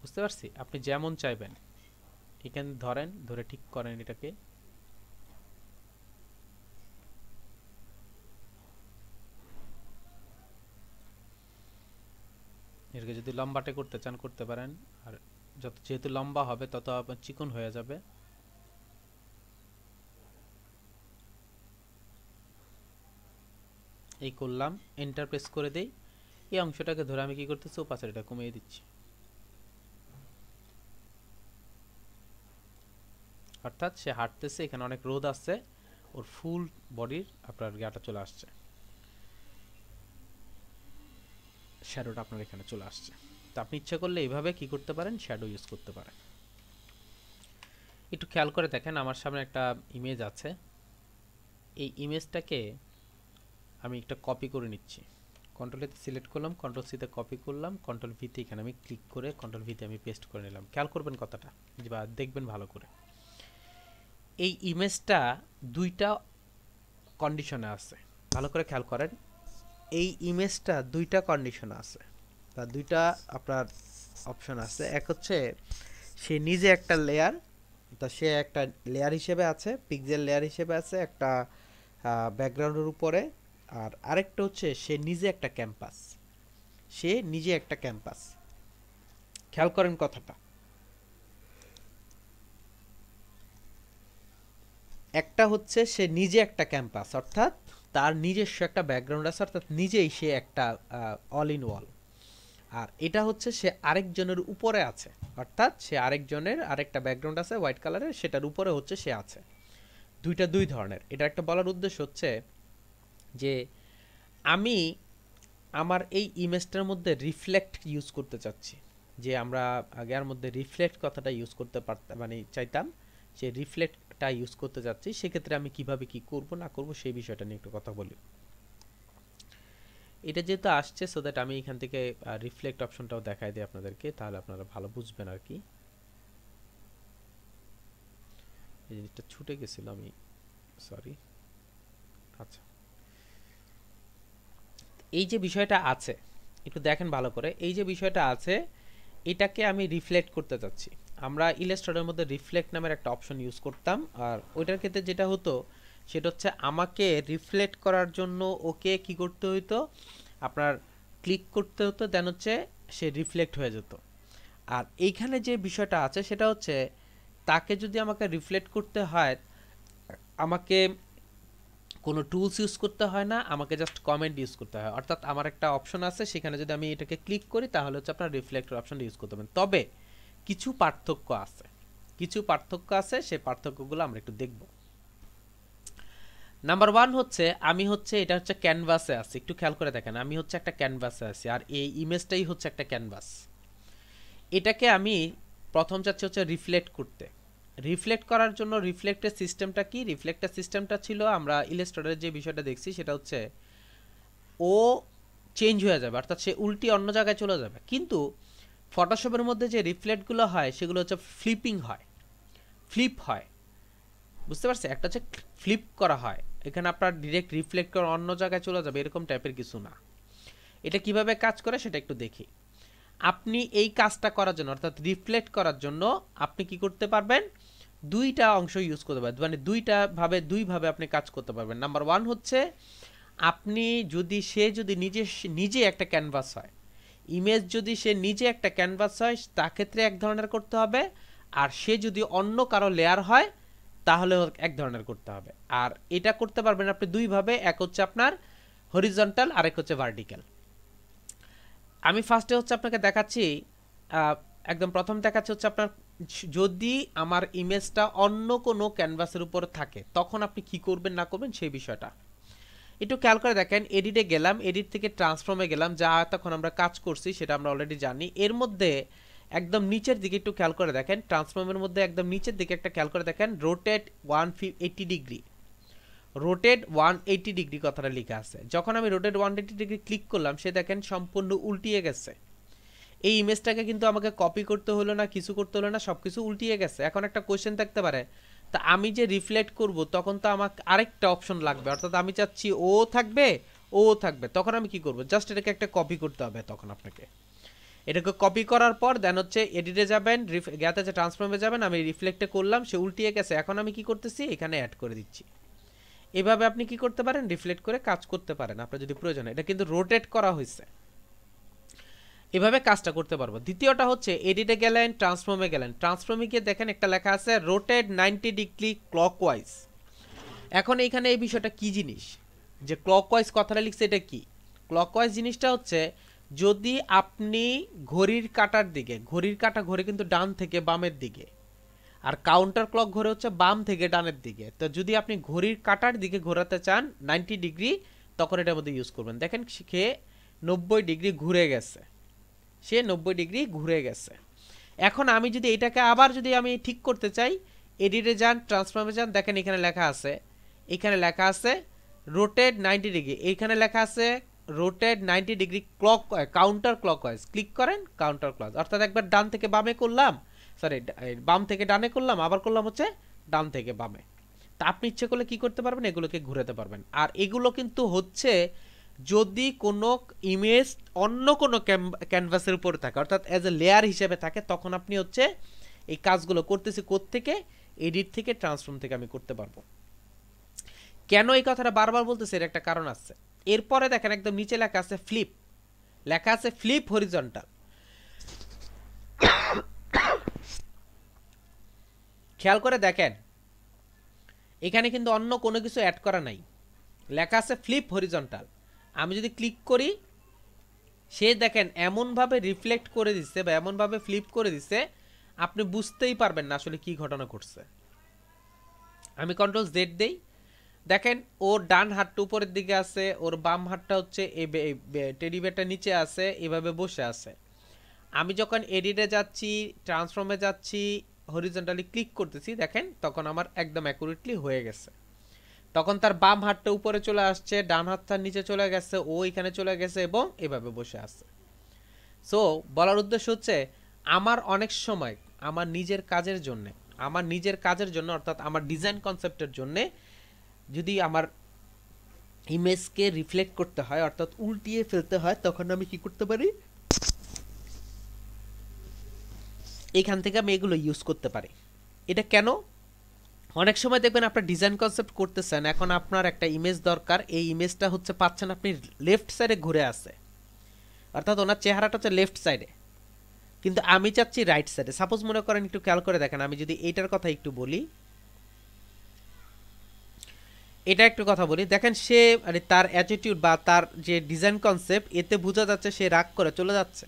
বুঝতে পারছি? আপনি যেমন চাইবেন এখানে ধরেন, ধরে ঠিক করেন এটাকে। এটাকে যদি লম্বাটে করতে চান করতে পারেন, আর যত যেহেতু লম্বা হবে তত আপনার চিকন হয়ে যাবে। এই করলাম, এন্টার প্রেস করে দেই। এই অংশটাকে ধরে আমি কি করতেছি, ওপাসিটিটা কমিয়ে দিচ্ছি। অর্থাৎ সে হাঁটতেছে, এখানে অনেক রোদ আছে, ওর ফুল বডির আপনার গাটা চলে আসছে, শ্যাডোটা আপনার এখানে চলে আসছে। তো আপনি ইচ্ছা করলে এইভাবে কি করতে পারেন, শ্যাডো ইউজ করতে পারেন। একটু খেয়াল করে দেখেন, আমার সামনে একটা ইমেজ আছে। এই ইমেজটাকে আমি একটা কপি করে নিচ্ছি। কন্ট্রোল এতে সিলেক্ট করলাম, কন্ট্রোল সিতে কপি করলাম, কন্ট্রোল ভিতে এখানে আমি ক্লিক করে কন্ট্রোল ভিতে আমি পেস্ট করে নিলাম। খেয়াল করবেন কথাটা, বা দেখবেন ভালো করে। এই ইমেজটা দুইটা কন্ডিশনে আছে, ভালো করে খেয়াল করেন। এই ইমেজটা দুইটা কন্ডিশনে আছে, বা দুইটা আপনার অপশন আছে। এক হচ্ছে সে নিজে একটা লেয়ার, তা সে একটা লেয়ার হিসেবে আছে, পিক্সেল লেয়ার হিসেবে আছে একটা ব্যাকগ্রাউন্ডের উপরে। আর আরেকটা হচ্ছে সে নিজে একটা ক্যাম্পাস, সে নিজে একটা ক্যাম্পাস। খেয়াল করেন কথাটা, একটা হচ্ছে সে নিজে একটা ক্যাম্পাস, অর্থাৎ তার নিজস্ব একটা ব্যাকগ্রাউন্ড আছে, অর্থাৎ নিজেই সে একটা অল ইন ওয়াল। আর এটা হচ্ছে সে আরেকজনের উপরে আছে, অর্থাৎ সে আরেকজনের আরেকটা ব্যাকগ্রাউন্ড আছে হোয়াইট কালারের, সেটার উপরে হচ্ছে সে আছে। দুইটা দুই ধরনের। এটা একটা বলার উদ্দেশ্য হচ্ছে যে আমি আমার এই ইমেজটার মধ্যে রিফ্লেক্ট ইউজ করতে চাচ্ছি, যে আমরা আগের মধ্যে রিফ্লেক্ট কথাটা ইউজ করতে পারতাম, মানে চাইতাম, যে রিফ্লেক্টটা ইউজ করতে যাচ্ছি। সেক্ষেত্রে আমি কিভাবে কি করব না করব সেই বিষয়টা নিয়ে একটু কথা বলি। এটা যেহেতু আসছে, সো দ্যাট আমি এখান থেকে রিফ্লেক্ট অপশনটাও দেখাই দিই আপনাদেরকে, তাহলে আপনারা ভালো বুঝবেন আর কি। এই জিনিসটা ছুটে গেছিল, আমি সরি। আচ্ছা, এই যে বিষয়টা আছে একটু দেখেন ভালো করে। এই যে বিষয়টা আছে, এটাকে আমি রিফ্লেক্ট করতে চাচ্ছি। আমরা ইলাস্ট্রেটরের মধ্যে রিফ্লেক্ট নামের একটা অপশন ইউজ করতাম, আর ওইটার ক্ষেত্রে যেটা হতো সেটা হচ্ছে আমাকে রিফ্লেক্ট করার জন্য ওকে কি করতে হতো, আপনার ক্লিক করতে হতো, দেন হচ্ছে সে রিফ্লেক্ট হয়ে যেত। আর এইখানে যে বিষয়টা আছে সেটা হচ্ছে তাকে যদি আমাকে রিফ্লেক্ট করতে হয়, আমাকে কোনো টুলস ইউজ করতে হয় না, আমাকে জাস্ট কমেন্ট ইউজ করতে হয়। অর্থাৎ আমার একটা অপশন আছে, সেখানে যদি আমি এটাকে ক্লিক করি তাহলে হচ্ছে আপনার রিফ্লেক্টর অপশনটা ইউজ করতে পারেন। তবে কিছু পার্থক্য আছে, কিছু পার্থক্য আছে, সেই পার্থক্যগুলো আমরা একটু দেখব। নাম্বার ওয়ান হচ্ছে, আমি হচ্ছে এটা হচ্ছে ক্যানভাসে আছি, একটু খেয়াল করে দেখেন, আমি হচ্ছে একটা ক্যানভাসে আছি, আর এই ইমেজটাই হচ্ছে একটা ক্যানভাস। এটাকে আমি প্রথম চাচ্ছি হচ্ছে রিফ্লেক্ট করতে। রিফ্লেক্ট করার জন্য রিফ্লেক্টের সিস্টেমটা কি, রিফ্লেক্টের সিস্টেমটা ছিল আমরা ইলাস্ট্রেটরের যে বিষয়টা দেখছি সেটা হচ্ছে ও চেঞ্জ হয়ে যাবে, অর্থাৎ সে উল্টি অন্য জায়গায় চলে যাবে। কিন্তু ফটোশপের মধ্যে যে রিফ্লেক্টগুলো হয় সেগুলো হচ্ছে ফ্লিপিং হয়, ফ্লিপ হয়, বুঝতে পারছি? একটা হচ্ছে ফ্লিপ করা হয়, এখানে আপনার ডিরেক্ট রিফ্লেক্ট করে অন্য জায়গায় চলে যাবে এরকম টাইপের কিছু না। এটা কিভাবে কাজ করে সেটা একটু দেখি। আপনি এই কাজটা করার জন্য, অর্থাৎ রিফ্লেক্ট করার জন্য আপনি কি করতে পারবেন, দুইটা অংশ ইউজ করতে পারবেন, মানে দুইভাবে আপনি কাজ করতে পারবেন। নাম্বার ওয়ান হচ্ছে, আপনি যদি যদি নিজে একটা ক্যানভাস হয়, ইমেজ যদি সে নিজে একটা ক্যানভাস হয়, তা ক্ষেত্রে এক ধরনের করতে হবে। আর সে যদি অন্য কারো লেয়ার হয় তাহলে এক ধরনের করতে হবে। আর এটা করতে পারবেন আপনি দুইভাবে, এক হচ্ছে আপনার হরিজন্টাল, আরেক হচ্ছে ভার্টিক্যাল। আমি ফার্স্টে হচ্ছে আপনাকে দেখাচ্ছি, একদম প্রথম দেখাচ্ছি হচ্ছে আপনার যদি আমার ইমেজটা অন্য কোনো ক্যানভাসের উপর থাকে তখন আপনি কি করবেন না করবেন সেই বিষয়টা একটু খেয়াল করে দেখেন। এডিটে গেলাম, এডিট থেকে ট্রান্সফর্মে গেলাম, যা তখন আমরা কাজ করছি সেটা আমরা অলরেডি জানি। এর মধ্যে একদম নিচের দিকে একটু খেয়াল করে দেখেন, ট্রান্সফর্মের মধ্যে একদম নিচের দিকে একটা খেয়াল করে দেখেন, রোটেট 180 ডিগ্রি, রোটেট 180 ডিগ্রি কথাটা লেখা আছে। যখন আমি রোটেট 180 ডিগ্রি ক্লিক করলাম, সে দেখেন সম্পূর্ণ উল্টিয়ে গেছে। এই ইমেজটাকে কিন্তু আমাকে কপি করতে হলো না, কিছু করতে হলো না, সবকিছু উল্টিয়ে গেছে। এখন একটা কোশ্চেন থাকতে পারে, তা আমি যে রিফ্লেক্ট করব তখন তো আমাকে আরেকটা অপশন লাগবে, অর্থাৎ আমি চাচ্ছি ও থাকবে, তখন আমি কি করব, জাস্ট এটাকে একটা কপি করতে হবে। তখন আপনাকে এটাকে কপি করার পর দেন হচ্ছে এডিটে যাবেন, গ্যাতে যে ট্রান্সফর্মে যাবেন, আমি রিফ্লেক্টে করলাম, সে উল্টিয়ে গেছে, এখন আমি কি করতেছি এখানে অ্যাড করে দিচ্ছি। এভাবে আপনি কি করতে পারেন, রিফ্লেক্ট করে কাজ করতে পারেন আপনার যদি প্রয়োজন হয়। এটা কিন্তু রোটেট করা হয়েছে, এভাবে কাজটা করতে পারবো। দ্বিতীয়টা হচ্ছে এডিটে গেলেন, ট্রান্সফর্মে গেলেন, ট্রান্সফর্মে গিয়ে দেখেন একটা লেখা আছে রোটেট 90 ডিগ্রি ক্লকওয়াইজ। এখন এইখানে এই বিষয়টা কি জিনিস, যে ক্লকওয়াইজ কথাটা লিখছে, এটা কি ক্লকওয়াইজ জিনিসটা হচ্ছে যদি আপনি ঘড়ির কাঁটার দিকে, ঘড়ির কাঁটা ঘড়ি কিন্তু ডান থেকে বামের দিকে, আর কাউন্টার ক্লক ঘোরে হচ্ছে বাম থেকে ডানের দিকে। তো যদি আপনি ঘড়ির কাঁটার দিকে ঘোরাতে চান 90 ডিগ্রি, তখন এটার মধ্যে ইউজ করবেন। দেখেন সে 90 ডিগ্রি ঘুরে গেছে, সে 90 ডিগ্রি ঘুরে গেছে। এখন আমি যদি এটাকে আবার যদি আমি ঠিক করতে চাই, এডিটে যান, ট্রান্সফর্মে যান, দেখেন এখানে লেখা আছে, এখানে লেখা আছে রোটেট 90 ডিগ্রি, এইখানে লেখা আছে rotate 90 degree clock counter clockwise. Click করেন কাউন্টার ক্লক, অর্থাৎ একবার ডান থেকে বামে করলাম, সরি বাম থেকে ডানে করলাম, আবার করলাম হচ্ছে ডান থেকে বামে। তা আপনি ইচ্ছে করলে কি করতে পারবেন, এগুলোকে ঘুরাতে পারবেন। আর এগুলো কিন্তু হচ্ছে যদি কোনো ইমেজ অন্য কোনো ক্যানভাসের উপরে থাকে, অর্থাৎ অ্যাজ এ লেয়ার হিসেবে থাকে, তখন আপনি হচ্ছে এই কাজগুলো করতেছি কোত্থেকে, এডিট থেকে, ট্রান্সফর্ম থেকে আমি করতে পারবো। কেন এই কথাটা বারবার বলতেছি, এর একটা কারণ আছে। এরপরে দেখেন একদম নিচে লেখা আছে ফ্লিপ, লেখা আছে ফ্লিপ হরিজন্টাল। খেয়াল করে দেখেন এখানে কিন্তু অন্য কোনো কিছু অ্যাড করা নাই, লেখা আছে ফ্লিপ হরিজন্টাল। আমি যদি ক্লিক করি, সে দেখেন এমনভাবে রিফ্লেক্ট করে দিচ্ছে বা এমনভাবে ফ্লিপ করে দিচ্ছে, আপনি বুঝতেই পারবেন না আসলে কি ঘটনা ঘটছে। আমি কন্ট্রোল জেড দেই, দেখেন ওর ডান হাতটা উপরের দিকে আছে, ওর বাম হাতটা হচ্ছে এই টেডি বেয়ারটা নিচে আছে, এভাবে বসে আছে। আমি যখন এডিটে যাচ্ছি, ট্রান্সফর্মে যাচ্ছি, হরিজন্টালি ক্লিক করতেছি, দেখেন তখন আমার একদম অ্যাকুরেটলি হয়ে গেছে। তখন তার বাম হাতটা উপরে চলে আসছে, ডান হাতটা নিচে চলে গেছে, ও এখানে চলে গেছে এবং এভাবে বসে আছে। সো বলার উদ্দেশ্য হচ্ছে আমার অনেক সময় আমার নিজের কাজের জন্য অর্থাৎ আমার ডিজাইন কনসেপ্টের জন্য যদি আমার ইমেজকে রিফ্লেক্ট করতে হয়, অর্থাৎ উল্টিয়ে ফেলতে হয়, তখন আমি কি করতে পারি, এখান থেকে আমি এগুলো ইউজ করতে পারি। এটা কেন, অনেক সময় দেখবেন আপনার ডিজাইন কনসেপ্ট করতেছেন, এখন আপনার একটা ইমেজ দরকার, এই ইমেজটা হচ্ছে পাচ্ছেন আপনি লেফট সাইডে ঘুরে আছে, অর্থাৎ ওনার চেহারাটা হচ্ছে লেফট সাইডে, কিন্তু আমি চাচ্ছি রাইট সাইডে। সাপোজ মনে করেন, একটু খেয়াল করে দেখেন, আমি যদি এইটার কথা একটু বলি, এটা একটু কথা বলি, দেখেন সে মানে তার অ্যাটিটিউড বা তার যে ডিজাইন কনসেপ্ট, এতে বোঝা যাচ্ছে সে রাগ করে চলে যাচ্ছে,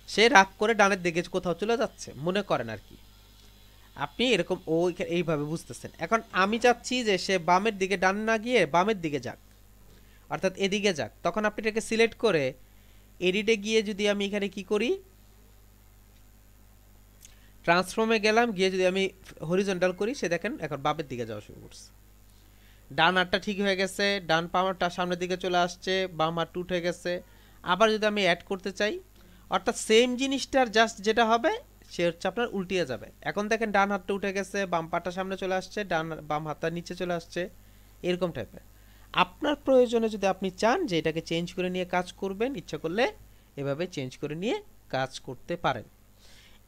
সে রাগ করে ডানের দিকে কোথাও চলে যাচ্ছে মনে করেন আর কি, আপনি এরকম ও এইভাবে বুঝতেছেন। এখন আমি চাচ্ছি যে সে বামের দিকে, ডান না গিয়ে বামের দিকে যাক, অর্থাৎ এদিকে যাক। তখন আপনি এটাকে সিলেক্ট করে এডিটে গিয়ে যদি আমি এখানে কি করি, ট্রান্সফর্মে গেলাম, গিয়ে যদি আমি হরিজন্টাল করি, সে দেখেন এখন বামের দিকে যাওয়া শুরু করছে, ডান হাতটা ঠিক হয়ে গেছে, ডান পাওয়ারটা সামনের দিকে চলে আসছে, বাম হাতটা উঠে গেছে। আবার যদি আমি অ্যাড করতে চাই, অর্থাৎ সেম জিনিসটার জাস্ট যেটা হবে সে হচ্ছে আপনার উল্টিয়ে যাবে। এখন দেখেন ডান হাতটা উঠে গেছে, বাম পাটা সামনে চলে আসছে, বাম হাতটা নিচে চলে আসছে, এরকম টাইপের। আপনার প্রয়োজনে যদি আপনি চান যে এটাকে চেঞ্জ করে নিয়ে কাজ করবেন, ইচ্ছা করলে এভাবে চেঞ্জ করে নিয়ে কাজ করতে পারেন।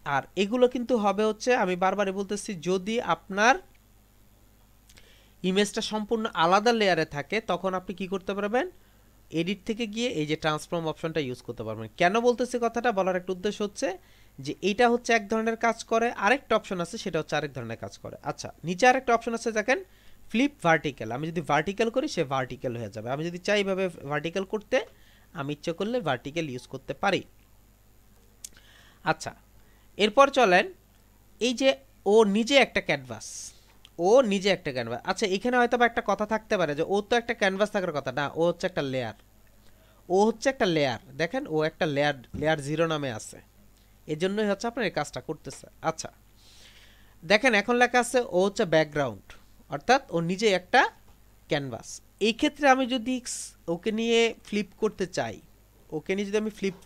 আর এগুলো কিন্তু হবে হচ্ছে, আমি বারবারই বলতেছি, যদি আপনার ইমেজটা সম্পূর্ণ আলাদা লেয়ারে থাকে, তখন আপনি কি করতে পারবেন, এডিট থেকে গিয়ে এই যে ট্রান্সফর্ম অপশনটা ইউজ করতে পারবেন। কেন বলতেছি কথাটা, বলার একটা উদ্দেশ্য হচ্ছে যে এইটা হচ্ছে এক ধরনের কাজ করে, আরেকটা অপশন আছে সেটা হচ্ছে আরেক ধরনের কাজ করে। আচ্ছা, নিচে আরেকটা অপশন আছে দেখেন, ফ্লিপ ভার্টিক্যাল। আমি যদি ভার্টিক্যাল করি, সে ভার্টিক্যাল হয়ে যাবে। আমি যদি চাই এইভাবে ভার্টিক্যাল করতে, আমি ইচ্ছে করলে ভার্টিক্যাল ইউজ করতে পারি। আচ্ছা, এরপর চলেন, এই যে ও নিজে একটা ক্যানভাস, আচ্ছা এখানে হয়তো বা একটা কথা থাকতে পারে যে ও তো একটা ক্যানভাস থাকার কথা না, ও হচ্ছে একটা লেয়ার, দেখেন ও একটা লেয়ার 0 নামে আছে, এজন্যই হচ্ছে আপনার এই কাজটা করতেছে। আচ্ছা দেখেন এখন লেখা আছে ও হচ্ছে ব্যাকগ্রাউন্ড, অর্থাৎ ও নিজে একটা ক্যানভাস। এই ক্ষেত্রে আমি যদি ওকে নিয়ে ফ্লিপ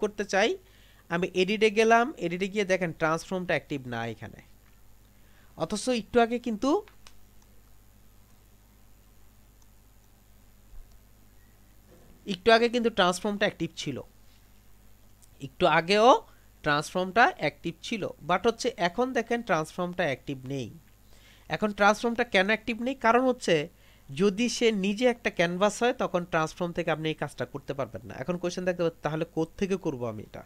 করতে চাই, আমি এডিটে গেলাম, এডিটে গিয়ে দেখেন ট্রান্সফর্মটা অ্যাক্টিভ না এখানে, অথচ একটু আগে কিন্তু ট্রান্সফর্মটা অ্যাক্টিভ ছিল। একটু আগেও ট্রান্সফর্মটা অ্যাক্টিভ ছিল, বাট হচ্ছে এখন দেখেন ট্রান্সফর্মটা অ্যাক্টিভ নেই। এখন ট্রান্সফর্মটা কেন অ্যাক্টিভ নেই? কারণ হচ্ছে যদি সে নিজে একটা ক্যানভাস হয় তখন ট্রান্সফর্ম থেকে আপনি এই কাজটা করতে পারবেন না। এখন কোয়েশ্চেন থাকতে পারে তাহলে কোত্থেকে করব আমি এটা?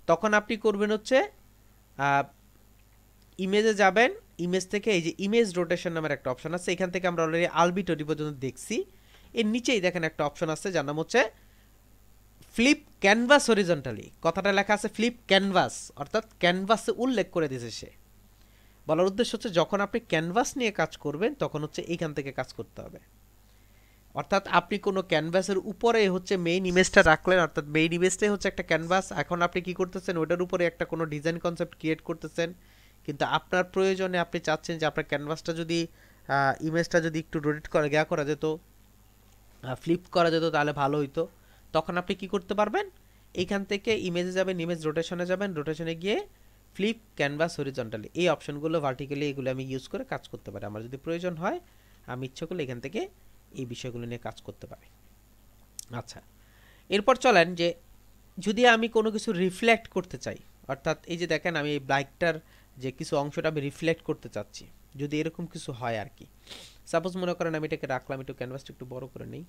তখন আপনি করবেন হচ্ছে ইমেজে যাবেন, ইমেজ থেকে এই যে ইমেজ রোটেশন নামের একটা অপশন আছে, এখান থেকে আমরা অলরেডি আলবিটরি পর্যন্ত দেখছি। এর নিচেই দেখেন একটা অপশন আছে যার নাম হচ্ছে ফ্লিপ ক্যানভাস হরিজন্টালি। কথাটা লেখা আছে ফ্লিপ ক্যানভাস, অর্থাৎ ক্যানভাসে উল্লেখ করে দিয়েছে সে। বলার উদ্দেশ্য হচ্ছে যখন আপনি ক্যানভাস নিয়ে কাজ করবেন তখন হচ্ছে এইখান থেকে কাজ করতে হবে। অর্থাৎ আপনি কোনো ক্যানভাসের উপরে হচ্ছে মেইন ইমেজটা রাখলেন, অর্থাৎ মেইন ইমেজটাই হচ্ছে একটা ক্যানভাস। এখন আপনি কি করতেছেন, ওটার উপরে একটা কোনো ডিজাইন কনসেপ্ট ক্রিয়েট করতেছেন, কিন্তু আপনার প্রয়োজনে আপনি চাচ্ছেন যে আপনার ক্যানভাসটা যদি ইমেজটা যদি একটু রোটেট করা করা যেত, ফ্লিপ করা যেত তাহলে ভালো হইতো। তখন আপনি কি করতে পারবেন, এইখান থেকে ইমেজে যাবেন, ইমেজ রোটেশনে যাবেন, রোটেশনে গিয়ে ফ্লিপ ক্যানভাস হরিজন্টালি, এই অপশনগুলো ভার্টিক্যালি এগুলো আমি ইউজ করে কাজ করতে পারি। আমার যদি প্রয়োজন হয় আমি ইচ্ছে করলে এখান থেকে এই বিষয়গুলো নিয়ে কাজ করতে পারি। আচ্ছা, এরপর চলেন যে যদি আমি কোনো কিছু রিফ্লেক্ট করতে চাই, অর্থাৎ এই যে দেখেন আমি এই বাইকটার যে কিছু অংশটা আমি রিফ্লেক্ট করতে চাচ্ছি, যদি এরকম কিছু হয় আর কি। সাপোজ মনে করেন আমি এটাকে রাখলাম, একটু ক্যানভাসটা একটু বড় করে নিই।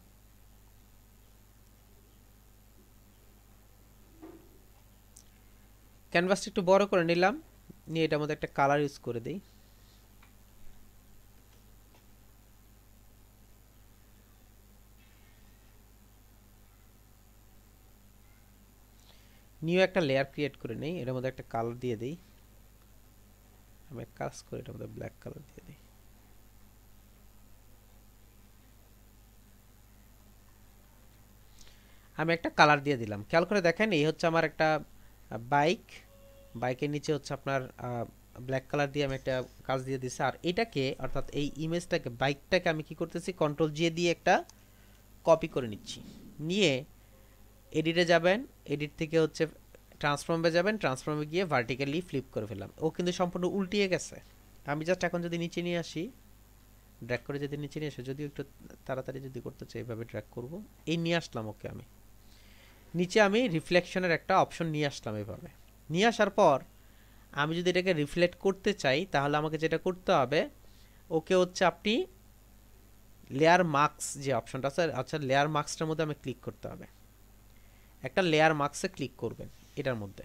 ক্যানভাসটা একটু বড় করে নিলাম, নিয়ে এটার মধ্যে একটা কালার ইউজ করে দিই। নিউ একটা লেয়ার ক্রিয়েট করে নেই, এটার মধ্যে একটা কালার দিয়ে দিই। আমি এক কাজ করি, এটার মধ্যে ব্ল্যাক কালার দিয়ে দিই। আমি একটা কালার দিয়ে দিলাম। খেয়াল করে দেখেন এই হচ্ছে আমার একটা বাইক, বাইকের নিচে হচ্ছে আপনার ব্ল্যাক কালার দিয়ে আমি একটা কাজ দিয়ে দিছি। আর এটাকে অর্থাৎ এই ইমেজটাকে, বাইকটাকে আমি কি করতেছি, কন্ট্রোল জে দিয়ে একটা কপি করে নিচ্ছি। নিয়ে এডিটে যাবেন, এডিট থেকে হচ্ছে ট্রান্সফর্মে যাবেন, ট্রান্সফর্মে গিয়ে ভার্টিক্যালি ফ্লিপ করে ফেললাম। ও কিন্তু সম্পূর্ণ উল্টিয়ে গেছে। আমি জাস্ট এখন যদি নিচে নিয়ে আসি, ড্র্যাগ করে যদি নিচে নিয়ে আসি, যদিও একটু তাড়াতাড়ি যদি করতে চাই এভাবে ড্র্যাগ করব, এই নিয়ে আসলাম ওকে আমি নিচে। আমি রিফ্লেকশনের একটা অপশন নিয়ে আসলাম এভাবে। নিয়ে আসার পর আমি যদি এটাকে রিফ্লেক্ট করতে চাই তাহলে আমাকে যেটা করতে হবে, ওকে হচ্ছে আপনি লেয়ার মার্কস যে অপশনটা আছে, আচ্ছা লেয়ার মার্কসটার মধ্যে আমি ক্লিক করতে হবে। একটা লেয়ার মার্কসে ক্লিক করবেন, এটার মধ্যে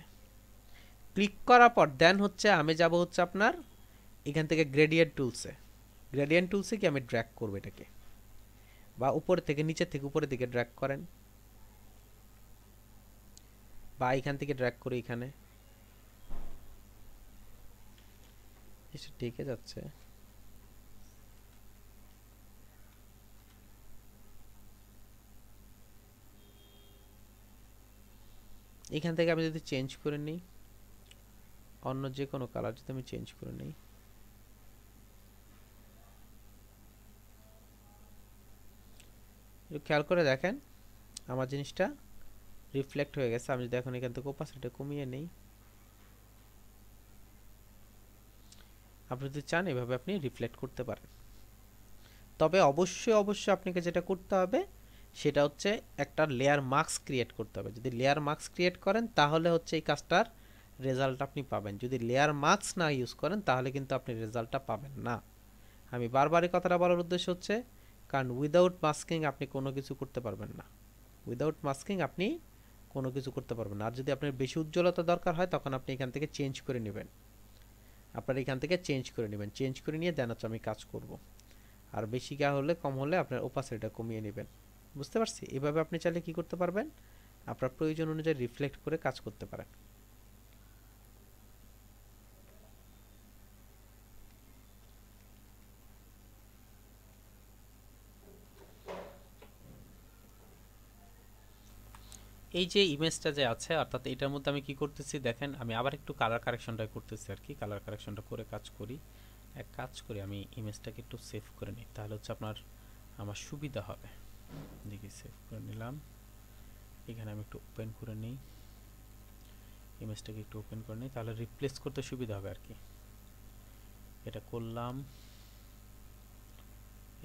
ক্লিক করার পর দেন হচ্ছে আমি যাব হচ্ছে আপনার এখান থেকে গ্রেডিয়েন্ট টুলসে। গ্রেডিয়েন্ট টুলসে কি আমি ড্র্যাগ করব এটাকে, বা উপর থেকে নিচের থেকে উপরের দিকে ড্র্যাগ করেন, বা এখান থেকে ড্র্যাগ করি এখানে, এসে টিকে যাচ্ছে। এখান থেকে আমি যদি চেঞ্জ করে নিই, অন্য যে কোনো কালার যদি আমি চেঞ্জ করে নিই, খেয়াল করে দেখেন আমার জিনিসটা রিফ্লেক্ট হয়ে গেছে। আমি যদি এখন এখান থেকে ওপাসিটিটা কমিয়ে নেই, আপনি যদি চান এভাবে আপনি রিফ্লেক্ট করতে পারেন। তবে অবশ্যই অবশ্যই আপনাকে যেটা করতে হবে সেটা হচ্ছে একটা লেয়ার মার্কস ক্রিয়েট করতে হবে। যদি লেয়ার মার্কস ক্রিয়েট করেন তাহলে হচ্ছে এই কাজটার রেজাল্ট আপনি পাবেন। যদি লেয়ার মার্কস না ইউজ করেন তাহলে কিন্তু আপনি রেজাল্টটা পাবেন না। আমি বারবার এই কথাটা বলার উদ্দেশ্য হচ্ছে কারণ উইদাউট মাস্কিং আপনি কোনো কিছু করতে পারবেন না। উইদাউট মাস্কিং আপনি কোনো কিছু করতে পারবেন না। আর যদি আপনার বেশি উজ্জ্বলতা দরকার হয় তখন আপনি এখান থেকে চেঞ্জ করে নেবেন, আপনার এখান থেকে চেঞ্জ করে নেবেন, চেঞ্জ করে নিয়ে দেন হচ্ছে আমি কাজ করব। আর বেশি গা হলে কম হলে আপনার ওপাসিটিটা কমিয়ে নেবেন। বুঝতে পারছি? এভাবে আপনি চাইলে কি করতে পারবেন, আপনার প্রয়োজন অনুযায়ী রিফ্লেক্ট করে কাজ করতে পারেন। এই যে ইমেজটা যে আছে অর্থাৎ এটার মধ্যে আমি কি করতেছি দেখেন, আমি আবার একটু কালার কারেকশনটা করতেছি আর কি। কালার কারেকশনটা করে কাজ করি, এক কাজ করি আমি ইমেজটাকে একটু সেভ করে নিই, তাহলে হচ্ছে আপনার আমার সুবিধা হবে। দেখি সেভ করে নিলাম, এখানে আমি একটু ওপেন করে নিই, ইমেজটাকে একটু ওপেন করে নিই, তাহলে রিপ্লেস করতে সুবিধা হবে আর কি। এটা করলাম,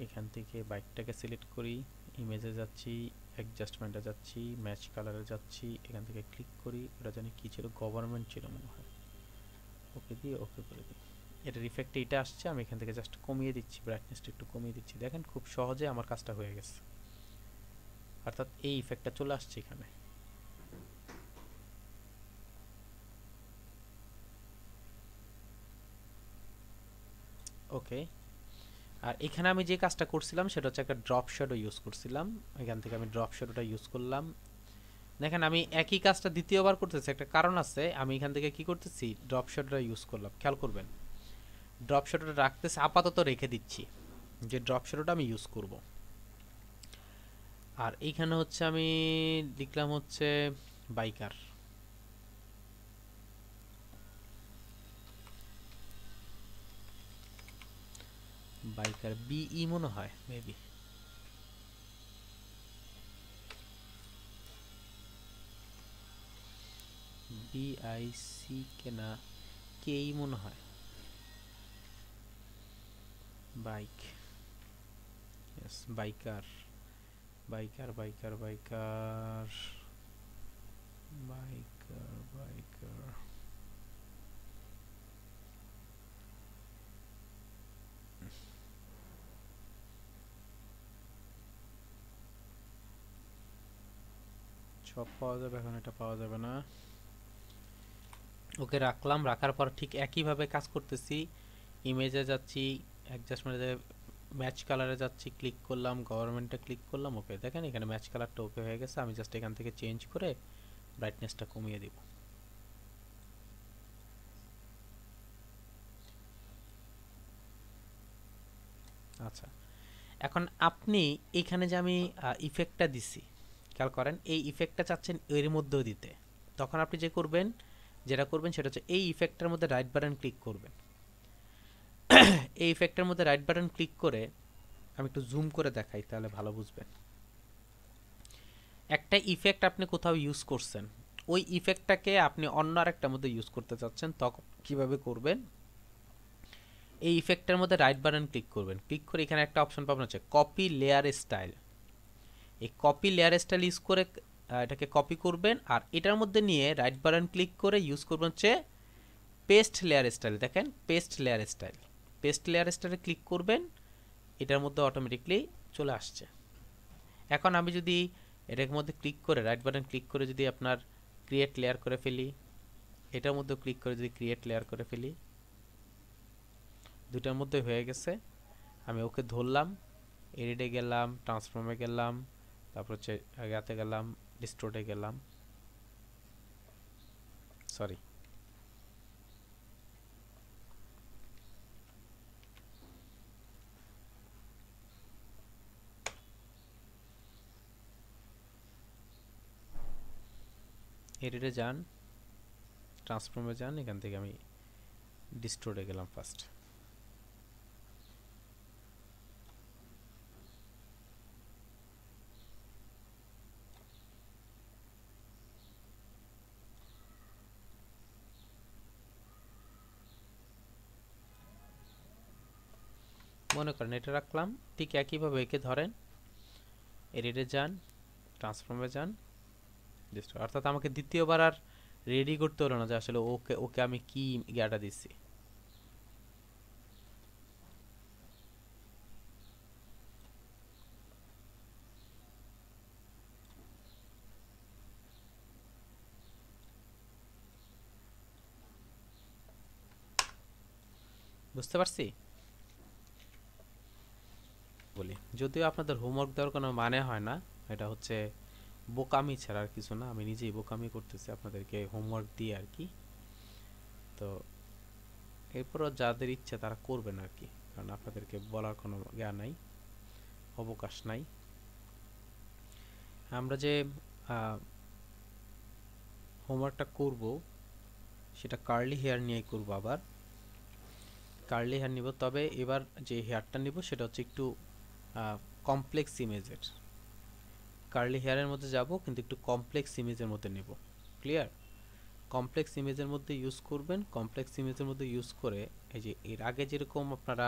এখান থেকে বাইকটাকে সিলেক্ট করি, ইমেজে যাচ্ছি, অ্যাডজাস্টমেন্টে যাচ্ছি, ম্যাচ কালারে যাচ্ছি, এখান থেকে ক্লিক করি, ওটা জানি কি ছিল, গভর্নমেন্ট ছিল মনে হয়, ওকে দিয়ে ওকে করে দিই। এটার ইফেক্টে এটা আসছে, আমি এখান থেকে জাস্ট কমিয়ে দিচ্ছি, ব্রাইটনেসটা একটু কমিয়ে দিচ্ছি, দেখেন খুব সহজে আমার কাজটা হয়ে গেছে, অর্থাৎ এই ইফেক্টটা চলে আসছে এখানে। ওকে, আর এখানে আমি যে কাজটা করছিলাম সেটা হচ্ছে একটা ড্রপ শ্যাডো ইউজ করছিলাম, এখান থেকে আমি ড্রপ শ্যাডোটা ইউজ করলাম। দেখেন আমি একই কাজটা দ্বিতীয়বার করতেছি, একটা কারণ আছে, আমি এখান থেকে কি করতেছি, ড্রপ শ্যাডোটা ইউজ করলাম, খেয়াল করবেন ড্রপ শ্যাডোটা রাখতেছি, আপাতত রেখে দিচ্ছি, যে ড্রপ শ্যাডোটা আমি ইউজ করব। আর এইখানে হচ্ছে আমি লিখলাম হচ্ছে বাইকার, বাইকার বিই মনে হয় মেবি, BIC কে না, কেই মনে হয়, bike, yes biker, biker biker biker biker biker সব পাওয়া যাবে, এখন এটা পাওয়া যাবে না। ওকে রাখলাম, রাখার পর ঠিক একইভাবে কাজ করতেছি, ইমেজে যাচ্ছি, অ্যাডজাস্টমেন্টে ম্যাচ কালারে যাচ্ছি, ক্লিক করলাম, গভর্নমেন্টে ক্লিক করলাম, ওকে দেখেন এখানে ম্যাচ কালারটা ওকে হয়ে গেছে, আমি জাস্ট এখান থেকে চেঞ্জ করে ব্রাইটনেসটা কমিয়ে দিব। আচ্ছা, এখন আপনি এখানে যে আমি ইফেক্টটা দিছি, খেয়াল করেন এই ইফেক্টটা চাচ্ছেন এর মধ্যেও দিতে, তখন আপনি যে করবেন, যেটা করবেন সেটা হচ্ছে এই ইফেক্টটার মধ্যে রাইট বাটন ক্লিক করবেন। এই ইফেক্টের মধ্যে রাইট বাটন ক্লিক করে, আমি একটু জুম করে দেখাই তাহলে ভালো বুঝবেন। একটা ইফেক্ট আপনি কোথাও ইউজ করছেন, ওই ইফেক্টটাকে আপনি অন্য আরেকটার মধ্যে ইউজ করতে চাচ্ছেন, তখন কিভাবে করবেন, এই ইফেক্টের মধ্যে রাইট বাটন ক্লিক করবেন, ক্লিক করে এখানে একটা অপশন পাবেন হচ্ছে কপি লেয়ার স্টাইল। এই কপি লেয়ার স্টাইল ইউজ করে এটাকে কপি করবেন, আর এটার মধ্যে নিয়ে রাইট বাটন ক্লিক করে ইউজ করবেন হচ্ছে পেস্ট লেয়ার স্টাইল। দেখেন paste layer style, paste layer স্টাইলে ক্লিক করবেন, এটার মধ্যে অটোমেটিকলি চলে আসছে। এখন আমি যদি এটার মধ্যে ক্লিক করে রাইট বাটন ক্লিক করে যদি আপনার ক্রিয়েট লেয়ার করে ফেলি, এটার মধ্যে ক্লিক করে যদি ক্রিয়েট লেয়ার করে ফেলি, দুটার মধ্যে হয়ে গেছে। আমি ওকে ধরলাম, এডিটে গেলাম, ট্রান্সফর্মে গেলাম, তারপর হচ্ছে ইয়াতে গেলাম, ডিস্টোর্টে গেলাম, সরি এডিটে যান, ট্রান্সফর্মে যান, এখান থেকে আমি ডিস্টোর্টে গেলাম ফার্স্ট। মনে করেন এটা রাখলাম, ঠিক একইভাবে একে ধরেন, এডিটে যান, ট্রান্সফর্মে যান, ডিস্টোর্ট, অর্থাৎ আমাকে দ্বিতীয়বার আর রেডি করতে হলো না যে আসলে ওকে ওকে আমি কি ইয়াটা দিচ্ছি। বুঝতে পারছি বলি, যদিও আপনাদের হোমওয়ার্ক দেওয়ার কোনো মানে হয় না, এটা হচ্ছে বোকামি ছাড়া আর কিছু না, আমি নিজেই বোকামি করতেছি আপনাদেরকে হোমওয়ার্ক দিয়ে আর কি। তো এরপরও যাদের ইচ্ছে তারা করবেন আর কি, কারণ আপনাদেরকে বলার কোনো জ্ঞান নাই, অবকাশ নাই। আমরা যে হোমওয়ার্কটা করব সেটা কার্লি হেয়ার নিয়ে করব, আবার কার্লি হেয়ার নিব, তবে এবার যে হেয়ারটা নিব সেটা হচ্ছে একটু কমপ্লেক্স ইমেজের, কার্লি হেয়ারের মধ্যে যাব কিন্তু একটু কমপ্লেক্স ইমেজের মধ্যে নেব, ক্লিয়ার? কমপ্লেক্স ইমেজের মধ্যে ইউজ করবেন, কমপ্লেক্স ইমেজের মধ্যে ইউজ করে এই যে এর আগে যেরকম আপনারা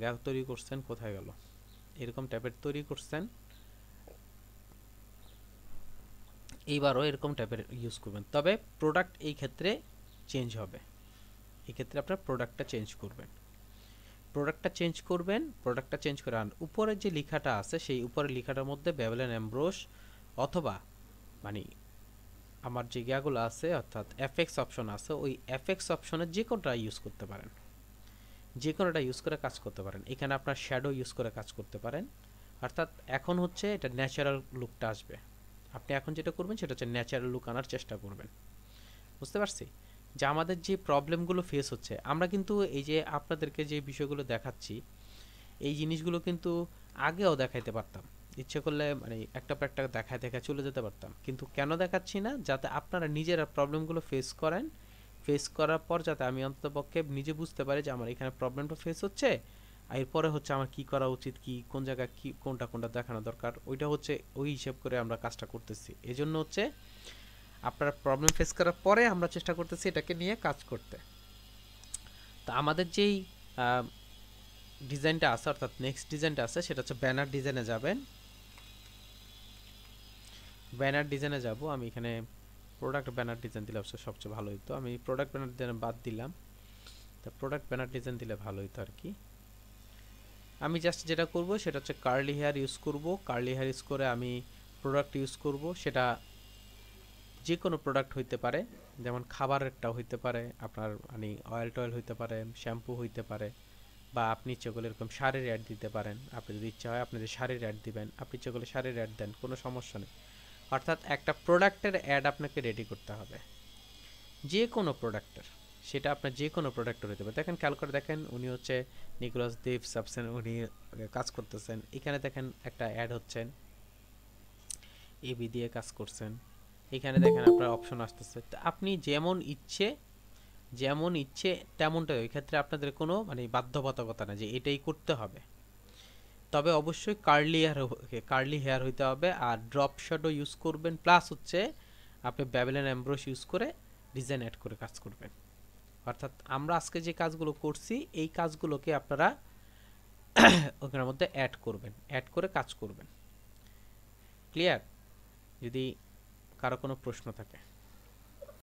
গ্যাপ তৈরি করছেন, কোথায় গেল, এরকম টাইপের তৈরি করছেন, এইবারও এরকম টাইপের ইউজ করবেন, তবে প্রোডাক্ট এই ক্ষেত্রে চেঞ্জ হবে। এই ক্ষেত্রে আপনার প্রোডাক্টটা চেঞ্জ করবেন, প্রোডাক্টটা চেঞ্জ করে আন উপরের যে লেখাটা আছে সেই উপরের লেখাটার মধ্যে ব্যাবেলিয়ান এমব্রোস অথবা মানে আমার যে ইয়াগুলো আছে অর্থাৎ এফএক্স অপশন আছে, ওই এফএক্স অপশনের যে কোনোটা ইউজ করতে পারেন, যে কোনোটা ইউজ করে কাজ করতে পারেন। এখানে আপনার শ্যাডো ইউজ করে কাজ করতে পারেন, অর্থাৎ এখন হচ্ছে এটা ন্যাচারাল লুকটা আসবে। আপনি এখন যেটা করবেন সেটা হচ্ছে ন্যাচারাল লুক আনার চেষ্টা করবেন। বুঝতে পারছি যে আমাদের যে প্রবলেমগুলো ফেস হচ্ছে, আমরা কিন্তু এই যে আপনাদেরকে যে বিষয়গুলো দেখাচ্ছি এই জিনিসগুলো কিন্তু আগেও দেখাইতে পারতাম, ইচ্ছে করলে মানে একটা পর একটা দেখায় দেখায় চলে যেতে পারতাম, কিন্তু কেন দেখাচ্ছি না, যাতে আপনারা নিজেরা প্রবলেমগুলো ফেস করেন, ফেস করার পর যাতে আমি অন্ততপক্ষে নিজে বুঝতে পারি যে আমার এখানে প্রবলেমটা ফেস হচ্ছে, আর এরপরে হচ্ছে আমার কি করা উচিত, কি কোন জায়গায় কি কোনটা কোনটা দেখানো দরকার, ওইটা হচ্ছে ওই হিসেব করে আমরা কাজটা করতেছি। এজন্য হচ্ছে আপনারা প্রবলেম ফেস করার পরে আমরা চেষ্টা করতেছি এটাকে নিয়ে কাজ করতে। তো আমাদের যেই ডিজাইনটা আছে অর্থাৎ নেক্সট ডিজাইনটা আছে সেটা হচ্ছে ব্যানার ডিজাইনে যাবেন। ব্যানার ডিজাইনে যাব, আমি এখানে প্রোডাক্ট ব্যানার ডিজাইন দিলে অবশ্য সবচেয়ে ভালো হতো, আমি প্রোডাক্ট ব্যানার ডিজাইন বাদ দিলাম, তা প্রোডাক্ট ব্যানার ডিজাইন দিলে ভালো হতো আর কি। আমি জাস্ট যেটা করব সেটা হচ্ছে কার্লি হেয়ার ইউজ করব, কার্লি হেয়ার ইউজ করে আমি প্রোডাক্ট ইউজ করব, সেটা যে কোনো প্রোডাক্ট হইতে পারে, যেমন খাবারেরটাও হইতে পারে, আপনার মানে অয়েল টয়েল হইতে পারে, শ্যাম্পু হইতে পারে, বা আপনি ইচ্ছে করলে এরকম শাড়ির অ্যাড দিতে পারেন, আপনি যদি ইচ্ছা হয় আপনি যদি শাড়ির অ্যাড দিবেন, আপনি ইচ্ছে করলে শাড়ির অ্যাড দেন, কোনো সমস্যা নেই। অর্থাৎ একটা প্রোডাক্টের অ্যাড আপনাকে রেডি করতে হবে, যে কোনো প্রোডাক্টের, সেটা আপনার যে কোনো প্রোডাক্টের হতে পারে। দেখেন খেয়াল করে দেখেন, উনি হচ্ছে নিকোলাস দেভ সাবসেন, উনি কাজ করতেছেন, এখানে দেখেন একটা অ্যাড হচ্ছেন, এবি দিয়ে কাজ করছেন, এখানে দেখেন আপনার অপশন আসতেছে, তো আপনি যেমন ইচ্ছে তেমনটাই, ওই ক্ষেত্রে আপনাদের কোনো মানে বাধ্যবাধকতা না যে এটাই করতে হবে, তবে অবশ্যই কার্লি হেয়ার হইতে হবে, আর ড্রপ শ্যাডো ইউজ করবেন, প্লাস হচ্ছে আপনি ব্যাবেলিয়ান এমব্রোস ইউজ করে ডিজাইন অ্যাড করে কাজ করবেন। অর্থাৎ আমরা আজকে যে কাজগুলো করছি এই কাজগুলোকে আপনারা ওখানের মধ্যে অ্যাড করবেন, অ্যাড করে কাজ করবেন। ক্লিয়ার? যদি কারো কোনো প্রশ্ন থাকে।